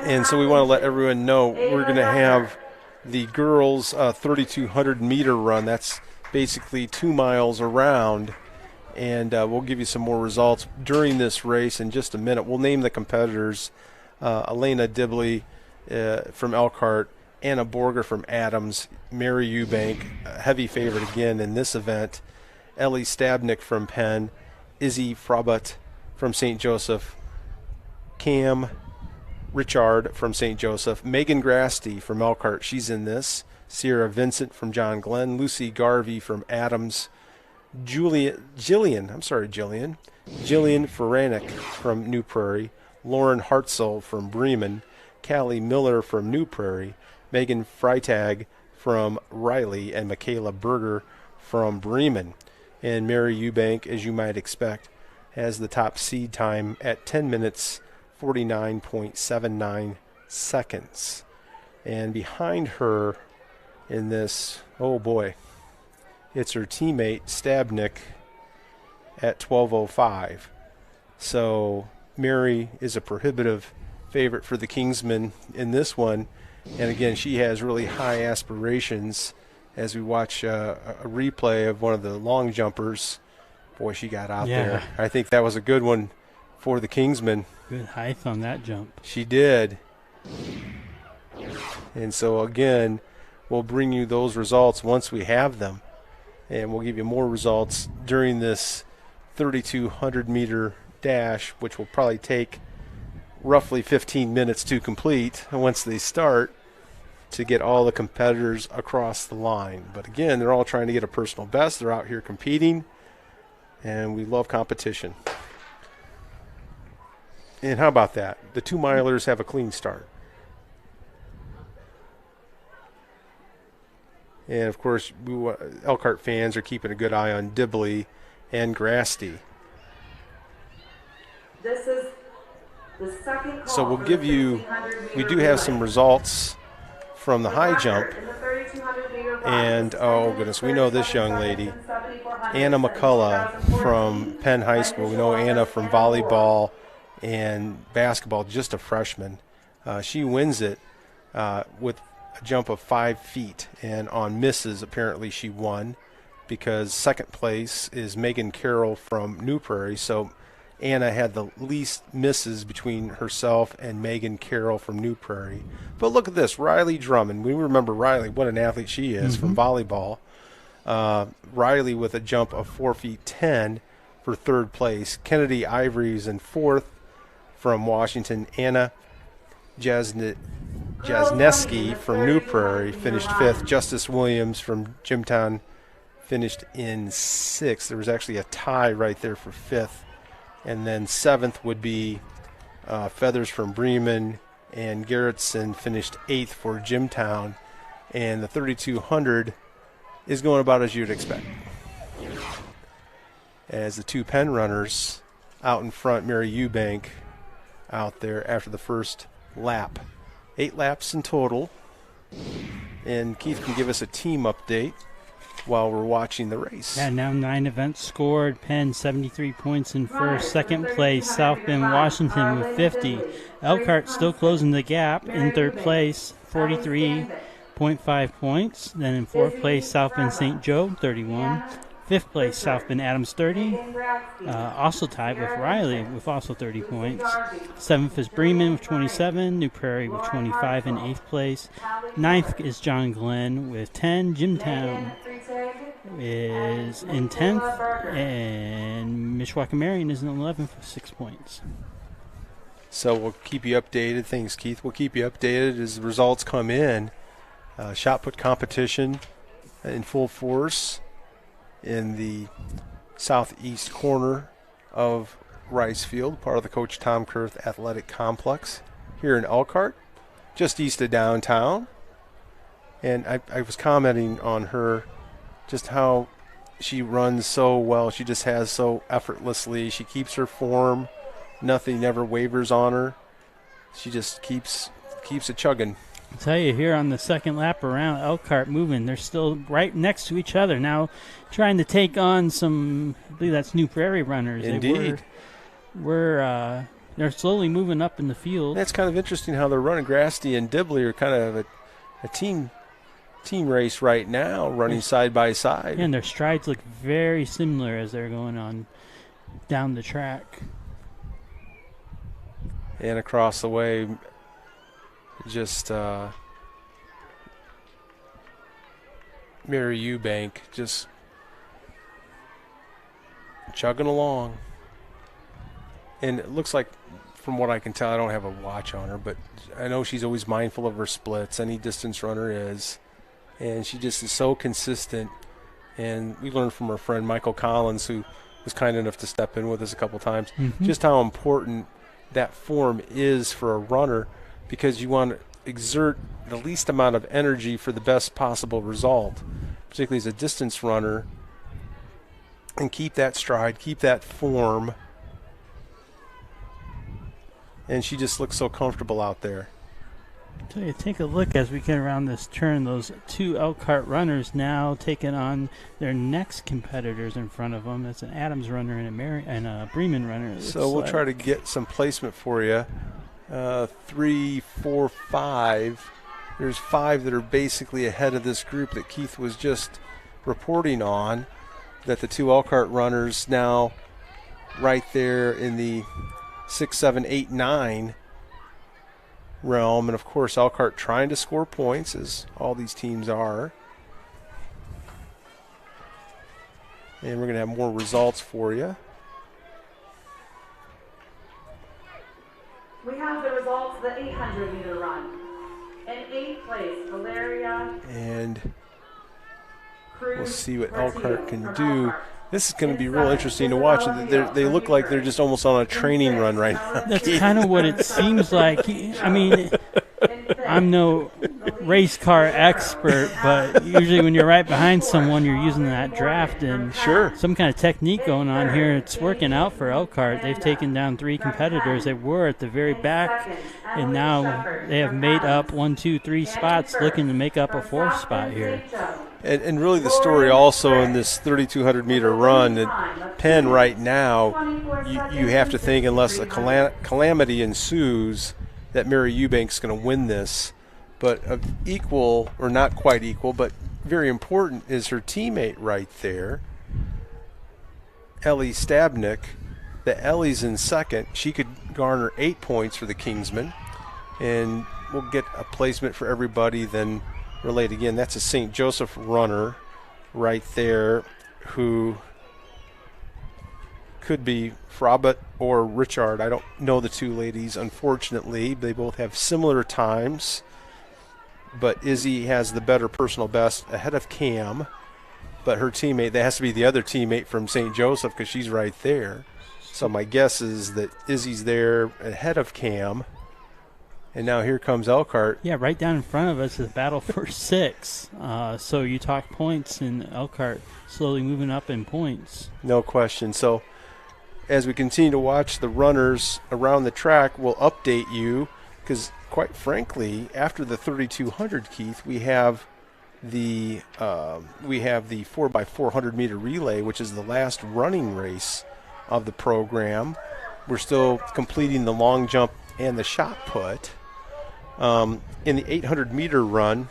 And so we want to let everyone know we're going to have the girls' 3,200 meter run. That's basically 2 miles around, and we'll give you some more results during this race in just a minute. We'll name the competitors: Elena Dibley from Elkhart, Anna Borger from Adams, Mary Eubank, heavy favorite again in this event, Ellie Stabnick from Penn, Izzy Frabut from St. Joseph, Cam Richard from St. Joseph, Megan Grasty from Elkhart, she's in this, Sierra Vincent from John Glenn, Lucy Garvey from Adams, Jillian Feranick from New Prairie, Lauren Hartzell from Bremen, Callie Miller from New Prairie, Megan Freitag from Riley, and Michaela Berger from Bremen. And Mary Eubank, as you might expect, has the top seed time at 10 minutes 49.79 seconds. And behind her in this, oh boy, it's her teammate Stabnick at 12:05. So Mary is a prohibitive favorite for the Kingsmen in this one. And again, she has really high aspirations. As we watch a replay of one of the long jumpers, boy, she got out there. I think that was a good one for the Kingsmen. Good height on that jump. She did. And so, again, we'll bring you those results once we have them. And we'll give you more results during this 3,200-meter dash, which will probably take roughly 15 minutes to complete once they start, to get all the competitors across the line. But again, they're all trying to get a personal best. They're out here competing, and we love competition. And how about that? The 2-milers have a clean start. And, of course, Elkhart fans are keeping a good eye on Dibley and Grasty. This is the second call. So we'll give you, we do have some results from the high jump. And, oh, goodness, we know this young lady, Anna McCullough from Penn High School. We know Anna from volleyball and basketball, just a freshman. She wins it with a jump of 5 feet. And on misses, apparently she won, because second place is Megan Carroll from New Prairie. So Anna had the least misses between herself and Megan Carroll from New Prairie. But look at this, Riley Drummond. We remember Riley, what an athlete she is from volleyball. Riley with a jump of 4 feet 10 for third place. Kennedy Ivory's in fourth from Washington. Anna Jasneski from New Prairie finished fifth. Justice Williams from Jimtown finished in sixth. There was actually a tie right there for fifth. And then seventh would be Feathers from Bremen, and Garrettson finished eighth for Jimtown. And the 3,200 is going about as you'd expect. As the two Penn runners out in front, Mary Eubank out there after the first lap. 8 laps in total. And Keith can give us a team update while we're watching the race. Yeah, now 9 events scored. Penn 73 points in first. Second place, South Bend, Washington with 50. Elkhart still closing the gap in third place, 43.5 points. Then in fourth place, South Bend St. Joe, 31. Fifth place, South Bend Adams, 30. Also tied with Riley with also 30 points. Seventh is Bremen with 27. New Prairie with 25 in eighth place. Ninth is John Glenn with 10. Jimtown is in 10th. And Mishawaka Marion is in 11th with 6 points. So we'll keep you updated. Thanks, Keith. We'll keep you updated as the results come in. Shot put competition in full force in the southeast corner of Rice Field, part of the Coach Tom Kurth Athletic Complex here in Elkhart, just east of downtown. And I was commenting on her just how she runs so well. She just has so effortlessly. She keeps her form. Nothing never wavers on her. She just keeps it chugging. I'll tell you, here on the second lap around, Elkhart moving. They're still right next to each other now, trying to take on some, I believe that's New Prairie runners. Indeed. They're slowly moving up in the field. That's kind of interesting how they're running. Grasty and Dibley are kind of a team race right now, running side by side. Yeah, and their strides look very similar as they're going on down the track. And across the way, just Mary Eubank just chugging along. And it looks like, from what I can tell, I don't have a watch on her, but I know she's always mindful of her splits. Any distance runner is. And she just is so consistent. And we learned from our friend Michael Collins, who was kind enough to step in with us a couple times, just how important that form is for a runner, because you want to exert the least amount of energy for the best possible result, particularly as a distance runner, and keep that stride, keep that form. And she just looks so comfortable out there. So you take a look as we get around this turn. Those two Elkhart runners now taking on their next competitors in front of them. That's an Adams runner and a Bremen runner. So we'll try to get some placement for you. 3, 4, 5. There's 5 that are basically ahead of this group that Keith was just reporting on, that the two Elkhart runners now right there in the 6, 7, 8, 9 realm. And of course Elkhart trying to score points, as all these teams are. And we're going to have more results for you. We have the results of the 800-meter run. In 8th place, Valeria. And Cruz we'll see what Portillo Elkhart can from do. Elkhart. This is going to be real interesting to watch. They look like they're just almost on a training run right now. That's kind of what it seems like. I mean, I'm no race car expert, but usually when you're right behind someone, you're using that draft and some kind of technique going on here. It's working out for Elkhart. They've taken down 3 competitors that were at the very back, and now they have made up 1, 2, 3 spots, looking to make up a 4th spot here. And really the story also in this 3,200-meter run at Penn right now, you have to think, unless a calamity ensues, that Mary Eubank's going to win this. But of equal, or not quite equal, but very important, is her teammate right there, Ellie Stabnick. The Ellie's in second. She could garner 8 points for the Kingsmen, and we'll get a placement for everybody then relate again. That's a St. Joseph runner right there, who could be Frabet or Richard. I don't know the two ladies, unfortunately. They both have similar times, but Izzy has the better personal best ahead of Cam. But her teammate, that has to be the other teammate from St. Joseph, because she's right there. So my guess is that Izzy's there ahead of Cam. And now here comes Elkhart. Yeah, right down in front of us is battle for 6. So you talk points, and Elkhart slowly moving up in points. No question. So as we continue to watch the runners around the track, we'll update you, because quite frankly, after the 3,200, Keith, we have the 4x400 meter relay, which is the last running race of the program. We're still completing the long jump and the shot put. In the 800 meter run,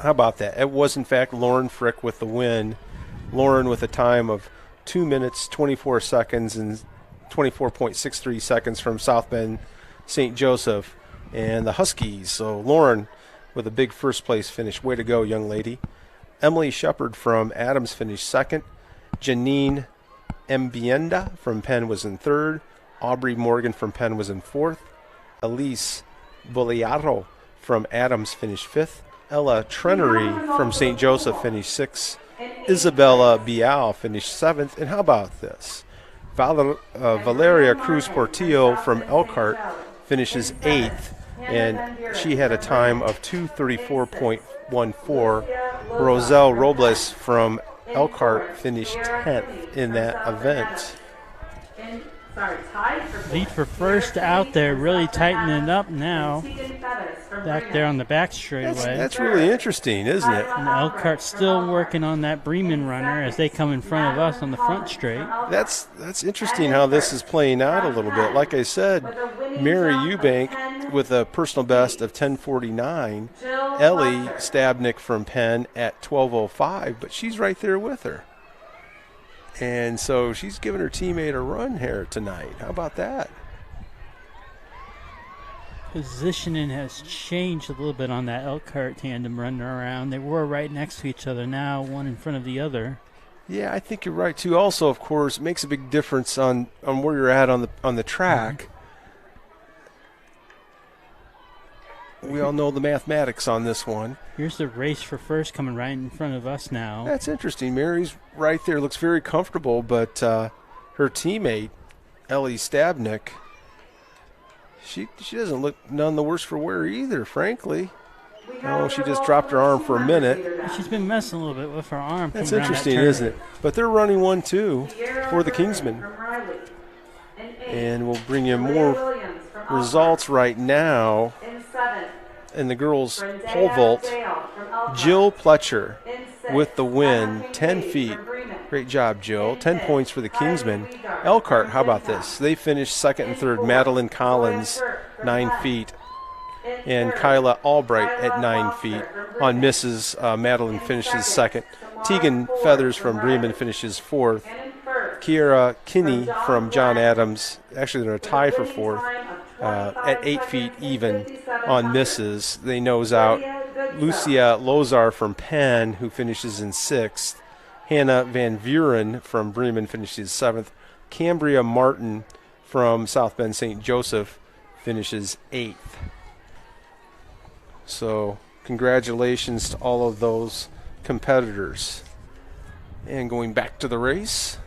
how about that? It was in fact Lauren Frick with the win. Lauren with a time of 2 minutes 24 seconds and 24.63 seconds from South Bend St. Joseph and the Huskies. So Lauren with a big first place finish. Way to go, young lady. Emily Shepard from Adams finished second. Janine Mbienda from Penn was in third. Aubrey Morgan from Penn was in fourth. Elise Boliaro from Adams finished fifth. Ella Trenery from St. Joseph finished sixth. Isabella Bial finished seventh. And how about this? Valeria Cruz Portillo from Elkhart finishes eighth, and she had a time of 2:34.5 1-4. Roselle Robles from Elkhart finished 10th in that event. Lead for first out there, really tightening it up now. Back there on the back straightaway. That's really interesting, isn't it? And Elkhart still working on that Bremen runner as they come in front of us on the front straight. That's interesting how this is playing out a little bit. Like I said, Mary Eubank with a personal best of 10:49. Ellie Stabnick from Penn at 12:05, but she's right there with her. And so she's giving her teammate a run here tonight. How about that? Positioning has changed a little bit on that Elkhart tandem running around. They were right next to each other now, one in front of the other. Yeah, I think you're right too. Also, of course, it makes a big difference on where you're at on the track. We all know the mathematics on this one. Here's the race for first coming right in front of us now. That's interesting. Mary's right there, looks very comfortable, but her teammate, Ellie Stabnick, she doesn't look none the worse for wear either, frankly. Oh, she just dropped her arm for a minute. She's been messing a little bit with her arm. That's interesting, isn't it? But they're running 1-2 for the Kingsmen. And we'll bring you more results right now. In the girls' pole vault, Jill Pletcher with the win, 10 feet. Great job, Jill. 10 points for the Kingsmen. Elkhart, how about this? They finished second and third. Madeline Collins, 9 feet. And Kyla Albright at 9 feet. On misses, Madeline finishes second. Tegan Feathers from Bremen finishes fourth. Kiera Kinney from John Adams, actually they're a tie for fourth. At 8 feet even on misses. They nose out. Lucia Lozar from Penn, who finishes in sixth. Hannah Van Vuren from Bremen finishes seventh. Cambria Martin from South Bend St. Joseph finishes eighth. So congratulations to all of those competitors. And going back to the race,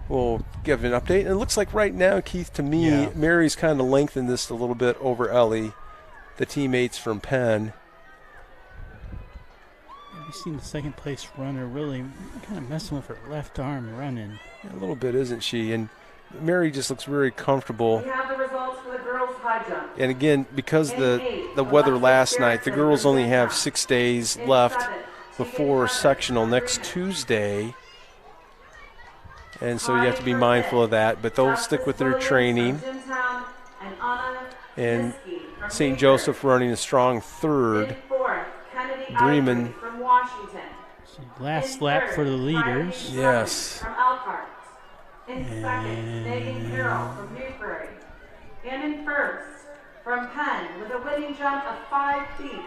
we'll give an update. And it looks like right now, Keith, to me, Mary's kind of lengthened this a little bit over Ellie, the teammates from Penn. We've seen the second place runner really kind of messing with her left arm running. Yeah, a little bit, isn't she? And Mary just looks very comfortable. We have the results for the girls' high jump. And again, because the weather last night, the girls only have 6 days left before sectional next Tuesday. And so you have to be mindful of that. But they'll stick with their training. And St. Joseph running a strong third. Bremen. Last lap for the leaders. Yes. From Elkhart. In second, Megan Carroll from Newbury. And in first, from Penn, with a winning jump of 5 feet,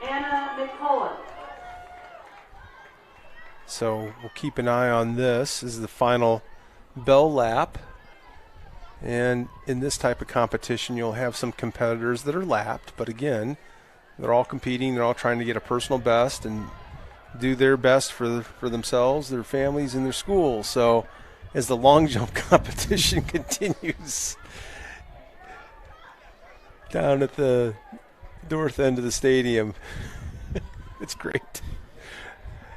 Anna McCullough. So we'll keep an eye on this. This is the final bell lap. And in this type of competition, you'll have some competitors that are lapped. But again, they're all competing. They're all trying to get a personal best and do their best for themselves, their families, and their schools. So as the long jump competition continues down at the north end of the stadium, it's great.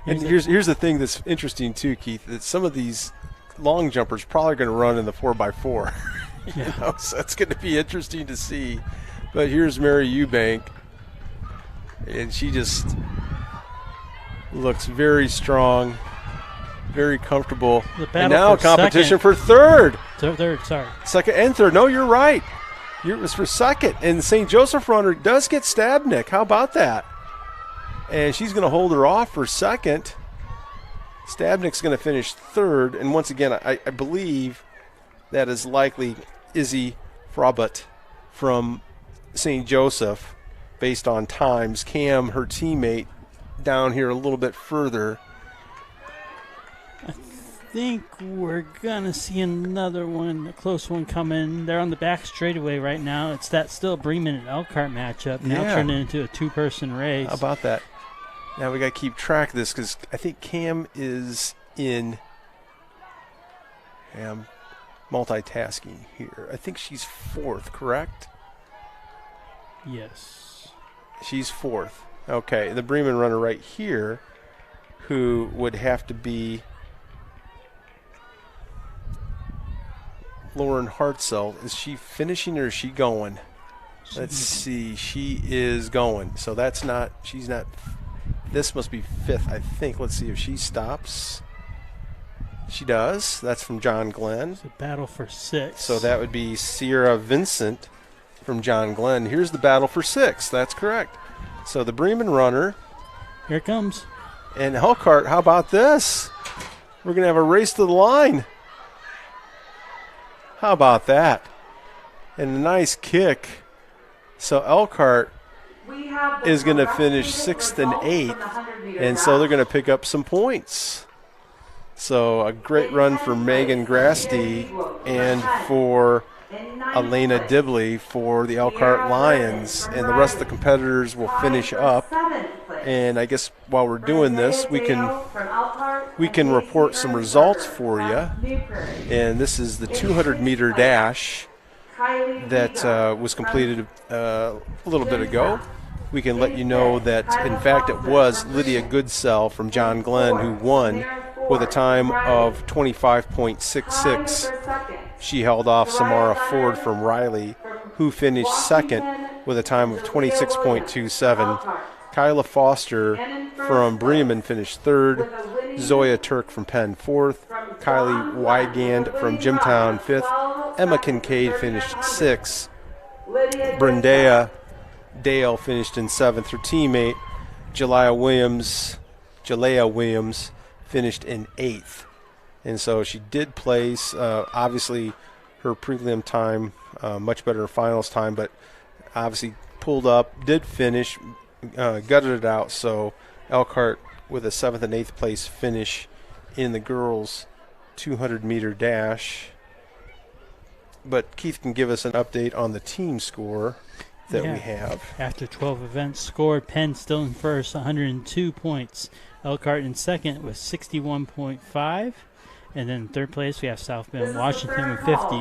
And here's the thing that's interesting too, Keith, that some of these long jumpers probably going to run in the 4x4. So it's going to be interesting to see. But here's Mary Eubank, and she just looks very strong, very comfortable. And now competition for third. Second and third. No, you're right. It was for second. And the St. Joseph runner does get Stabnick. How about that? And she's going to hold her off for second. Stabnick's going to finish third. And once again, I believe that is likely Izzy Frobut from St. Joseph based on times. Cam, her teammate, down here a little bit further. I think we're going to see another one, a close one coming. They're on the back straightaway right now. It's that still Bremen and Elkhart matchup. Now turning into a two-person race. How about that? Now we got to keep track of this because I think Cam is in multitasking here. I think she's fourth, correct? Yes. She's fourth. Okay, the Bremen runner right here, who would have to be Lauren Hartzell. Is she finishing or is she going? Let's see. She is going. So that's not, she's not, this must be fifth, I think. Let's see if she stops. She does. That's from John Glenn. It's a battle for 6. So that would be Sierra Vincent from John Glenn. Here's the battle for 6. That's correct. So the Bremen runner. Here it comes. And Elkhart, how about this? We're going to have a race to the line. How about that? And a nice kick. So Elkhart is going to finish 6th and 8th, and so they're going to pick up some points. So a great run for Megan Grasty and for Elena Dibley for the Elkhart Lions, and the rest of the competitors will finish up. And I guess while we're doing this, we can report some results for you. And this is the 200-meter dash that was completed a little bit ago. We can let you know that, in fact, it was Lydia Goodsell from John Glenn who won with a time of 25.66. She held off Samara Ford from Riley, who finished second with a time of 26.27. Kyla Foster from Bremen finished third. Zoya Turk from Penn fourth. Kylie Wygand from Jimtown fifth. Emma Kincaid finished sixth. Brendea Dale finished in seventh. Her teammate Jalea Williams finished in eighth. And so she did place, obviously her prelim time, much better finals time, but obviously pulled up, did finish, gutted it out. So Elkhart with a 7th and 8th place finish in the girls' 200-meter dash. But Keith can give us an update on the team score that we have. After 12 events scored, Penn still in first, 102 points. Elkhart in second with 61.5. And then in third place, we have South Bend Washington with 50.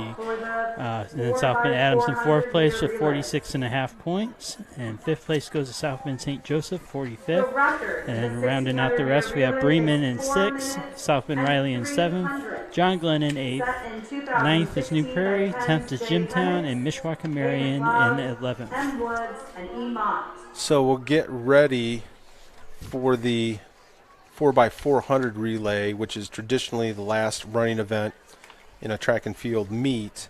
And then South Bend Adams in fourth place with 46.5 points. And fifth place goes to South Bend St. Joseph, 45th. And then rounding out the rest, we have Bremen in sixth, South Bend Riley in seventh, John Glenn in eighth, ninth is New Prairie, 10th is Jimtown, and Mishawaka Marion in 11th. So we'll get ready for the 4x400 relay, which is traditionally the last running event in a track and field meet.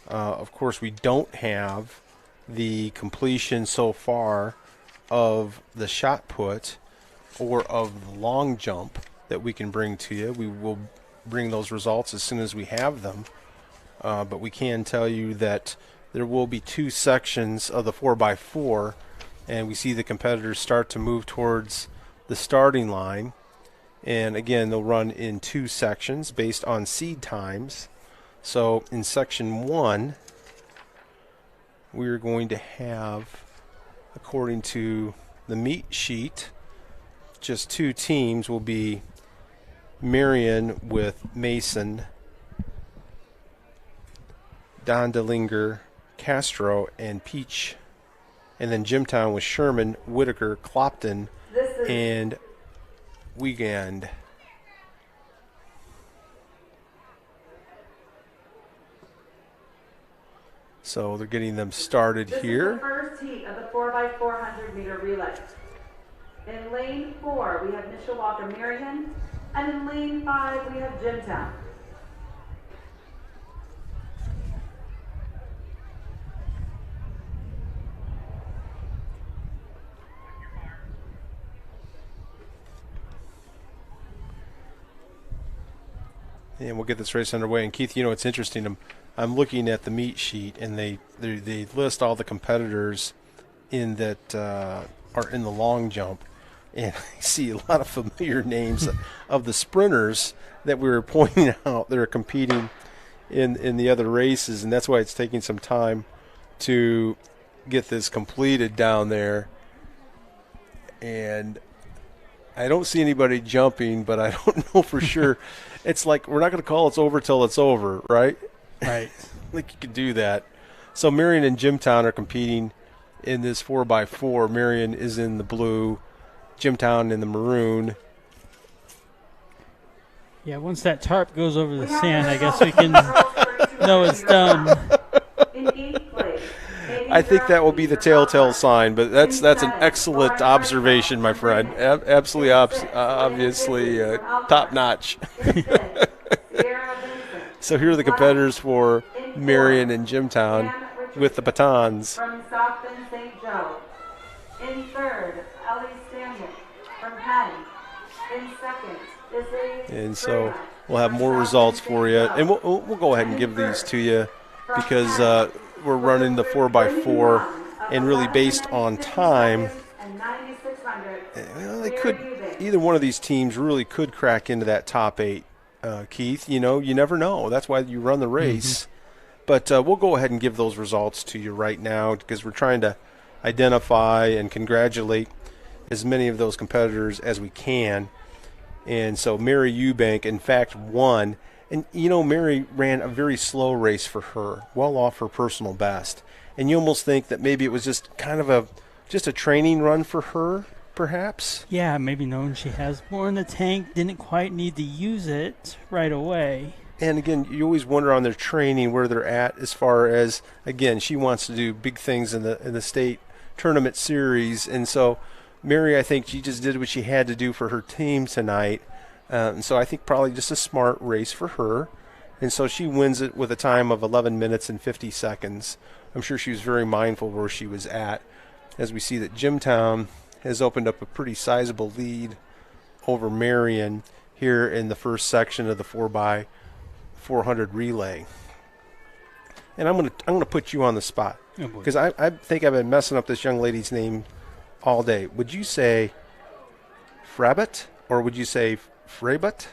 Of course, we don't have the completion so far of the shot put or of the long jump that we can bring to you. We will bring those results as soon as we have them. But we can tell you that there will be 2 sections of the 4x4, and we see the competitors start to move towards the starting line. And again, they'll run in 2 sections based on seed times. So in section 1, we're going to have, according to the meet sheet, just 2 teams will be Marion with Mason, Don DeLinger, Castro, and Peach. And then Jimtown with Sherman, Whitaker, Clopton, and Wiegand. So they're getting them started here. This is the first heat of the 4x400 meter relay. In lane 4, we have Mishawaka Marion, and in lane 5, we have Jimtown. And we'll get this race underway. And Keith, you know, it's interesting. I'm looking at the meet sheet, and they list all the competitors in that are in the long jump, and I see a lot of familiar names of the sprinters that we were pointing out that are competing in the other races, and that's why it's taking some time to get this completed down there. And I don't see anybody jumping, but I don't know for sure. It's like we're not going to call it's over till it's over, right? Right. I think you can do that. So Marion and Jimtown are competing in this 4x4. Marion is in the blue, Jimtown in the maroon. Yeah, once that tarp goes over the sand, I guess we can know it's done. I think that will be the telltale sign, but that's an excellent observation, my friend. Absolutely, obviously, top notch. So here are the competitors for Marion and Jimtown with the batons. From South Bend St. Joe. In third, Ellie Stanley from Penn. In second, Izzy. And so we'll have more results for you. And we'll go ahead and give these to you because we're running the 4x4 and really based on time. Well, either one of these teams really could crack into that top 8, Keith. You never know. That's why you run the race. Mm-hmm. But we'll go ahead and give those results to you right now because we're trying to identify and congratulate as many of those competitors as we can. And so Mary Eubank, in fact, won. And, Mary ran a very slow race for her, well off her personal best. And you almost think that maybe it was just kind of a training run for her, perhaps? Yeah, maybe knowing she has more in the tank, didn't quite need to use it right away. And, again, you always wonder on their training where they're at as far as, again, she wants to do big things in the state tournament series. And so Mary, I think she just did what she had to do for her team tonight. And so I think probably just a smart race for her. And so she wins it with a time of 11 minutes and 50 seconds. I'm sure she was very mindful where she was at. As we see that Jimtown has opened up a pretty sizable lead over Marion here in the first section of the 4x400 relay. And I'm gonna put you on the spot because I think I've been messing up this young lady's name all day. Would you say Frabbit or would you say Frabbit?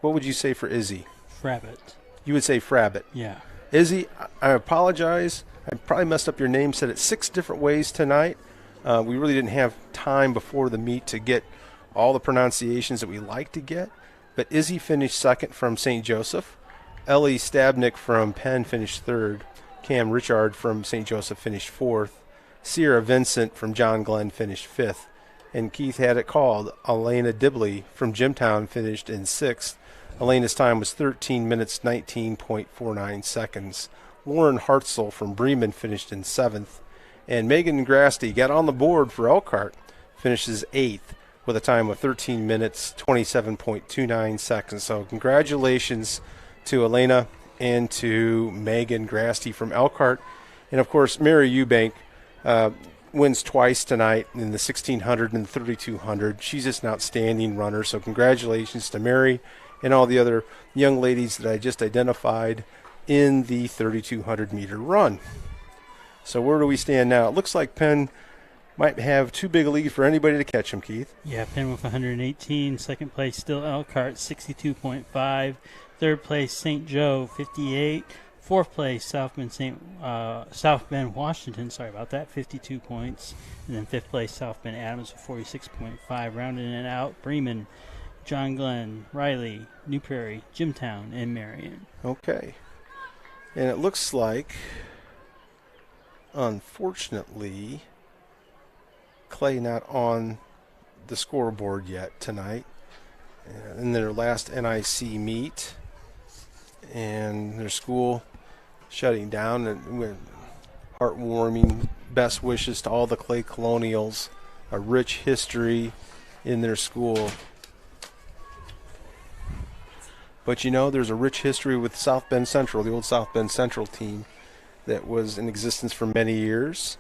What would you say for Izzy? Frabbit. You would say Frabbit. Yeah. Izzy, I apologize. I probably messed up your name, said it 6 different ways tonight. We really didn't have time before the meet to get all the pronunciations that we like to get. But Izzy finished second from St. Joseph. Ellie Stabnick from Penn finished third. Cam Richard from St. Joseph finished fourth. Sierra Vincent from John Glenn finished fifth. And Keith had it called. Elena Dibley from Jimtown finished in sixth. Elena's time was 13 minutes, 19.49 seconds. Lauren Hartzell from Bremen finished in seventh. And Megan Grasty got on the board for Elkhart, finishes eighth with a time of 13 minutes, 27.29 seconds. So congratulations to Elena and to Megan Grasty from Elkhart. And, of course, Mary Eubank wins twice tonight in the 1600 and the 3200. She's just an outstanding runner. So congratulations to Mary and all the other young ladies that I just identified in the 3200-meter run. So where do we stand now? It looks like Penn might have too big a lead for anybody to catch him, Keith. Yeah, Penn with 118. Second place still Elkhart, 62.5. Third place St. Joe, 58. Fourth place South Bend Washington, 52 points. And then fifth place South Bend Adams with 46.5. Rounding it out, Bremen, John Glenn, Riley, New Prairie, Jimtown, and Marion. Okay. And it looks like, unfortunately, Clay not on the scoreboard yet tonight. In their last NIC meet. And their school shutting down. And heartwarming best wishes to all the Clay Colonials. A rich history in their school. But there's a rich history with South Bend Central, the old South Bend Central team that was in existence for many years.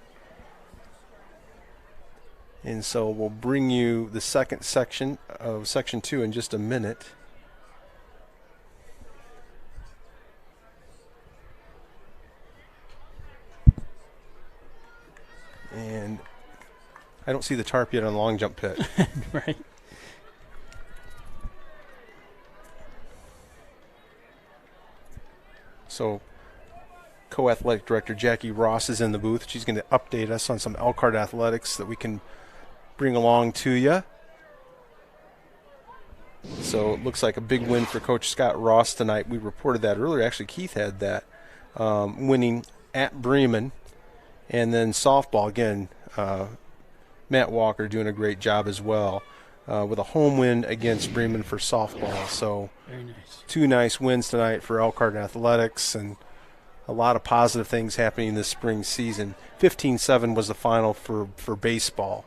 And so we'll bring you the second section of Section 2 in just a minute. And I don't see the tarp yet on the long jump pit. Right. So co-athletic director Jackie Ross is in the booth. She's going to update us on some Elkhart athletics that we can bring along to you. So it looks like a big win for Coach Scott Ross tonight. We reported that earlier. Actually, Keith had that winning at Bremen. And then softball, again, Matt Walker doing a great job as well with a home win against Bremen for softball. So Very nice. 2 nice wins tonight for Elkhart Athletics, and a lot of positive things happening this spring season. 15-7 was the final for baseball.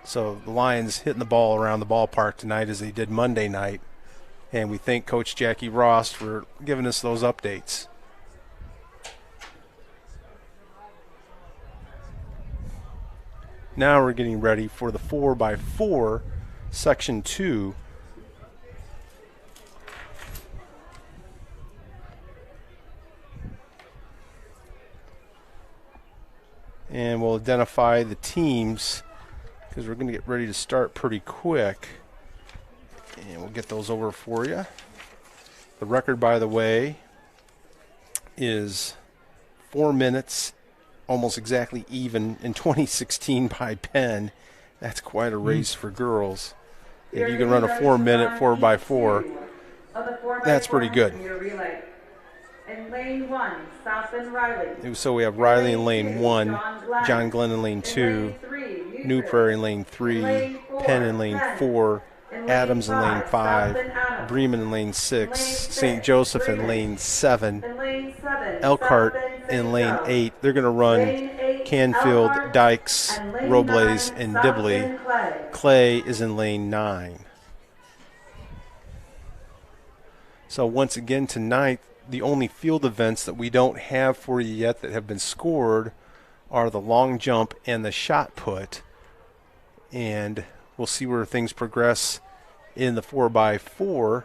So the Lions hitting the ball around the ballpark tonight as they did Monday night. And we thank Coach Jackie Ross for giving us those updates. Now we're getting ready for the 4x4, Section 2. And we'll identify the teams because we're going to get ready to start pretty quick. And we'll get those over for you. The record, by the way, is 4 minutes, almost exactly even in 2016 by Penn. That's quite a race for girls. If you can run a 4-minute 4x4, that's pretty good. In lane 1, Southland Riley. So we have Riley in lane 1, John Glenn in lane 2, New Prairie in lane 3, Penn in lane 4, Adams in lane 5, Bremen in lane 6, St. Joseph in lane 7, Elkhart in lane 8. They're going to run Canfield, Dykes, Robles, and Dibley. Clay is in lane 9. So once again tonight, the only field events that we don't have for you yet that have been scored are the long jump and the shot put. And we'll see where things progress in the 4x4.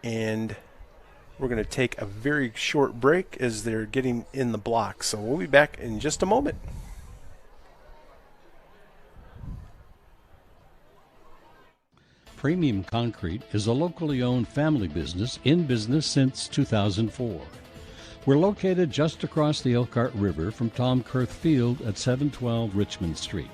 And we're going to take a very short break as they're getting in the blocks. So we'll be back in just a moment. Premium Concrete is a locally owned family business in business since 2004. We're located just across the Elkhart River from Tom Kurth Field at 712 Richmond Street.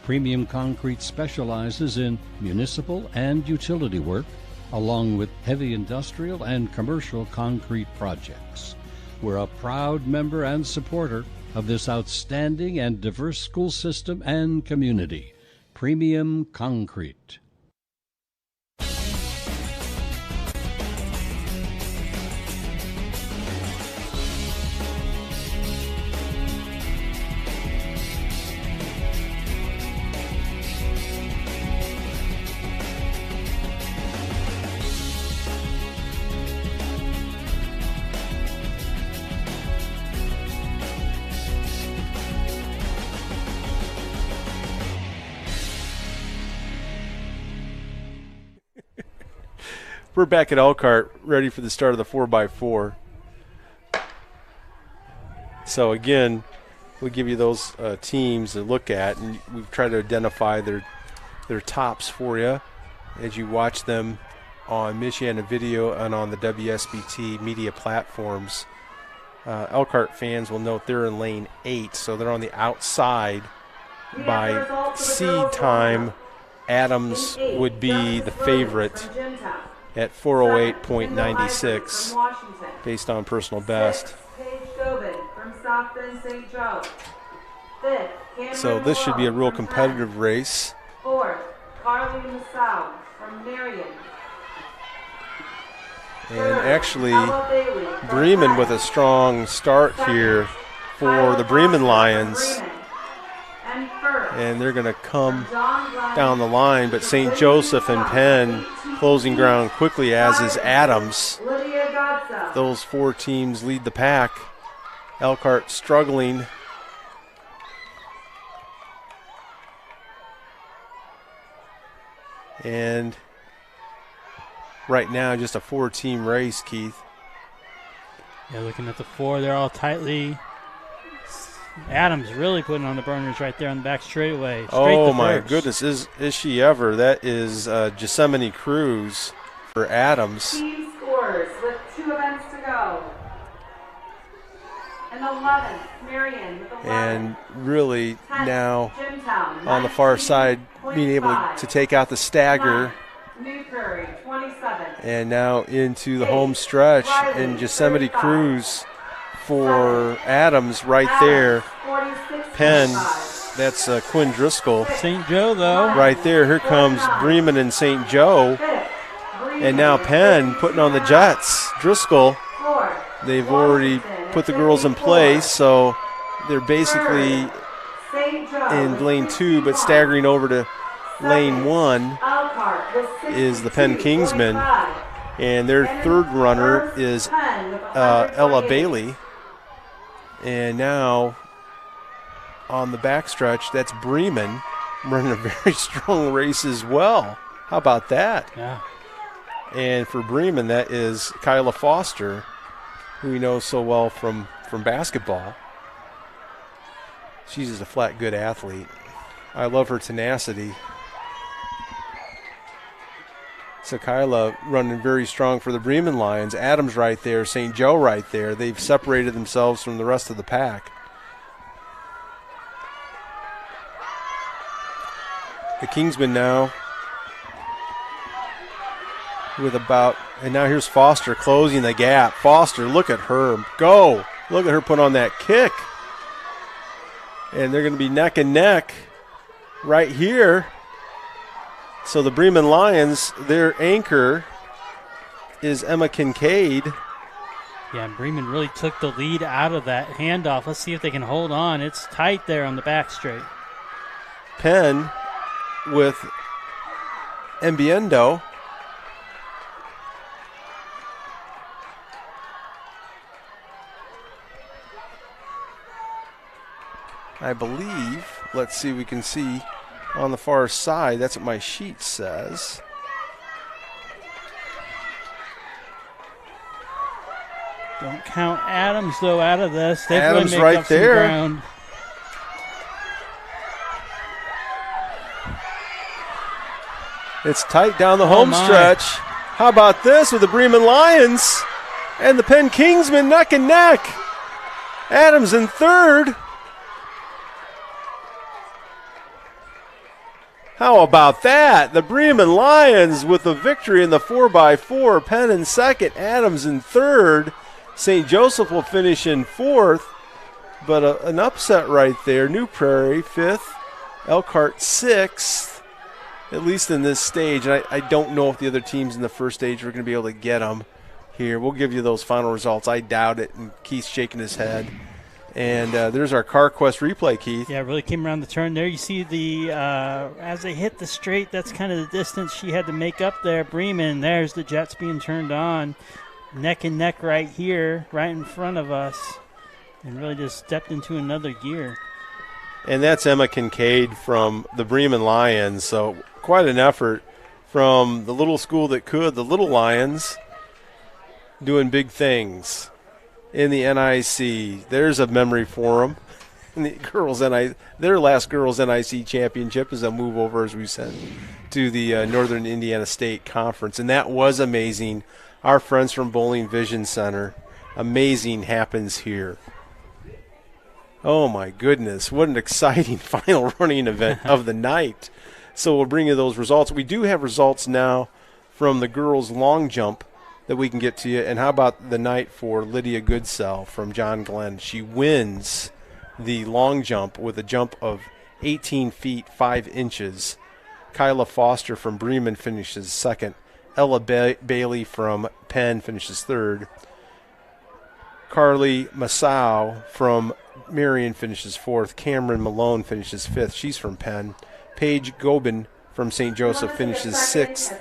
Premium Concrete specializes in municipal and utility work, along with heavy industrial and commercial concrete projects. We're a proud member and supporter of this outstanding and diverse school system and community. Premium Concrete. We're back at Elkhart, ready for the start of the 4x4. So again, we'll give you those teams to look at, and we've tried to identify their tops for you as you watch them on Michiana Video and on the WSBT media platforms. Elkhart fans will note they're in lane 8, so they're on the outside. By seed time, Adams would be the favorite at 408.96 based on personal best. So this should be a real competitive race. Fourth, Carly Massow from Marion. And actually, Bremen with a strong start here for the Bremen Lions. And they're going to come down the line, but St. Joseph and Penn closing ground quickly, as is Adams. Those 4 teams lead the pack. Elkhart struggling. And right now, just a 4-team race, Keith. Yeah, looking at the 4, they're all tightly. Adams really putting on the burners right there on the back straightaway. Oh, my goodness. Is she ever? That is Yosemite Cruz for Adams. Team scores with 2 events to go. And 11th, Marion with 11. And really 10th, now Jimtown, on the far side being able to take out the stagger. 9th, New Prairie, 27. And now into the home stretch, and Yosemite Cruz for Adams right there. Penn, that's Quinn Driscoll. St. Joe, though. Right there. Here comes Bremen and St. Joe. And now Penn putting on the Jets. Driscoll, they've already put the girls in place, so they're basically in lane 2, but staggering over to lane 1 is the Penn Kingsmen. And their third runner is Ella Bailey. And now on the backstretch, that's Bremen running a very strong race as well. How about that? Yeah. And for Bremen, that is Kyla Foster, who we know so well from basketball. She's just a flat good athlete. I love her tenacity. So Kyla running very strong for the Bremen Lions. Adams right there, St. Joe right there. They've separated themselves from the rest of the pack. The Kingsmen now with about, and now here's Foster closing the gap. Foster, look at her go. Look at her put on that kick. And they're going to be neck and neck right here. So the Bremen Lions, their anchor is Emma Kincaid. Yeah, Bremen really took the lead out of that handoff. Let's see if they can hold on. It's tight there on the back straight. Penn with Embiendo. I believe, let's see, we can see on the far side. That's what my sheet says. Don't count Adams, though, out of this. They Adams really make right up some there. ground. It's tight down the home stretch. How about this with the Bremen Lions and the Penn Kingsmen neck and neck? Adams in third. How about that? The Bremen Lions with a victory in the 4x4. Penn in second, Adams in third. St. Joseph will finish in fourth, but an upset right there. New Prairie fifth, Elkhart sixth, at least in this stage. And I don't know if the other teams in the first stage are going to be able to get them here. We'll give you those final results. I doubt it, and Keith's shaking his head. And there's our CarQuest replay, Keith. Yeah, really came around the turn there. You see the as they hit the straight, that's kind of the distance she had to make up there. Bremen, there's the Jets being turned on. Neck and neck right here, right in front of us. And really just stepped into another gear. And that's Emma Kincaid from the Bremen Lions. So quite an effort from the little school that could, the Little Lions, doing big things in the NIC. There's a memory for them. And the girls their last girls NIC championship is a move over, as we said, to the Northern Indiana State Conference, and that was amazing. Our friends from Bowling Vision Center, amazing happens here. Oh my goodness, what an exciting final running event of the night. So we'll bring you those results. We do have results now from the girls' long jump that we can get to you. And how about the night for Lydia Goodsell from John Glenn? She wins the long jump with a jump of 18 feet 5 inches. Kyla Foster from Bremen finishes second. Ella Bailey from Penn finishes third. Carly Massow from Marion finishes fourth. Cameron Malone finishes fifth. She's from Penn. Paige Gobin from St. Joseph finishes sixth.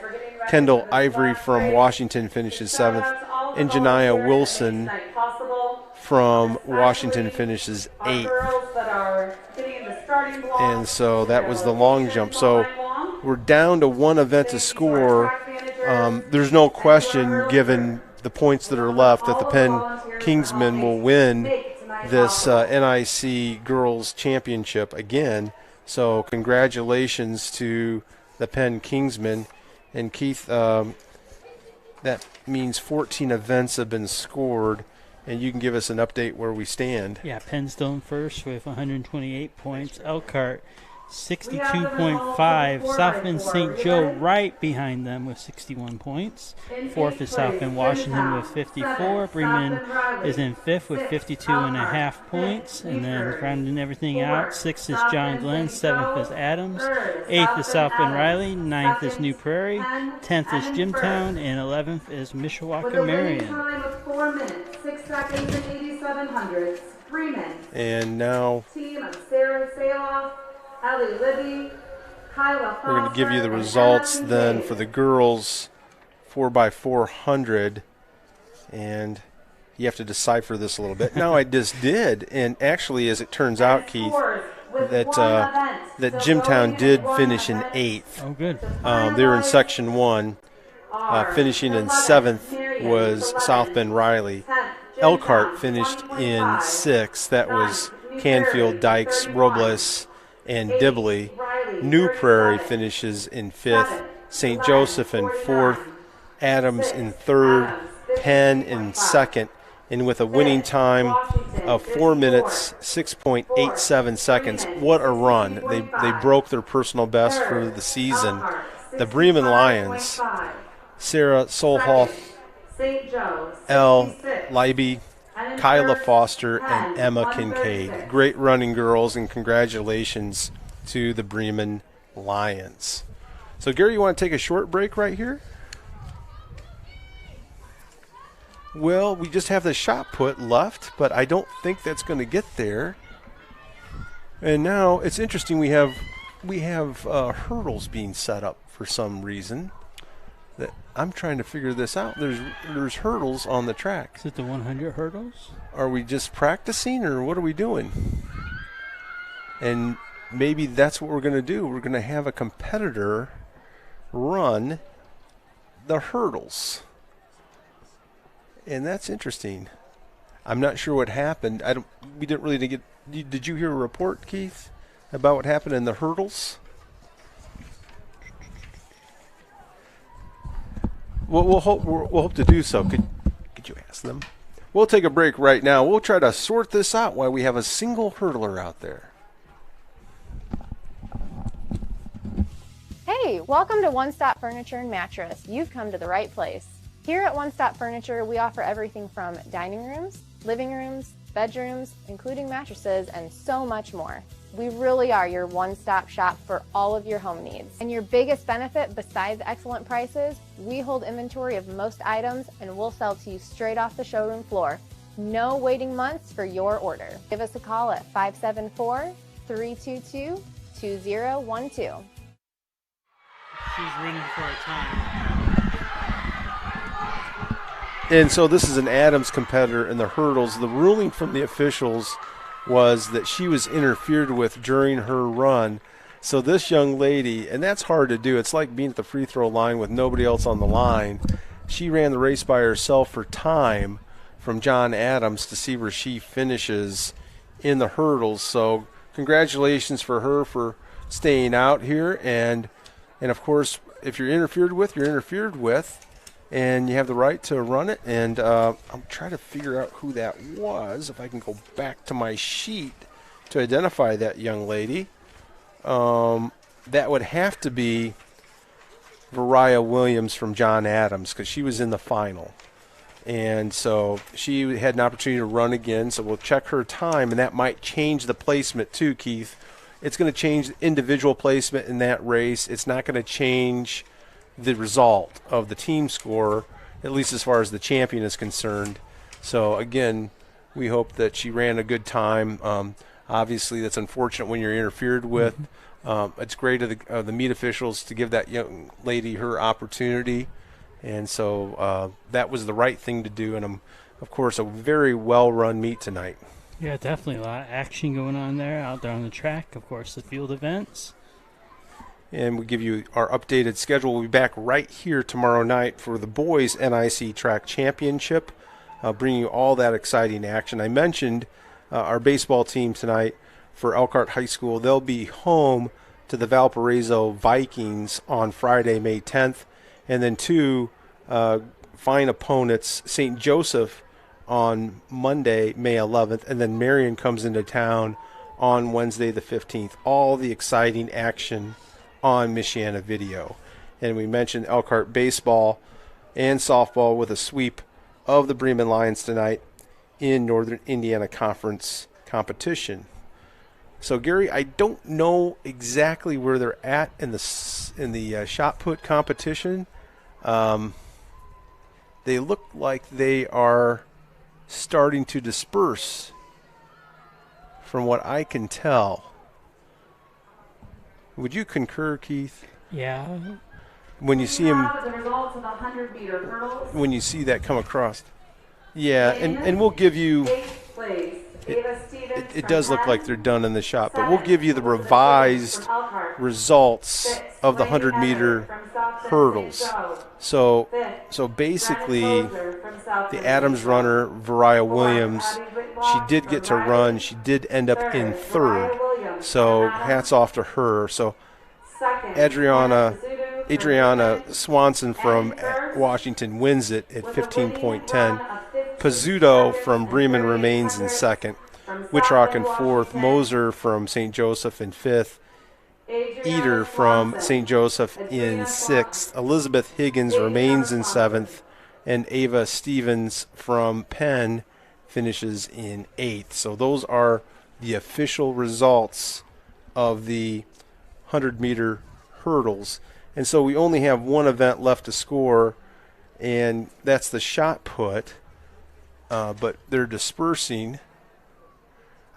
Kendall Ivory from Washington finishes seventh. And Janiyah Wilson from Washington finishes eighth. And so that was the long jump. So we're down to one event to score. There's no question, given the points that are left, that the Penn Kingsmen will win this NIC Girls Championship again. So congratulations to the Penn Kingsmen. And Keith, that means 14 events have been scored, and you can give us an update where we stand. Yeah, Penn still in first with 128 points. Elkhart 62.5. South Bend St. Joe right behind them with 61 points. Fourth is South Bend Washington with 54. Bremen is in fifth with 52.5 points. And then rounding everything out, sixth is John Glenn, seventh is Adams, eighth is South Bend Riley, ninth is New Prairie, 10th is Jimtown, and 11th is Mishawaka Marion. Time of 4 minutes, 6 seconds, and 87 hundredths. Freeman. And now Team of Sarah Saloff, Ellie Libby, Kyla Foster, we're going to give you the results then for the girls 4x400, and you have to decipher this a little bit. No, I just did, and actually, as it turns out, Keith, that Jimtown did finish in 8th. Oh, good. They were in Section 1. Finishing in 7th was South Bend Riley. Elkhart finished in 6th. That was Canfield, Dykes, Robles, and Dibley. New Prairie finishes in 5th. St. Joseph in 4th. Adams in 3rd. Penn in 2nd. And with a winning time of 4 minutes, 6.87 seconds. What a run. They broke their personal best for the season. The Bremen Lions, Sarah Solhoff, Elle Leiby, Kyla Foster, and Emma Kincaid. Great running girls, and congratulations to the Bremen Lions. So, Gary, you want to take a short break right here? Well, we just have the shot put left, but I don't think that's going to get there. And now it's interesting. We have hurdles being set up for some reason. That I'm trying to figure this out. There's hurdles on the track. Is it the 100 hurdles? Are we just practicing, or what are we doing? And maybe that's what we're going to do. We're going to have a competitor run the hurdles. And that's interesting. I'm not sure what happened. We didn't really get. Did you hear a report, Keith, about what happened in the hurdles? We'll hope to do so. Could you ask them? We'll take a break right now. We'll try to sort this out while we have a single hurdler out there. Hey, welcome to One Stop Furniture and Mattress. You've come to the right place. Here at One Stop Furniture, we offer everything from dining rooms, living rooms, bedrooms, including mattresses, and so much more. We really are your one-stop shop for all of your home needs. And your biggest benefit, besides excellent prices, we hold inventory of most items and we'll sell to you straight off the showroom floor. No waiting months for your order. Give us a call at 574-322-2012. She's running for a time. And so this is an Adams competitor in the hurdles. The ruling from the officials was that she was interfered with during her run. So this young lady, and that's hard to do. It's like being at the free throw line with nobody else on the line. She ran the race by herself for time from John Adams to see where she finishes in the hurdles. So congratulations for her for staying out here. And of course, if you're interfered with, you're interfered with. And you have the right to run it. And I'm trying to figure out who that was, if I can go back to my sheet to identify that young lady. That would have to be Variah Williams from John Adams, because she was in the final. And so she had an opportunity to run again, so we'll check her time, and that might change the placement too, Keith. It's going to change the individual placement in that race. It's not going to change the result of the team score, at least as far as the champion is concerned. So again, we hope that she ran a good time. Obviously, that's unfortunate when you're interfered with. It's great of the meet officials to give that young lady her opportunity, and so that was the right thing to do. And of course, a very well-run meet tonight. Yeah, definitely a lot of action going on there out there on the track. Of course, the field events. And we give you our updated schedule. We'll be back right here tomorrow night for the boys NIC Track Championship, bringing you all that exciting action. I mentioned our baseball team tonight for Elkhart High School. They'll be home to the Valparaiso Vikings on Friday, May 10th. And then two fine opponents, St. Joseph on Monday, May 11th. And then Marion comes into town on Wednesday the 15th. All the exciting action on Michiana Video. And we mentioned Elkhart baseball and softball with a sweep of the Bremen Lions tonight in Northern Indiana Conference competition. So, Gary, I don't know exactly where they're at in the shot put competition. They look like they are starting to disperse from what I can tell. Would you concur, Keith? Yeah. When you see him, the results of the 100-meter hurdles. when you see that come across. Yeah, and we'll give you, Eighth place, Ava Stevens it from does look Penn. like they're done in the shot, but we'll give you the revised results of the 100-meter hurdles. So basically, the Adams runner, Variah Williams, she did get to run. She did end up in third. So hats off to her. So Adriana Swanson from Washington wins it at 15.10. Pizzuto from Bremen remains in second. Wittrock in fourth. Moser from St. Joseph in fifth. Eder from St. Joseph in sixth. Elizabeth Higgins remains in seventh. And Ava Stevens from Penn finishes in eighth. So those are the official results of the 100-meter hurdles. And so we only have one event left to score, and that's the shot put. But they're dispersing.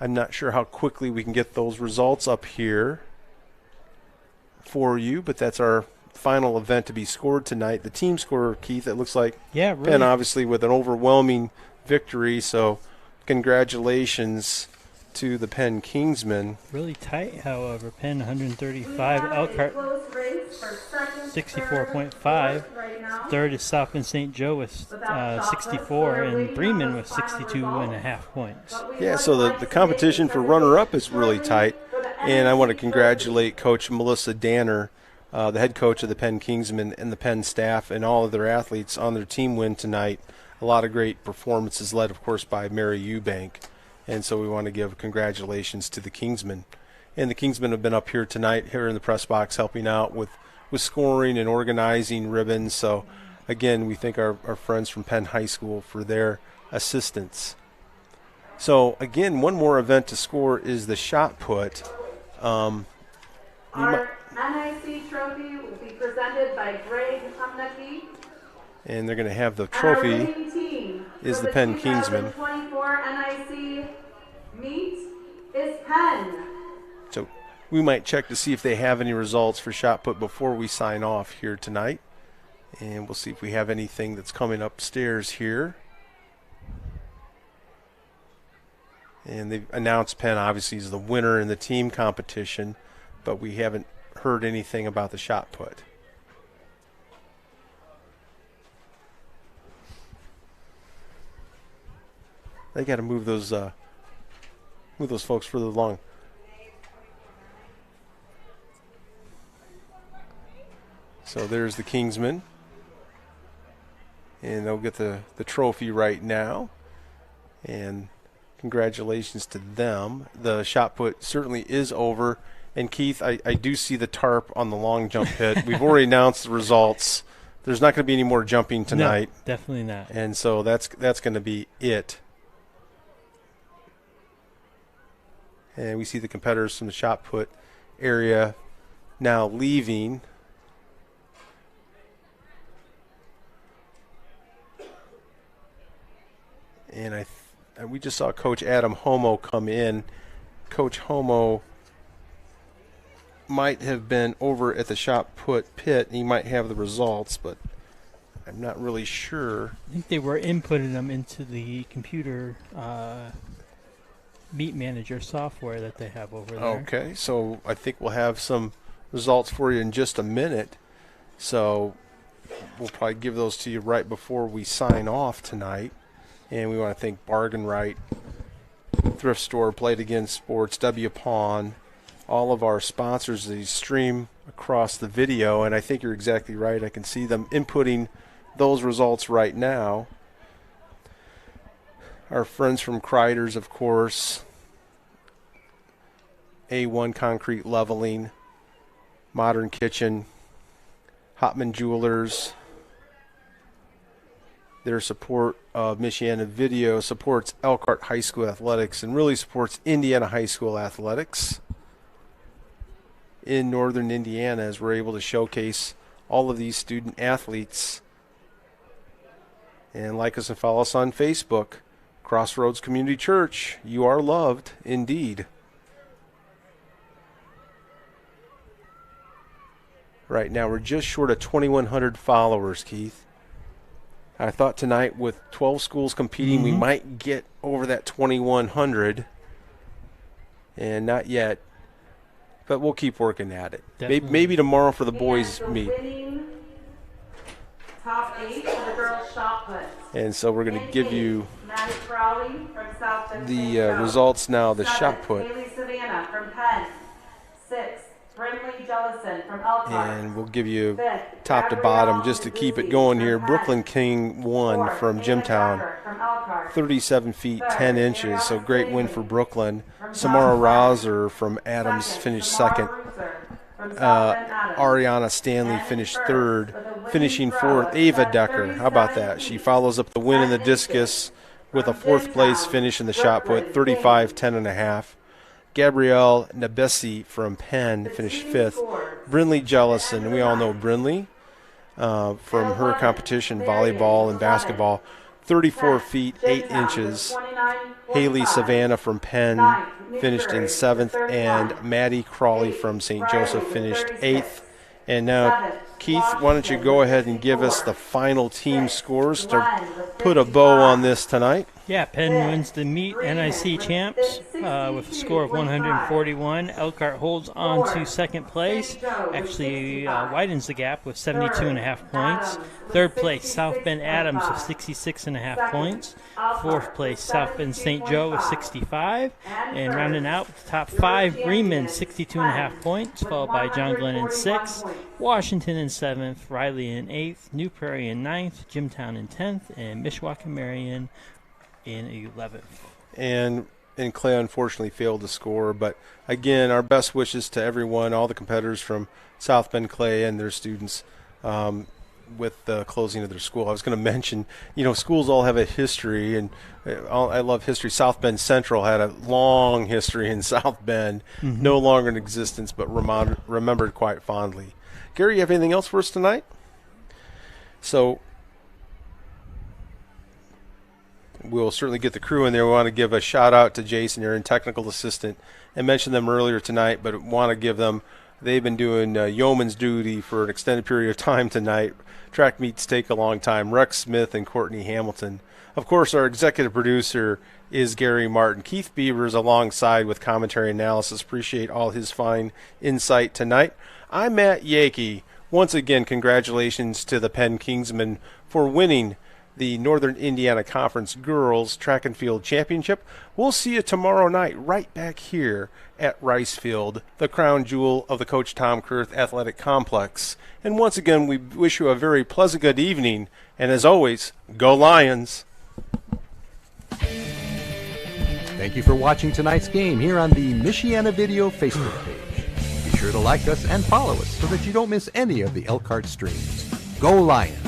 I'm not sure how quickly we can get those results up here for you, but that's our final event to be scored tonight. The team score, Keith, it looks like really. Penn obviously with an overwhelming victory, so congratulations to the Penn Kingsmen. Really tight, however. Penn 135, Elkhart 64.5. Third is South Bend St. Joe with 64, and Bremen with 62.5 points. Yeah, so the competition for runner-up is really tight, and I want to congratulate Coach Melissa Danner, the head coach of the Penn Kingsmen, and the Penn staff and all of their athletes on their team win tonight. A lot of great performances led, of course, by Mary Eubank. And so we want to give congratulations to the Kingsmen. And the Kingsmen have been up here tonight, here in the press box, helping out with scoring and organizing ribbons. So, again, we thank our friends from Penn High School for their assistance. So, again, one more event to score is the shot put. Our NIC trophy will be presented by Greg Humnucky. And they're going to have the trophy is the Penn Kingsmen. 2024 NIC meet is Penn. So we might check to see if they have any results for shot put before we sign off here tonight. And we'll see if we have anything that's coming upstairs here. And they've announced Penn obviously is the winner in the team competition, but we haven't heard anything about the shot put. They got to move those folks further along. So there's the Kingsmen, and they'll get the trophy right now. And congratulations to them. The shot put certainly is over. And Keith, I do see the tarp on the long jump pit. We've already announced the results. There's not going to be any more jumping tonight. No, definitely not. And so that's going to be it. And we see the competitors from the shot put area now leaving. And we just saw Coach Adam Homo come in. Coach Homo might have been over at the shot put pit. He might have the results, but I'm not really sure. I think they were inputting them into the computer meet manager software that they have over there. Okay, so I think we'll have some results for you in just a minute. So we'll probably give those to you right before we sign off tonight. And we want to thank Bargain Right, Thrift Store, Play It Again Sports, W Pawn, all of our sponsors. They stream across the video, and I think you're exactly right. I can see them inputting those results right now. Our friends from Kreider's, of course, A1 Concrete Leveling, Modern Kitchen, Hopman Jewelers. Their support of Michiana Video supports Elkhart High School athletics and really supports Indiana High School athletics in northern Indiana, as we're able to showcase all of these student athletes. And like us and follow us on Facebook, Crossroads Community Church. You are loved indeed. Right now we're just short of 2,100 followers, Keith. I thought tonight with 12 schools competing, we might get over that 2,100, and not yet, but we'll keep working at it. Maybe tomorrow for the boys' meet. Top 8 for the girls' shot put. And so we're going to give you the results now, the shot put. Haley Savannah from Penn. 6. Brinley Jellison from Elkhart. And we'll give you top to bottom just to keep it going here. Brooklyn King won from Jimtown, 37 feet 10 inches, so great win for Brooklyn. Samara Rauser from Adams finished second. Ariana Stanley finished third. Finishing fourth, Ava Decker. How about that? She follows up the win in the discus with a fourth place finish in the shot put, 35 10.5. Gabrielle Nabessi from Penn finished fifth. Brinley Jellison, and we all know Brinley from her competition, volleyball and basketball, 34 feet 8 inches. Haley Savannah from Penn finished in seventh, and Maddie Crawley from St. Joseph finished eighth. And now, Keith, why don't you go ahead and give us the final team scores to put a bow on this tonight? Yeah, Penn wins the meet NIC champs with a score of 141. Elkhart holds on to second place. Actually widens the gap with 72.5 points. Third place, South Bend Adams with 66.5 points. Fourth place, South Bend St. Joe with 65. And rounding out the top 5, Bremen, 62.5 points, followed by John Glenn in 6th, Washington in 7th, Riley in 8th, New Prairie in 9th, Jimtown in 10th, and Mishawaka Marion in 11th. And Clay unfortunately failed to score, but again, our best wishes to everyone, all the competitors from South Bend Clay and their students with the closing of their school. I was going to mention, schools all have a history, and I love history. South Bend Central had a long history in South Bend, no longer in existence, but remembered quite fondly. Gary, you have anything else for us tonight? So we'll certainly get the crew in there. We want to give a shout out to Jason, your technical assistant. I mentioned them earlier tonight, but want to give them, they've been doing yeoman's duty for an extended period of time tonight. Track meets take a long time. Rex Smith and Courtney Hamilton. Of course, our executive producer is Gary Martin. Keith Beavers alongside with commentary analysis. Appreciate all his fine insight tonight. I'm Matt Yakey. Once again, congratulations to the Penn Kingsmen for winning the Northern Indiana Conference Girls Track and Field Championship. We'll see you tomorrow night right back here at Rice Field, the crown jewel of the Coach Tom Kurth Athletic Complex. And once again, we wish you a very pleasant good evening. And as always, go Lions! Thank you for watching tonight's game here on the Michiana Video Facebook page. Be sure to like us and follow us so that you don't miss any of the Elkhart streams. Go Lions!